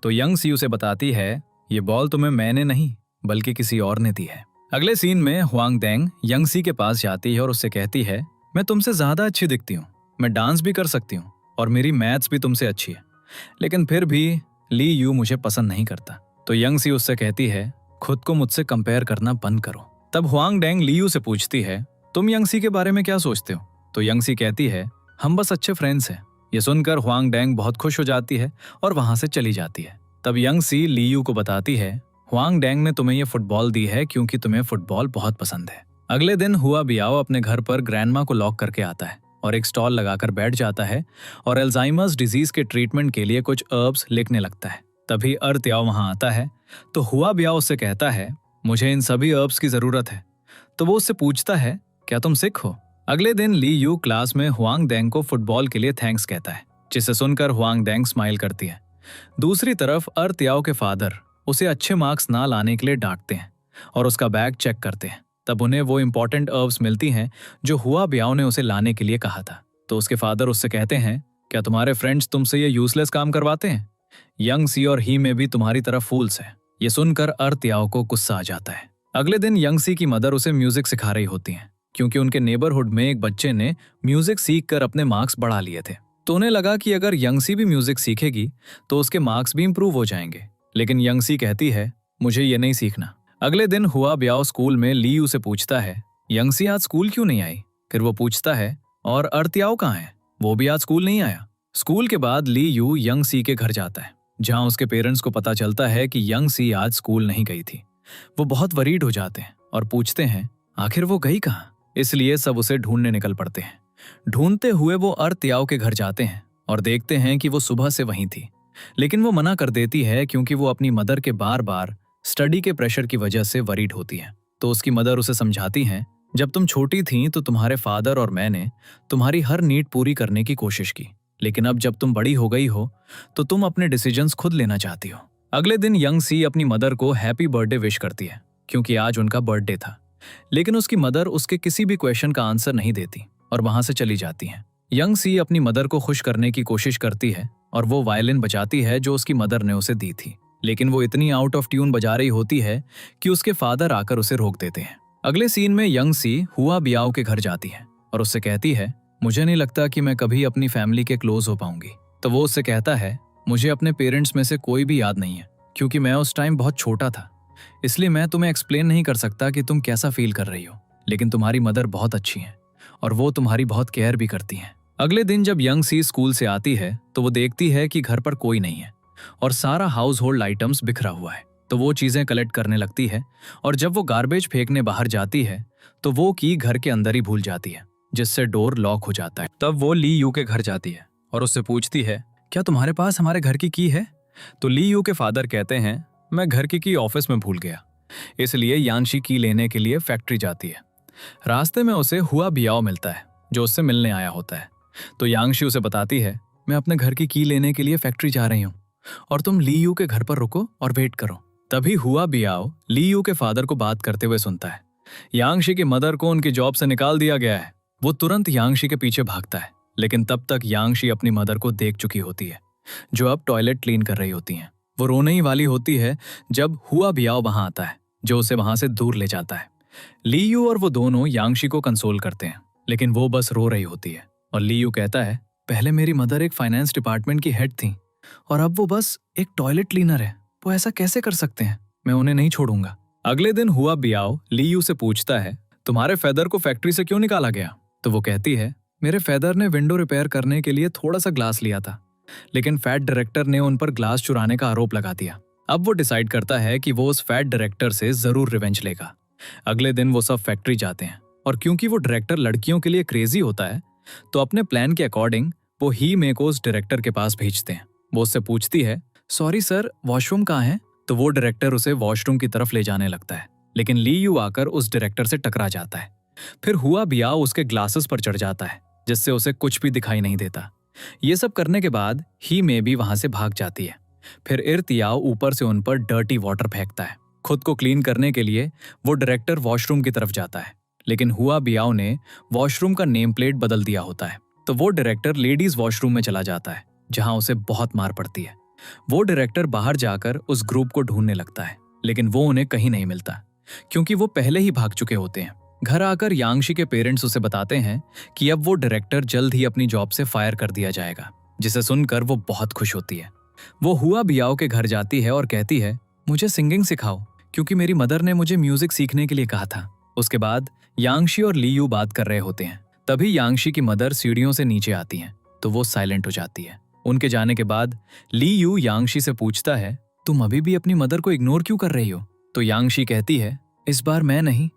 तो यंग सी उसे बताती है, ये बॉल तुम्हें मैंने नहीं बल्कि किसी और ने दी है। अगले सीन में हुआंग डेंग यंग सी के पास जाती है और उससे कहती है, मैं तुमसे ज्यादा अच्छी दिखती हूँ, मैं डांस भी कर सकती हूँ और मेरी मैथ्स भी तुमसे अच्छी है, लेकिन फिर भी ली यू मुझे पसंद नहीं करता। तो यंग सी उससे कहती है, खुद को मुझसे कंपेयर करना बंद करो। तब हुआंग डेंग ली यू से पूछती है, तुम यंग सी के बारे में क्या सोचते हो? तो यंग सी कहती है, हम बस अच्छे फ्रेंड्स हैं। ये सुनकर हुआंग डेंग बहुत खुश हो जाती है और वहां से चली जाती है। तब यंग सी ली यू को बताती है, हुआंग डेंग ने तुम्हें ये फुटबॉल दी है क्योंकि तुम्हें फुटबॉल बहुत पसंद है। अगले दिन हुआ ब्याओ अपने घर पर ग्रैंडमा को लॉक करके आता है और एक स्टॉल लगाकर बैठ जाता है और अल्जाइमर्स डिजीज के ट्रीटमेंट के लिए कुछ हर्ब्स लिखने लगता है। तभी अर्त्याओ वहां आता है, तो हुआ ब्याओ उससे कहता है, मुझे इन सभी हर्ब्स की जरूरत है। तो वो उससे पूछता है, क्या तुम सिख हो? अगले दिन ली यू क्लास में हुआंग डेंग को फुटबॉल के लिए थैंक्स कहता है, जिसे सुनकर हुआंग डेंग स्माइल करती है। दूसरी तरफ अर्थ याओ के फादर उसे अच्छे मार्क्स ना लाने के लिए डांटते हैं और उसका बैग चेक करते हैं। तब उन्हें वो इंपॉर्टेंट हर्ब्स मिलती हैं जो हुआ ब्याओ ने उसे लाने के लिए कहा था। तो उसके फादर उससे कहते हैं, क्या तुम्हारे फ्रेंड्स तुमसे ये यूजलेस काम करवाते हैं? यंग सी और ही में भी तुम्हारी तरफ फूल्स है। ये सुनकर अर्थ याओ को गुस्सा आ जाता है। अगले दिन यंग सी की मदर उसे म्यूजिक सिखा रही होती हैं, क्योंकि उनके नेबरहुड में एक बच्चे ने म्यूजिक सीख कर अपने मार्क्स बढ़ा लिए थे। तो उन्हें लगा कि अगर यंगसी भी म्यूजिक सीखेगी तो उसके मार्क्स भी इंप्रूव हो जाएंगे। लेकिन यंगसी कहती है, मुझे ये नहीं सीखना। अगले दिन हुआ ब्याओ स्कूल में ली यू से पूछता है, यंगसी आज स्कूल क्यों नहीं आई? फिर वो पूछता है, और अर्थ याओ कहाँ है? वो भी आज स्कूल नहीं आया। स्कूल के बाद ली यू यंग सी के घर जाता है, जहाँ उसके पेरेंट्स को पता चलता है कि यंग सी आज स्कूल नहीं गई थी। वो बहुत वरीड हो जाते हैं और पूछते हैं, आखिर वो गई कहाँ? इसलिए सब उसे ढूंढने निकल पड़ते हैं। ढूंढते हुए वो अर्थ याओ के घर जाते हैं और देखते हैं कि वो सुबह से वहीं थी। लेकिन वो मना कर देती है क्योंकि वो अपनी मदर के बार बार स्टडी के प्रेशर की वजह से वरीड होती है। तो उसकी मदर उसे समझाती हैं, जब तुम छोटी थी तो तुम्हारे फादर और मैंने तुम्हारी हर नीड पूरी करने की कोशिश की, लेकिन अब जब तुम बड़ी हो गई हो तो तुम अपने डिसीजंस खुद लेना चाहती हो। अगले दिन यंग सी अपनी मदर को हैप्पी बर्थडे विश करती है, क्योंकि आज उनका बर्थडे था। लेकिन उसकी मदर उसके किसी भी क्वेश्चन का आंसर नहीं देती और वहां से चली जाती है। यंग सी अपनी मदर को खुश करने की कोशिश करती है और वो वायलिन बजाती है जो उसकी मदर ने उसे दी थी। लेकिन वो इतनी आउट ऑफ ट्यून बजा रही होती है कि उसके फादर आकर उसे रोक देते हैं। अगले सीन में यंग सी हुआ ब्याओ के घर जाती है और उससे कहती है, मुझे नहीं लगता कि मैं कभी अपनी फैमिली के क्लोज हो पाऊंगी। तो वो उससे कहता है, मुझे अपने पेरेंट्स में से कोई भी याद नहीं है, क्योंकि मैं उस टाइम बहुत छोटा था। इसलिए मैं तुम्हें एक्सप्लेन नहीं कर सकता कि तुम कैसा फील कर रही हो। लेकिन तुम्हारी मदर बहुत अच्छी है और वो तुम्हारी बहुत केयर भी करती हैं। अगले दिन जब यंग सी स्कूल से आती है तो वो देखती है कि घर पर कोई नहीं है और सारा हाउस होल्ड आइटम्स बिखरा हुआ है। तो वो चीजें कलेक्ट करने लगती है और जब वो गार्बेज फेंकने बाहर जाती है तो वो की घर के अंदर ही भूल जाती है, जिससे डोर लॉक हो जाता है। तब वो ली यू के घर जाती है और उससे पूछती है, क्या तुम्हारे पास हमारे घर की है? तो ली यू के फादर कहते हैं, मैं घर की ऑफिस में भूल गया। इसलिए यांशी की लेने के लिए फैक्ट्री जाती है। रास्ते में उसे हुआ बियाओ मिलता है जो उससे मिलने आया होता है। तो यांशी उसे बताती है, मैं अपने घर की लेने के लिए फैक्ट्री जा रही हूँ और तुम ली यू के घर पर रुको और वेट करो। तभी हुआ बियाओ ली यू के फादर को बात करते हुए सुनता है, यांशी की मदर को उनकी जॉब से निकाल दिया गया है। वो तुरंत यांशी के पीछे भागता है, लेकिन तब तक यांशी अपनी मदर को देख चुकी होती है, जो अब टॉयलेट क्लीन कर रही होती हैं। वो रोने ही वाली होती है जब हुआ बियाओ वहां आता है, जो उसे वहां से दूर ले जाता है। ली यू और वो दोनों यांशी को कंसोल करते हैं, लेकिन वो बस रो रही होती है। और ली यू कहता है, पहले मेरी मदर एक फाइनेंस डिपार्टमेंट की हेड थी और अब वो बस एक टॉयलेट क्लीनर है। वो ऐसा कैसे कर सकते हैं? मैं उन्हें नहीं छोड़ूंगा। अगले दिन हुआ बियाओ ली यू से पूछता है, तुम्हारे फेदर को फैक्ट्री से क्यों निकाला गया? तो वो कहती है, मेरे फेदर ने विंडो रिपेयर करने के लिए थोड़ा सा ग्लास लिया था, लेकिन फैट डायरेक्टर ने उन पर ग्लास चुराने का आरोप लगा दिया। अब वो डिसाइड करता है कि वो उस फैट डायरेक्टर से जरूर रिवेंज लेगा। अगले दिन वो सब फैक्ट्री जाते हैं और क्योंकि वो डायरेक्टर लड़कियों के लिए क्रेजी होता है तो अपने प्लान के अकॉर्डिंग वो ही मे को उस डायरेक्टर के पास भेजते हैं। वो उससे पूछती है, सॉरी सर, वॉशरूम कहाँ है? तो वो डायरेक्टर उसे वॉशरूम की तरफ ले जाने लगता है, लेकिन ली यू आकर उस डायरेक्टर से टकरा जाता है। फिर हुआ बियाओ उसके ग्लासेस पर चढ़ जाता है, जिससे उसे कुछ भी दिखाई नहीं देता। ये सब करने के बाद ही मे भी वहां से भाग जाती है। फिर इर्तियाओ ऊपर से उन पर डर्टी वाटर फेंकता है। खुद को क्लीन करने के लिए वो डायरेक्टर वॉशरूम की तरफ जाता है, लेकिन हुआ बियाओ ने वॉशरूम का नेम प्लेट बदल दिया होता है। तो वो डायरेक्टर लेडीज वॉशरूम में चला जाता है, जहां उसे बहुत मार पड़ती है। वो डायरेक्टर बाहर जाकर उस ग्रुप को ढूंढने लगता है, लेकिन वो उन्हें कहीं नहीं मिलता, क्योंकि वो पहले ही भाग चुके होते हैं। घर आकर यांशी के पेरेंट्स उसे बताते हैं कि अब वो डायरेक्टर जल्द ही अपनी जॉब से फायर कर दिया जाएगा, जिसे सुनकर वो बहुत खुश होती है। वो हुआ बियाओ के घर जाती है और कहती है, मुझे सिंगिंग सिखाओ, क्योंकि मेरी मदर ने मुझे म्यूजिक सीखने के लिए कहा था। उसके बाद यांशी और ली यू बात कर रहे होते हैं। तभी यांशी की मदर सीढ़ियों से नीचे आती हैं, तो वो साइलेंट हो जाती है। उनके जाने के बाद ली यू यांशी से पूछता है, तुम अभी भी अपनी मदर को इग्नोर क्यों कर रही हो? तो यांशी कहती है, इस बार मैं नहीं,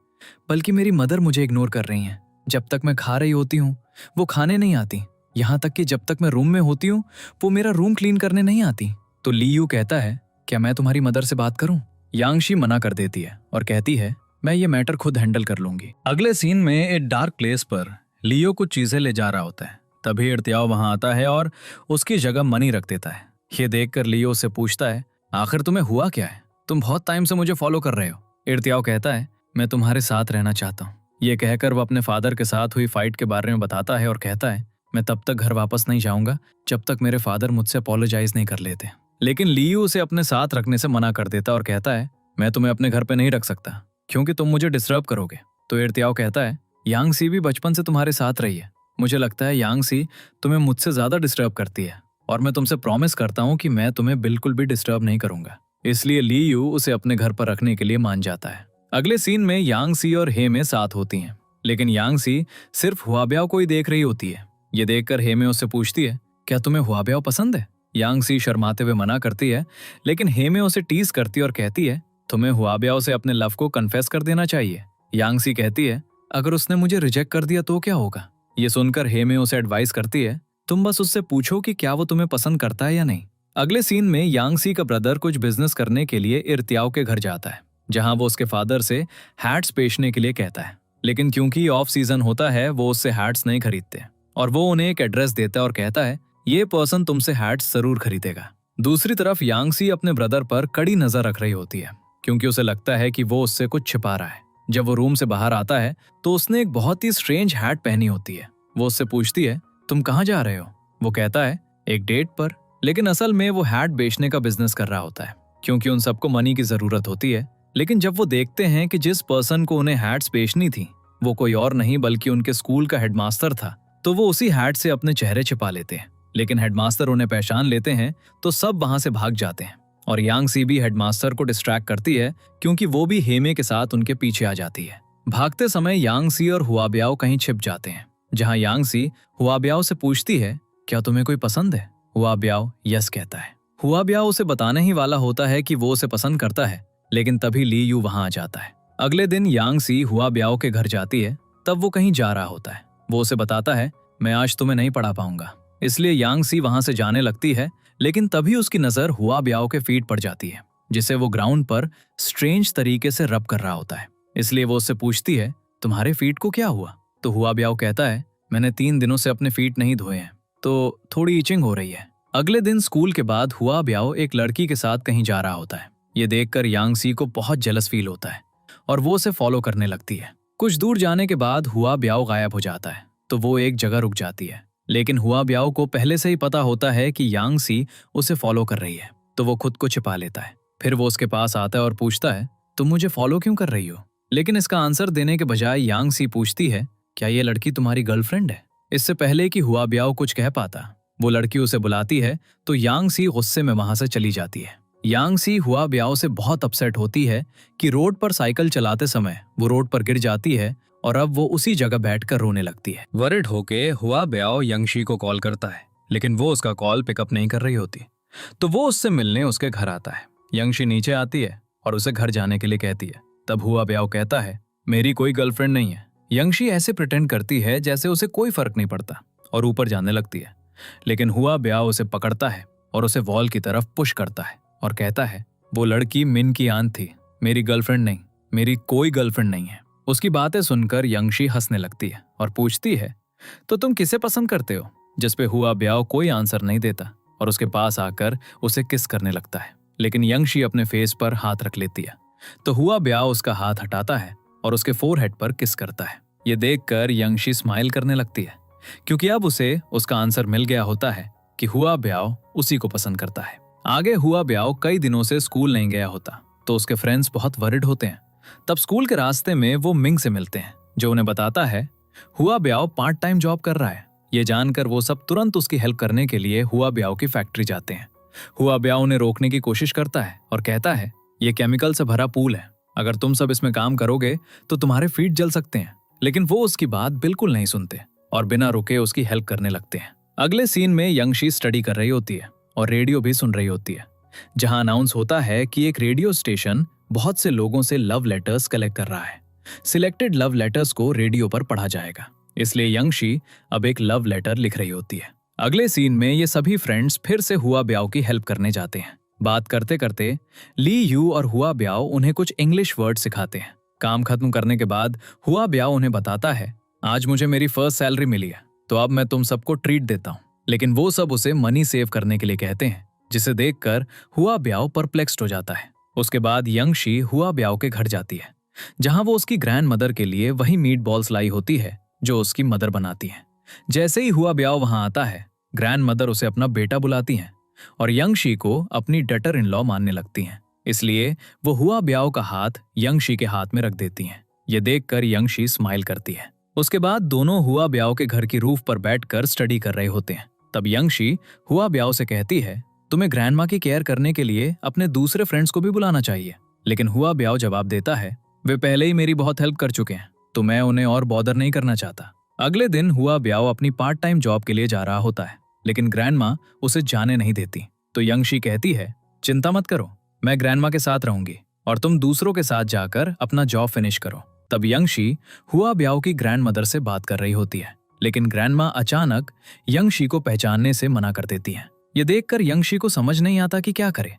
बल्कि मेरी मदर मुझे इग्नोर कर रही हैं। जब तक मैं खा रही होती हूँ वो खाने नहीं आती, यहाँ तक कि जब तक मैं रूम में होती हूँ वो मेरा रूम क्लीन करने नहीं आती। तो ली यू कहता है, क्या मैं तुम्हारी मदर से बात करूँ? यांशी मना कर देती है और कहती है मैं ये मैटर खुद हैंडल कर लूंगी। अगले सीन में एक डार्क प्लेस पर लियो कुछ चीजें ले जा रहा होता है। तभी इर्तियाओ वहां आता है और उसकी जगह मनी रख देता है। ये देखकर लियो उससे पूछता है आखिर तुम्हें हुआ क्या है, तुम बहुत टाइम से मुझे फॉलो कर रहे हो। इर्तियाओ कहता है मैं तुम्हारे साथ रहना चाहता हूँ। ये कहकर वो अपने फादर के साथ हुई फाइट के बारे में बताता है और कहता है मैं तब तक घर वापस नहीं जाऊंगा जब तक मेरे फादर मुझसे अपोलोजाइज नहीं कर लेते। लेकिन लियो उसे अपने साथ रखने से मना कर देता और कहता है मैं तुम्हें अपने घर पे नहीं रख सकता क्योंकि तुम मुझे डिस्टर्ब करोगे। तो इर्तियाओ कहता है यांग सी भी बचपन से तुम्हारे साथ रही है, मुझे लगता है यांग सी तुम्हें मुझसे ज्यादा डिस्टर्ब करती है और मैं तुमसे प्रॉमिस करता हूँ कि मैं तुम्हें बिल्कुल भी डिस्टर्ब नहीं करूंगा। इसलिए लियो उसे अपने घर पर रखने के लिए मान जाता है। अगले सीन में यांग सी और हेमे साथ होती हैं, लेकिन यांग सी सिर्फ हुआब्याओ को ही देख रही होती है। ये देखकर हेमे उससे पूछती है क्या तुम्हें हुआब्याओ पसंद है। यांग सी शर्माते हुए मना करती है, लेकिन हेमे उसे टीज करती है और कहती है तुम्हें हुआब्याओ से अपने लव को कन्फेस कर देना चाहिए। यांग सी कहती है अगर उसने मुझे रिजेक्ट कर दिया तो क्या होगा। ये सुनकर हेमे उसे एडवाइस करती है तुम बस उससे पूछो कि क्या वो तुम्हें पसंद करता है या नहीं। अगले सीन में यांग सी का ब्रदर कुछ बिजनेस करने के लिए इर्तियाओ के घर जाता है, जहां वो उसके फादर से हैट्स बेचने के लिए कहता है। लेकिन क्योंकि ऑफ सीजन होता है वो उससे हैट्स नहीं खरीदते और वो उन्हें एक एड्रेस देता है और कहता है ये पर्सन तुमसे हैट्स जरूर खरीदेगा। दूसरी तरफ यांग सी अपने ब्रदर पर कड़ी नजर रख रही होती है क्योंकि उसे लगता है कि वो उससे कुछ छिपा रहा है। जब वो रूम से बाहर आता है तो उसने एक बहुत ही स्ट्रेंज हैट पहनी होती है। वो उससे पूछती है तुम कहाँ जा रहे हो। वो कहता है एक डेट पर, लेकिन असल में वो हैट बेचने का बिजनेस कर रहा होता है क्योंकि उन सबको मनी की जरूरत होती है। लेकिन जब वो देखते हैं कि जिस पर्सन को उन्हें हैट्स बेचनी थी वो कोई और नहीं बल्कि उनके स्कूल का हेडमास्टर था, तो वो उसी हैट से अपने चेहरे छिपा लेते हैं। लेकिन हेडमास्टर उन्हें पहचान लेते हैं तो सब वहां से भाग जाते हैं और यांग सी भी हेडमास्टर को डिस्ट्रैक्ट करती है क्योंकि वो भी हेमे के साथ उनके पीछे आ जाती है। भागते समय यांग सी और हुआब्याओ कहीं छिप जाते हैं, जहां यांग सी हुआब्याओ से पूछती है क्या तुम्हें कोई पसंद है। हुआब्याओ यस कहता है। हुआब्याओ उसे बताने ही वाला होता है कि वो उसे पसंद करता है, लेकिन तभी ली यू वहां आ जाता है। अगले दिन यांग सी हुआब्याओ के घर जाती है, तब वो कहीं जा रहा होता है। वो उसे बताता है मैं आज तुम्हें नहीं पढ़ा पाऊंगा, इसलिए यांग सी वहां से जाने लगती है। लेकिन तभी उसकी नजर हुआब्याओ के फीट पर जाती है, जिसे वो ग्राउंड पर स्ट्रेंज तरीके से रब कर रहा होता है। इसलिए वो उससे पूछती है तुम्हारे फीट को क्या हुआ। तो हुआब्याओ कहता है मैंने 3 दिनों से अपने फीट नहीं धोए हैं तो थोड़ी इचिंग हो रही है। अगले दिन स्कूल के बाद हुआब्याओ एक लड़की के साथ कहीं जा रहा होता है। ये देखकर यांग सी को बहुत जेलस फील होता है और वो उसे फॉलो करने लगती है। कुछ दूर जाने के बाद हुआब्याओ गायब हो जाता है तो वो एक जगह रुक जाती है, लेकिन हुआब्याओ को पहले से ही पता होता है कि यांग सी उसे फॉलो कर रही है, तो वो खुद को छिपा लेता है। फिर वो उसके पास आता है और पूछता है तुम मुझे फॉलो क्यों कर रही हो। लेकिन इसका आंसर देने के बजाय यांग सी पूछती है क्या ये लड़की तुम्हारी गर्लफ्रेंड है। इससे पहले कि हुआब्याओ कुछ कह पाता वो लड़की उसे बुलाती है तो यांग सी गुस्से में वहां से चली जाती है। यांग सी हुआब्याओ से बहुत अपसेट होती है कि रोड पर साइकिल चलाते समय वो रोड पर गिर जाती है और अब वो उसी जगह बैठकर रोने लगती है। वरिड होके हुआब्याओ यंगशी को कॉल करता है, लेकिन वो उसका कॉल पिकअप नहीं कर रही होती, तो वो उससे मिलने उसके घर आता है। यंगशी नीचे आती है और उसे घर जाने के लिए कहती है। तब हुआब्याओ कहता है मेरी कोई गर्लफ्रेंड नहीं है। यंगशी ऐसे प्रिटेंड करती है जैसे उसे कोई फर्क नहीं पड़ता और ऊपर जाने लगती है, लेकिन हुआब्याओ उसे पकड़ता है और उसे वॉल की तरफ पुश करता है और कहता है वो लड़की मिन की आंट थी, मेरी गर्लफ्रेंड नहीं, मेरी कोई गर्लफ्रेंड नहीं है। उसकी बातें सुनकर यंगशी हंसने लगती है और पूछती है तो तुम किसे पसंद करते हो, जिस पे हुआब्याओ कोई आंसर नहीं देता और उसके पास आकर उसे किस करने लगता है। लेकिन यंगशी अपने फेस पर हाथ रख लेती है तो हुआब्याओ उसका हाथ हटाता है और उसके फोरहेड पर किस करता है। ये देखकर यंगशी स्माइल करने लगती है क्योंकि अब उसे उसका आंसर मिल गया होता है कि हुआब्याओ उसी को पसंद करता है। आगे हुआब्याओ कई दिनों से स्कूल नहीं गया होता तो उसके फ्रेंड्स बहुत वरिड होते हैं। तब स्कूल के रास्ते में वो मिंग से मिलते हैं, जो उन्हें बताता है हुआब्याओ पार्ट टाइम जॉब कर रहा है। ये जानकर वो सब तुरंत उसकी हेल्प करने के लिए हुआब्याओ की फैक्ट्री जाते हैं। हुआब्याओ उन्हें रोकने की कोशिश करता है और कहता है ये केमिकल से भरा पूल है, अगर तुम सब इसमें काम करोगे तो तुम्हारे फीट जल सकते हैं। लेकिन वो उसकी बात बिल्कुल नहीं सुनते और बिना रुके उसकी हेल्प करने लगते हैं। अगले सीन में यंगशी स्टडी कर रही होती है और रेडियो भी सुन रही होती है, जहां अनाउंस होता है कि एक रेडियो स्टेशन बहुत से लोगों से लव लेटर्स कलेक्ट कर रहा है। सिलेक्टेड लव लेटर्स को रेडियो पर पढ़ा जाएगा, इसलिए यंगशी अब एक लव लेटर लिख रही होती है। अगले सीन में ये सभी फ्रेंड्स फिर से हुआब्याओ की हेल्प करने जाते हैं, बात करते करते ली यू और हुआ ब्याओ उन्हें कुछ इंग्लिश वर्ड सिखाते हैं। काम खत्म करने के बाद हुआ ब्याओ उन्हें बताता है, आज मुझे मेरी फर्स्ट सैलरी मिली है, तो अब मैं तुम सबको ट्रीट देता हूँ। लेकिन वो सब उसे मनी सेव करने के लिए कहते हैं, जिसे देखकर हुआ ब्याओ परप्लेक्स्ड हो जाता है। उसके बाद यंग शी हुआ ब्याओ के घर जाती है, जहां वो उसकी ग्रैंड मदर के लिए वही मीट बॉल्स लाई होती है जो उसकी मदर बनाती है। जैसे ही हुआ ब्याओ वहां आता है, ग्रैंड मदर उसे अपना बेटा बुलाती हैं और यंग शी को अपनी डटर इन लॉ मानने लगती हैं। इसलिए वो हुआ ब्याओ का हाथ यंग शी के हाथ में रख देती हैं। ये देखकर यंग शी स्माइल करती है। उसके बाद दोनों हुआ ब्याओ के घर की रूफ पर बैठकर स्टडी कर रहे होते हैं। तब यंग शी हुआ ब्याओ से कहती है, तुम्हें ग्रैंडमा की केयर करने के लिए अपने दूसरे फ्रेंड्स को भी बुलाना चाहिए। लेकिन हुआ ब्याओ जवाब देता है, वे पहले ही मेरी बहुत हेल्प कर चुके हैं, तो मैं उन्हें और बॉदर नहीं करना चाहता। अगले दिन हुआ ब्याओ अपनी पार्ट टाइम जॉब के लिए जा रहा होता है, लेकिन ग्रैंडमा उसे जाने नहीं देती। तो यंग शी कहती है, चिंता मत करो, मैं ग्रैंडमा के साथ रहूंगी और तुम दूसरों के साथ जाकर अपना जॉब फिनिश करो। तब यंग शी हुआ ब्याओ की ग्रैंड मदर से बात कर रही होती है, लेकिन ग्रैंडमा अचानक यंग शी को पहचानने से मना कर देती है। ये देखकर यंग शी को समझ नहीं आता कि क्या करे।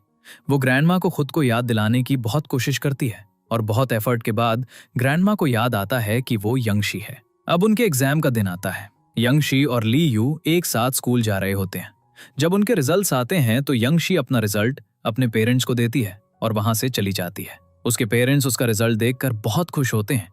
वो ग्रैंडमा को खुद को याद दिलाने की बहुत कोशिश करती है और बहुत एफर्ट के बाद ग्रैंडमा को याद आता है कि वो यंग शी है। अब उनके एग्जाम का दिन आता है। यंग शी और ली यू एक साथ स्कूल जा रहे होते हैं। जब उनके रिजल्ट्स आते हैं तो यंग शी अपना रिजल्ट अपने पेरेंट्स को देती है और वहां से चली जाती है। उसके पेरेंट्स उसका रिजल्ट देखकर बहुत खुश होते हैं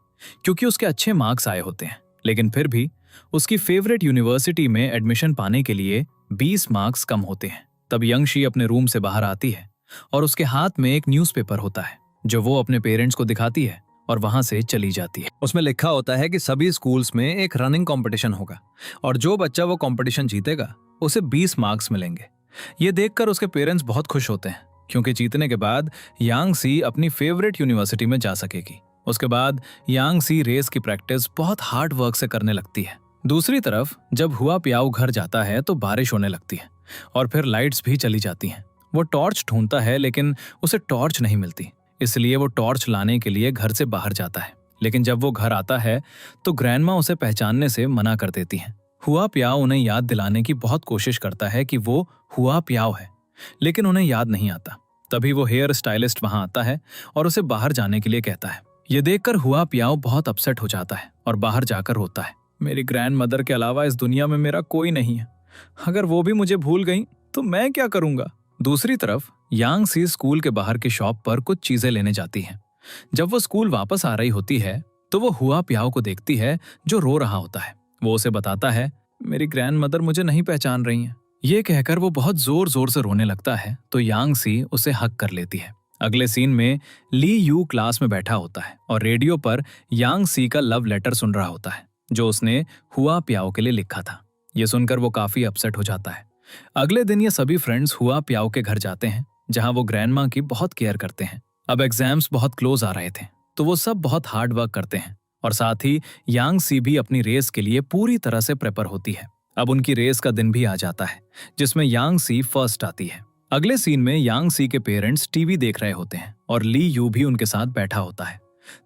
क्योंकि उसके अच्छे मार्क्स आए होते हैं, लेकिन फिर भी उसकी फेवरेट यूनिवर्सिटी में एडमिशन पाने के लिए 20 मार्क्स कम होते हैं। तब यंग शी अपने रूम से बाहर आती है और उसके हाथ में एक न्यूज़पेपर होता है जो वो अपने पेरेंट्स को दिखाती है और वहां से चली जाती है। उसमें लिखा होता है कि सभी स्कूल्स में एक रनिंग कंपटीशन होगा और जो बच्चा वो कंपटीशन जीतेगा उसे 20 मार्क्स मिलेंगे। ये देखकर उसके पेरेंट्स बहुत खुश होते हैं क्योंकि जीतने के बाद यांग सी अपनी फेवरेट यूनिवर्सिटी में जा सकेगी। उसके बाद यांग सी रेस की प्रैक्टिस बहुत हार्ड वर्क से करने लगती है। दूसरी तरफ जब हुआ प्याओ घर जाता है तो बारिश होने लगती है और फिर लाइट्स भी चली जाती हैं। वो टॉर्च ढूंढता है लेकिन उसे टॉर्च नहीं मिलती, इसलिए वो टॉर्च लाने के लिए घर से बाहर जाता है। लेकिन जब वो घर आता है तो ग्रैंडमा उसे पहचानने से मना कर देती हैं। हुआ प्याओ उन्हें याद दिलाने की बहुत कोशिश करता है कि वो हुआ प्याओ है, लेकिन उन्हें याद नहीं आता। तभी वो हेयर स्टाइलिस्ट वहां आता है और उसे बाहर जाने के लिए कहता है। ये देखकर हुआ प्याओ बहुत अपसेट हो जाता है और बाहर जाकर रोता है, मेरी ग्रैंड मदर के अलावा इस दुनिया में मेरा कोई नहीं है, अगर वो भी मुझे भूल गई तो मैं क्या करूंगा। दूसरी तरफ यांग सी स्कूल के बाहर की शॉप पर कुछ चीजें लेने जाती है। जब वो स्कूल वापस आ रही होती है तो वो हुआ प्याओ को देखती है जो रो रहा होता है। वो उसे बताता है, मेरी ग्रैंड मदर मुझे नहीं पहचान रही हैं। ये कहकर वो बहुत जोर जोर से रोने लगता है तो यांग सी उसे हक कर लेती है। अगले सीन में ली यू क्लास में बैठा होता है और रेडियो पर यांग सी का लव लेटर सुन रहा होता है जो उसने हुआ प्याओ के लिए लिखा था। ये सुनकर वो काफी अपसेट हो जाता है। अगले दिन ये सभी फ्रेंड्स हुआ प्याओ के घर जाते हैं जहां वो ग्रैंडमा की बहुत केयर करते हैं। अब एग्जाम्स बहुत क्लोज आ रहे थे तो वो सब बहुत हार्ड वर्क करते हैं और साथ ही यांग सी भी अपनी रेस के लिए पूरी तरह से प्रेपर होती है। अब उनकी रेस का दिन भी आ जाता है जिसमें यांग सी फर्स्ट आती है। अगले सीन में यांग सी के पेरेंट्स टीवी देख रहे होते हैं और ली यू भी उनके साथ बैठा होता है।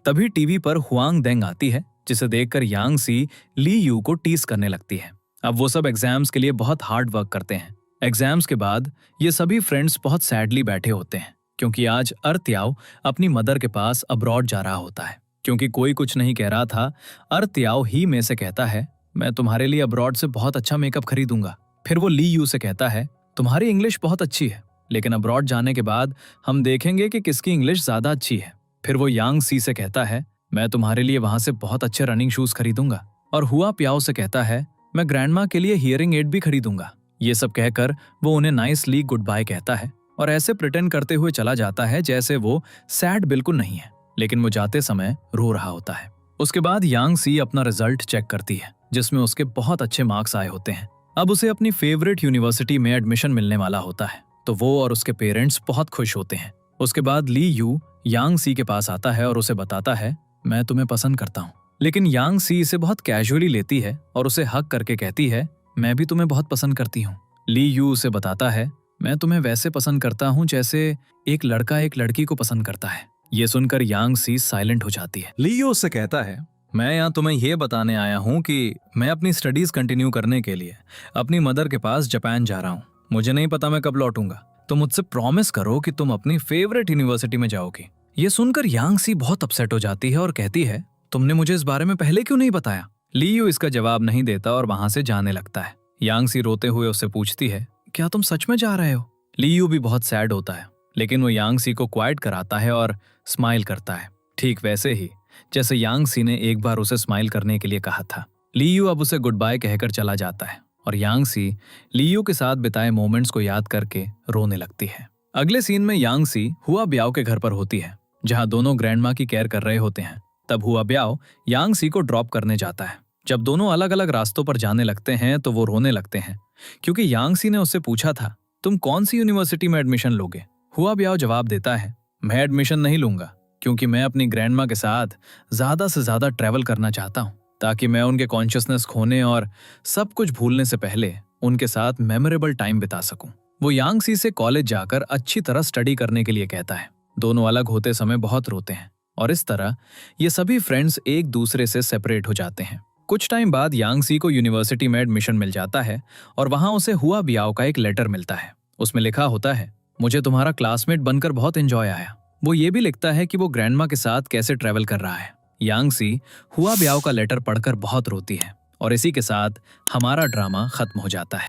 तभी टीवी पर हुआंग देंग आती है जिसे देखकर यांग सी ली यू को टीज करने लगती है। अब वो सब एग्जाम्स के लिए बहुत हार्ड वर्क करते हैं। एग्जाम्स के बाद ये सभी फ्रेंड्स बहुत सैडली बैठे होते हैं क्योंकि आज अर्त्याओ अपनी मदर के पास अब्रॉड जा रहा होता है। क्योंकि कोई कुछ नहीं कह रहा था, अर्त्याओ ही में से कहता है, मैं तुम्हारे लिए अब्रॉड से बहुत अच्छा मेकअप खरीदूंगा। फिर वो ली यू से कहता है, तुम्हारी इंग्लिश बहुत अच्छी है, लेकिन अब्रॉड जाने के बाद हम देखेंगे कि किसकी इंग्लिश ज्यादा अच्छी है। फिर वो यांग सी से कहता है, मैं तुम्हारे लिए वहां से बहुत अच्छे रनिंग शूज खरीदूंगा। और हुआ प्याओ से कहता है, मैं ग्रैंडमा के लिए हियरिंग एड भी खरीदूंगा। ये सब कहकर वो उन्हें नाइसली गुड बाय कहता है और ऐसे प्रिटेंड करते हुए चला जाता है जैसे वो सैड बिल्कुल नहीं है, लेकिन वो जाते समय रो रहा होता है। उसके बाद यांग सी अपना रिजल्ट चेक करती है जिसमें उसके बहुत अच्छे मार्क्स आए होते हैं। अब उसे अपनी फेवरेट यूनिवर्सिटी में एडमिशन मिलने वाला होता है तो वो और उसके पेरेंट्स बहुत खुश होते हैं। उसके बाद ली यू यांग सी के पास आता है और उसे बताता है, मैं तुम्हें पसंद करता हूँ। लेकिन यांग सी इसे बहुत कैजुअली लेती है और उसे हक करके कहती है, मैं भी तुम्हें बहुत पसंद करती हूँ। ली यू उसे बताता है, मैं तुम्हें वैसे पसंद करता हूँ जैसे एक लड़का एक लड़की को पसंद करता है। ये सुनकर यांग सी साइलेंट हो जाती है। ली यू उससे कहता है, मैं यहाँ तुम्हें ये बताने आया हूँ कि मैं अपनी स्टडीज कंटिन्यू करने के लिए अपनी मदर के पास जापान जा रहा हूँ। मुझे नहीं पता मैं कब लौटूंगा, तो मुझसे प्रॉमिस करो कि तुम अपनी फेवरेट यूनिवर्सिटी में जाओगी। ये सुनकर यांग सी बहुत अपसेट हो जाती है और कहती है, तुमने मुझे इस बारे में पहले क्यों नहीं बताया? लीयू इसका जवाब नहीं देता और वहां से जाने लगता है। यांग सी रोते हुए उससे पूछती है, क्या तुम सच में जा रहे हो? लीयू भी बहुत सैड होता है, लेकिन वो यांग सी को क्वाइट कराता है और स्माइल करता है, ठीक वैसे ही जैसे यांग सी ने एक बार उसे स्माइल करने के लिए कहा था। लीयू अब उसे गुड बाय कहकर चला जाता है और यांग सी लीयू के साथ बिताए मोमेंट्स को याद करके रोने लगती है। अगले सीन में यांग सी हुआ ब्याओ के घर पर होती है, जहां दोनों ग्रैंडमा की केयर कर रहे होते हैं। तब हुआ ब्याओ यांग सी को ड्रॉप करने जाता है। जब दोनों अलग अलग रास्तों पर जाने लगते हैं तो वो रोने लगते हैं, क्योंकि यांग सी ने उससे पूछा था, तुम कौन सी यूनिवर्सिटी में एडमिशन लोगे? हुआ ब्याओ जवाब देता है, मैं एडमिशन नहीं लूंगा, क्योंकि मैं अपनी ग्रैंडमा के साथ ज्यादा से ज्यादा ट्रैवल करना चाहता हूँ, ताकि मैं उनके कॉन्शियसनेस खोने और सब कुछ भूलने से पहले उनके साथ मेमोरेबल टाइम बिता सकूं। वो यांग सी से कॉलेज जाकर अच्छी तरह स्टडी करने के लिए कहता है। दोनों अलग होते समय बहुत रोते हैं और इस तरह ये सभी फ्रेंड्स एक दूसरे से सेपरेट हो जाते हैं। कुछ टाइम बाद यांग सी को यूनिवर्सिटी में एडमिशन मिल जाता है और वहां उसे हुआ ब्याओ का एक लेटर मिलता है। उसमें लिखा होता है, मुझे तुम्हारा क्लासमेट बनकर बहुत एंजॉय आया। वो ये भी लिखता है कि वो ग्रैंडमा के साथ कैसे ट्रैवल कर रहा है। यांग सी हुआ ब्याओ का लेटर पढ़कर बहुत रोती है और इसी के साथ हमारा ड्रामा खत्म हो जाता है।